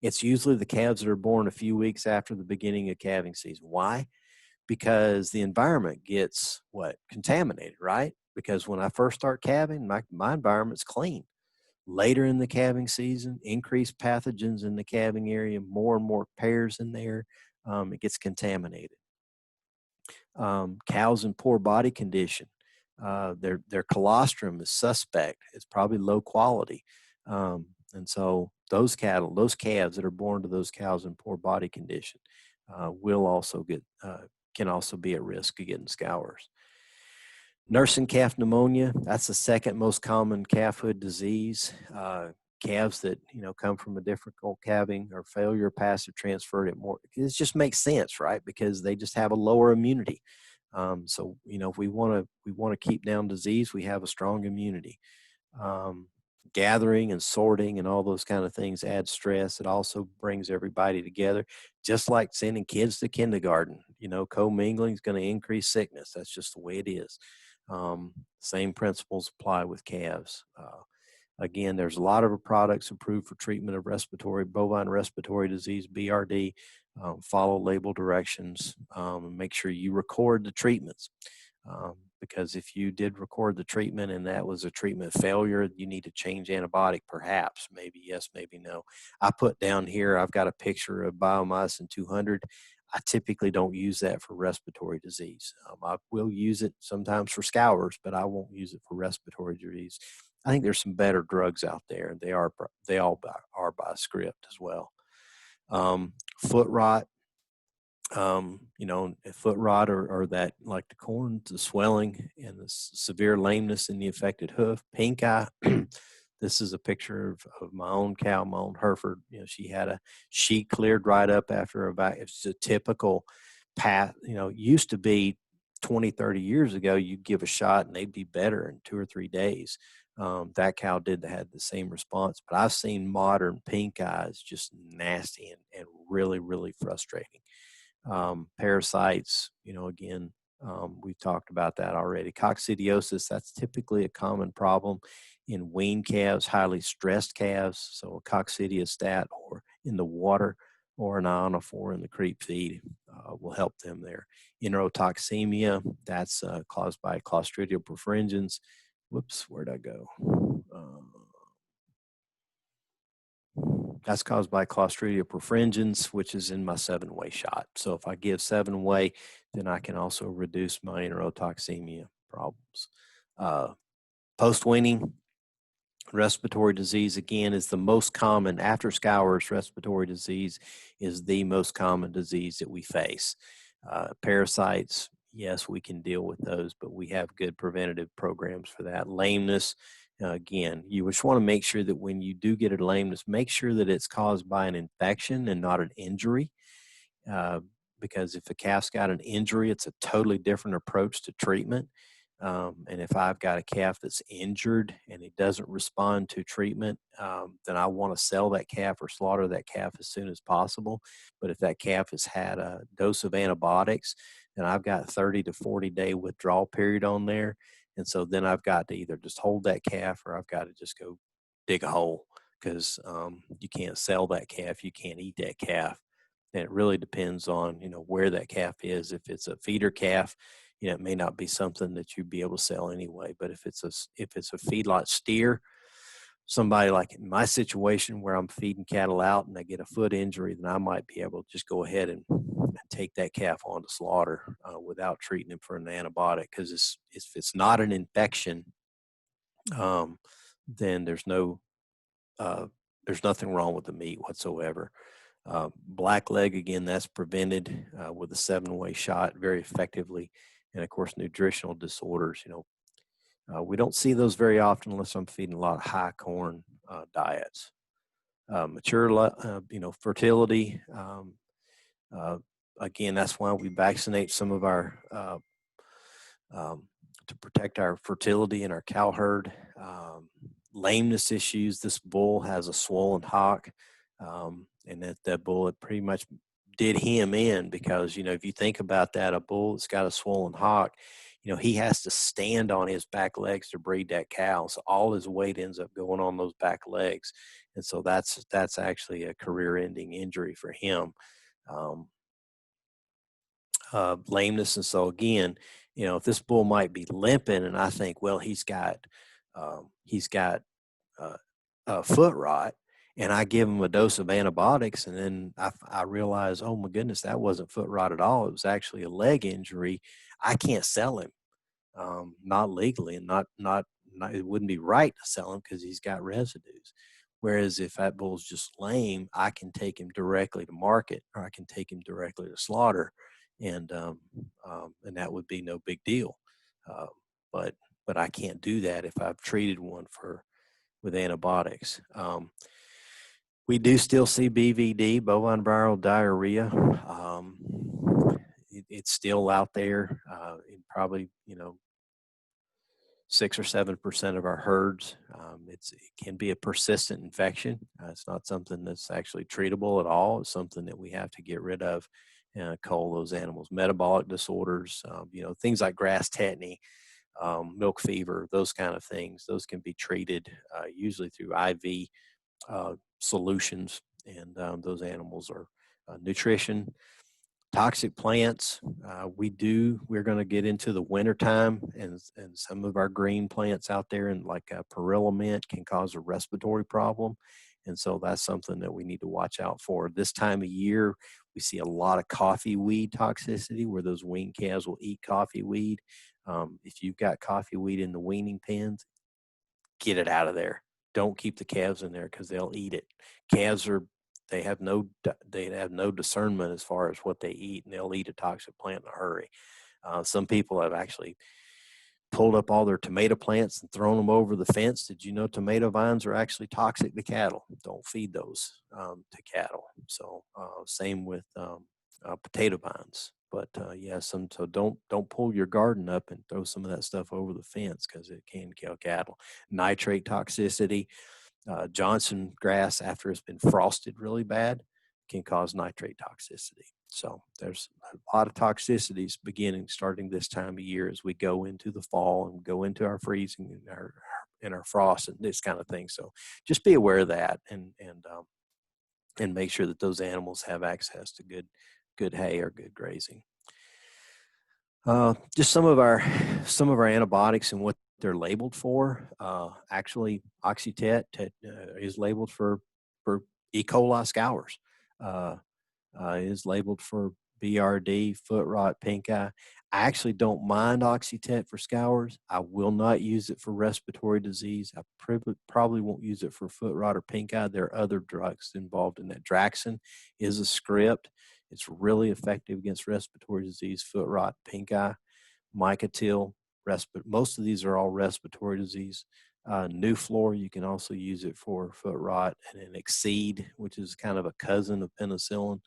It's usually the calves that are born a few weeks after the beginning of calving season. Why? Because the environment gets contaminated, right? Because when I first start calving, my environment's clean. Later in the calving season, increased pathogens in the calving area, more and more pairs in there, it gets contaminated. Cows in poor body condition, their colostrum is suspect. It's probably low quality. And so those calves that are born to those cows in poor body condition will also can also be at risk of getting scours. Nursing calf pneumonia, that's the second most common calf hood disease. Calves that come from a difficult calving or failure of passive transfer, it just makes sense, right? Because they just have a lower immunity. So if we want to keep down disease, we have a strong immunity. Gathering and sorting and all those kind of things add stress. It also brings everybody together, just like sending kids to kindergarten. Commingling is going to increase sickness. That's just the way it is. Same principles apply with calves. Again, there's a lot of products approved for treatment of bovine respiratory disease, BRD. Follow label directions and make sure you record the treatments. Because if you did record the treatment and that was a treatment failure, you need to change antibiotic, perhaps, maybe yes, maybe no. I put down here, I've got a picture of Biomycin 200. I typically don't use that for respiratory disease. I will use it sometimes for scours, but I won't use it for respiratory disease. I think there's some better drugs out there. They all are by script as well. Foot rot. Foot rot or that, like the corns, the swelling and the severe lameness in the affected hoof. Pink eye. This is a picture of my own cow, my own Hereford. She had a sheet cleared right up after it's a typical path. Used to be 20, 30 years ago, you'd give a shot and they'd be better in 2 or 3 days. That cow had the same response, but I've seen modern pink eyes just nasty and really, really frustrating. Parasites, again, we've talked about that already. Coccidiosis, that's typically a common problem in weaned calves, highly stressed calves. So a coccidiostat or in the water or an ionophore in the creep feed will help them there. Enterotoxemia, that's caused by Clostridium perfringens. Whoops, where'd I go? That's caused by Clostridium perfringens, which is in my 7-way shot. So if I give 7-way, then I can also reduce my enterotoxemia problems. Post-weaning respiratory disease, again, is the most common. After scours, respiratory disease is the most common disease that we face. Parasites, yes, we can deal with those, but we have good preventative programs for that. Lameness, again, you just want to make sure that when you do get a lameness, make sure that it's caused by an infection and not an injury. Because if a calf's got an injury, it's a totally different approach to treatment. And if I've got a calf that's injured and it doesn't respond to treatment, then I want to sell that calf or slaughter that calf as soon as possible. But if that calf has had a dose of antibiotics, then I've got 30 to 40 day withdrawal period on there. And so then I've got to either just hold that calf or I've got to just go dig a hole because you can't sell that calf. You can't eat that calf. And it really depends on, where that calf is. If it's a feeder calf, it may not be something that you'd be able to sell anyway. But if it's a feedlot steer, somebody like in my situation where I'm feeding cattle out and they get a foot injury, then I might be able to just go ahead and take that calf on to slaughter without treating him for an antibiotic. Because if it's not an infection, then there's nothing wrong with the meat whatsoever. Blackleg, again, that's prevented with a 7-way shot very effectively. And of course, nutritional disorders, we don't see those very often unless I'm feeding a lot of high corn diets. Mature, fertility. Again, that's why we vaccinate some of our, to protect our fertility in our cow herd. Lameness issues. This bull has a swollen hock. And that bull, it pretty much did him in because, if you think about that, a bull that's got a swollen hock, he has to stand on his back legs to breed that cow. So all his weight ends up going on those back legs. And so that's actually a career-ending injury for him. Lameness. And so again, if this bull might be limping and I think, well, he's got foot rot, and I give him a dose of antibiotics, and then I realize, oh my goodness, that wasn't foot rot at all. It was actually a leg injury. I can't sell him, not legally, and not it wouldn't be right to sell him because he's got residues. Whereas if that bull's just lame, I can take him directly to market, or I can take him directly to slaughter, and that would be no big deal. But I can't do that if I've treated one with antibiotics. We do still see BVD, bovine viral diarrhea. It's still out there. In probably 6 or 7% of our herds. It can be a persistent infection. It's not something that's actually treatable at all. It's something that we have to get rid of and cull those animals. Metabolic disorders, things like grass tetany, milk fever, those kind of things. Those can be treated usually through IV solutions, and those animals are nutrition. Toxic plants, we're going to get into the wintertime, and some of our green plants out there, and like perilla mint can cause a respiratory problem. And so that's something that we need to watch out for. This time of year, we see a lot of coffee weed toxicity where those weaned calves will eat coffee weed. If you've got coffee weed in the weaning pens, get it out of there. Don't keep the calves in there because they'll eat it. Calves they have no discernment as far as what they eat, and they'll eat a toxic plant in a hurry. Some people have actually pulled up all their tomato plants and thrown them over the fence. Did you know tomato vines are actually toxic to cattle? Don't feed those to cattle. So same with potato vines. But so don't pull your garden up and throw some of that stuff over the fence because it can kill cattle. Nitrate toxicity. Johnson grass, after it's been frosted really bad, can cause nitrate toxicity. So there's a lot of toxicities starting this time of year as we go into the fall and go into our freezing and our frost and this kind of thing. So just be aware of that and make sure that those animals have access to good hay or good grazing. Just some of our antibiotics and what they're labeled for. Actually, Oxytet is labeled for E. coli scours. Is labeled for BRD, foot rot, pink eye. I actually don't mind Oxytet for scours. I will not use it for respiratory disease. I probably won't use it for foot rot or pink eye. There are other drugs involved in that. Draxin is a script. It's really effective against respiratory disease, foot rot, pink eye. Micatil, most of these are all respiratory disease. Nuflor, you can also use it for foot rot, and then Exceed, which is kind of a cousin of penicillin,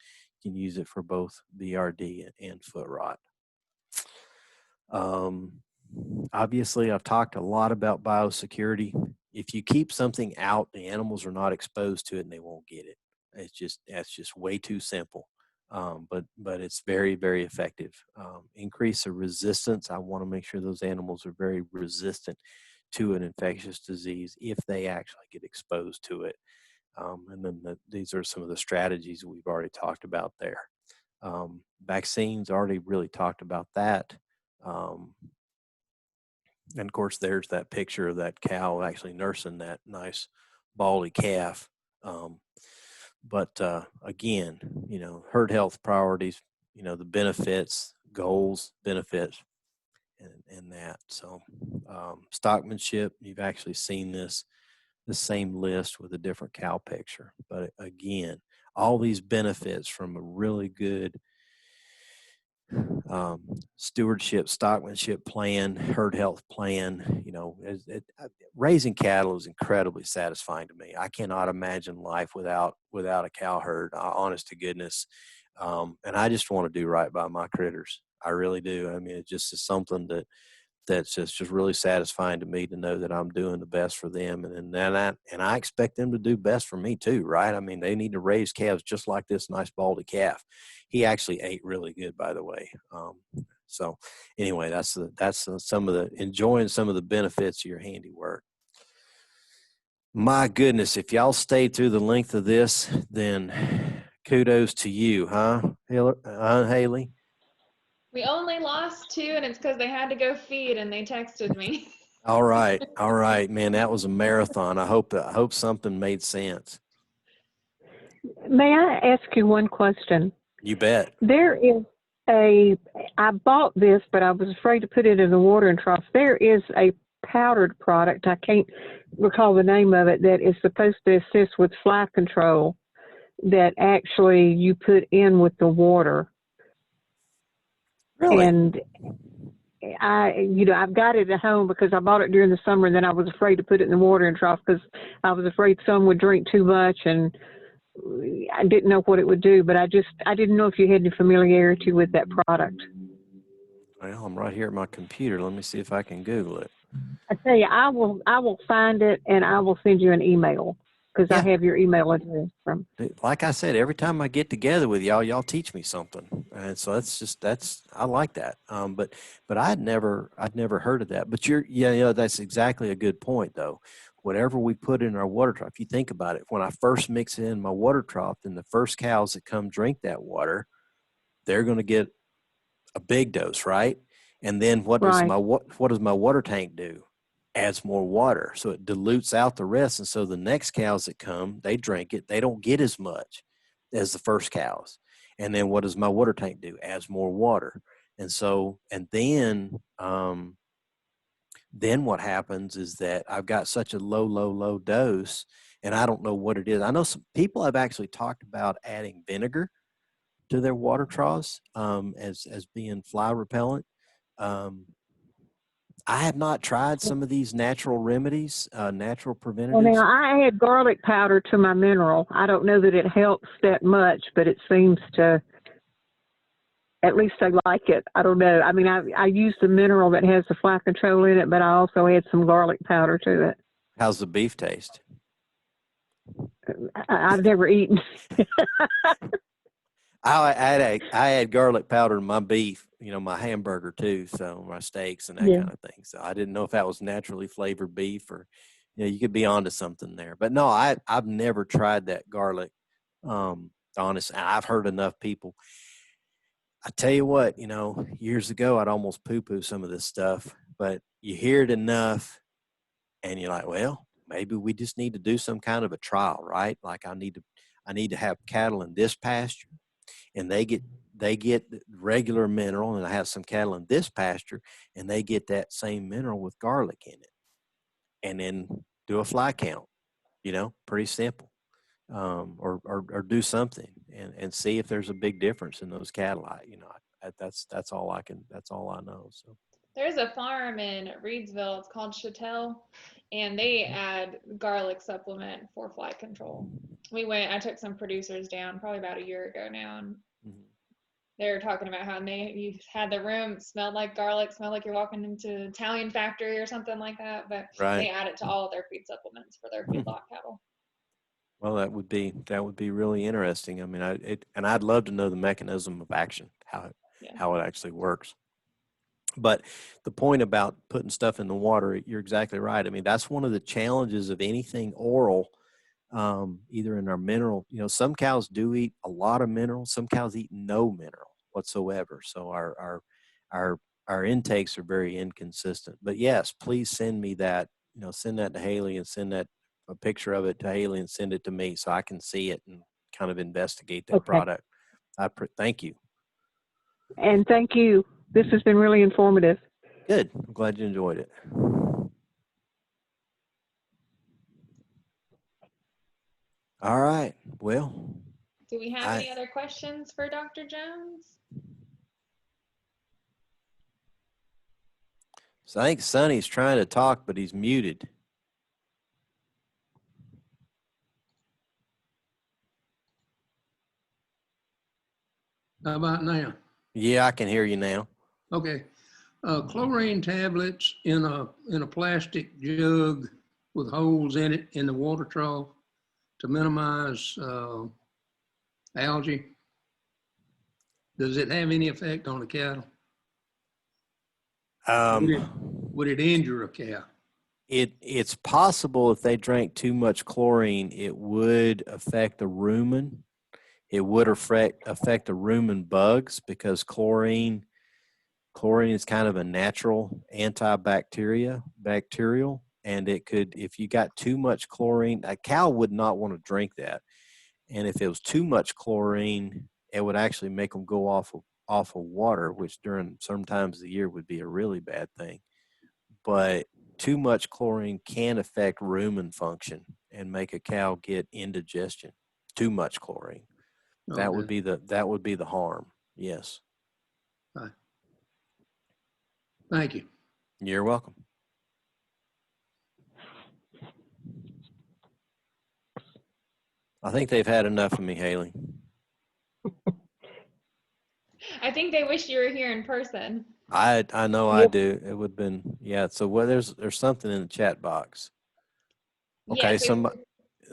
you can use it for both BRD and foot rot. Obviously, I've talked a lot about biosecurity. If you keep something out, the animals are not exposed to it and they won't get it. That's just way too simple. But it's very, very effective. Increase the resistance. I want to make sure those animals are very resistant to an infectious disease if they actually get exposed to it. And then these are some of the strategies we've already talked about there. Vaccines, already really talked about that. And of course, there's that picture of that cow actually nursing that nice baldy calf. But again, herd health priorities, the benefits, goals, benefits, and that. So stockmanship, you've actually seen the same list with a different cow picture. But again, all these benefits from a really good stewardship, stockmanship plan, herd health plan. Raising cattle is incredibly satisfying to me. I cannot imagine life without a cow herd, honest to goodness. And I just want to do right by my critters. I really do. I mean, it just is something that's just really satisfying to me to know that I'm doing the best for them. And I expect them to do best for me too, right? I mean, they need to raise calves just like this nice baldy calf. He actually ate really good, by the way. So anyway, that's some of the enjoying some of the benefits of your handiwork. My goodness, if y'all stayed through the length of this, then kudos to you, huh, Haley? We only lost 2, and it's because they had to go feed, and they texted me. All right, man. That was a marathon. I hope something made sense. May I ask you one question? You bet. I bought this, but I was afraid to put it in the watering trough. There is a powdered product, I can't recall the name of it, that is supposed to assist with fly control that actually you put in with the water. Really? And I've got it at home because I bought it during the summer, and then I was afraid to put it in the watering trough because I was afraid some would drink too much, and I didn't know what it would do, but I didn't know if you had any familiarity with that product. Well, I'm right here at my computer. Let me see if I can Google it. I tell you, I will find it, and I will send you an email because I have your email address from. Like I said, every time I get together with y'all teach me something, and so I like that. But I'd never heard of that. But that's exactly a good point though. Whatever we put in our water trough, if you think about it, when I first mix it in my water trough, then the first cows that come drink that water, they're going to get a big dose, right? And then what does my water tank do? Adds more water, so it dilutes out the rest, and so the next cows that come, they drink it, they don't get as much as the first cows. And then what does my water tank do? Adds more water. And so, and then what happens is that I've got such a low dose, and I don't know what it is. I know some people have actually talked about adding vinegar to their water troughs as being fly repellent. I have not tried some of these natural remedies, natural preventatives. Well, now, I add garlic powder to my mineral. I don't know that it helps that much, but it seems to, at least I like it. I don't know. I mean, I use the mineral that has the fly control in it, but I also add some garlic powder to it. How's the beef taste? I've never eaten. I add garlic powder to my beef, my hamburger too, so my steaks and that kind of thing. So I didn't know if that was naturally flavored beef or, you could be onto something there. But no, I've never tried that garlic. Honest, I've heard enough people. I tell you what, years ago I'd almost poo-poo some of this stuff, but you hear it enough, and you're like, well, maybe we just need to do some kind of a trial, right? Like I need to have cattle in this pasture, and they get regular mineral, and I have some cattle in this pasture, and they get that same mineral with garlic in it, and then do a fly count, pretty simple, or do something and see if there's a big difference in those cattle. That's all I know. So There's a farm in Reedsville. It's called Chattel, and they add garlic supplement for fly control. I took some producers down probably about a year ago now, and they were talking about how you had the room smelled like garlic, smelled like you're walking into an Italian factory or something like that. But they add it to all of their feed supplements for their feedlot cattle. Well, that would be really interesting. I mean, I'd love to know the mechanism of action, how it actually works. But the point about putting stuff in the water, you're exactly right. I mean, that's one of the challenges of anything oral, either in our mineral. Some cows do eat a lot of mineral. Some cows eat no mineral whatsoever. So our intakes are very inconsistent. But yes, please send me that. Send that to Haley, and send that a picture of it to Haley, and send it to me so I can see it and kind of investigate that product. Thank you. And thank you. This has been really informative. Good. I'm glad you enjoyed it. All right. Well, do we have any other questions for Dr. Jones? So I think Sonny's trying to talk, but he's muted. How about now? Yeah, I can hear you now. Okay. Chlorine tablets in a plastic jug with holes in it in the water trough to minimize algae. Does it have any effect on the cattle? Would it injure a cow? It's possible if they drank too much chlorine, it would affect the rumen. It would affect the rumen bugs because chlorine is kind of a natural bacterial, and it could, if you got too much chlorine, a cow would not want to drink that. And if it was too much chlorine, it would actually make them go off of water, which during some times of the year would be a really bad thing. But too much chlorine can affect rumen function and make a cow get indigestion. Too much chlorine. That would be the harm. Yes. Right. Thank you. You're welcome. I think they've had enough of me, Haley. I think they wish you were here in person. I know. Yep. I do. It would have been, yeah. So there's something in the chat box. Okay, Yeah,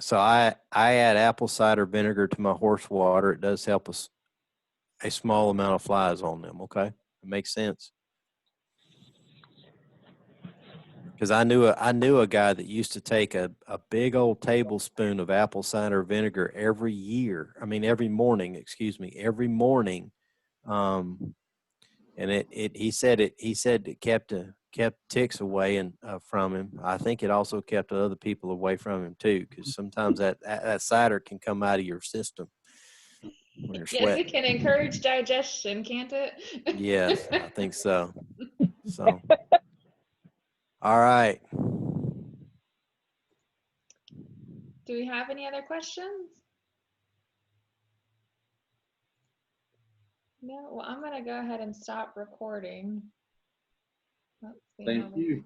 so I add apple cider vinegar to my horse water. It does help us a small amount of flies on them. Okay, it makes sense. Because I knew a guy that used to take a big old tablespoon of apple cider vinegar every morning, every morning. And he said it kept ticks away from him. I think it also kept other people away from him too, because sometimes that cider can come out of your system when you're yes, sweating. it can encourage digestion, can't it? Yes, I think so. So, all right. Do we have any other questions? No, well, I'm going to go ahead and stop recording. Let's see. Thank you.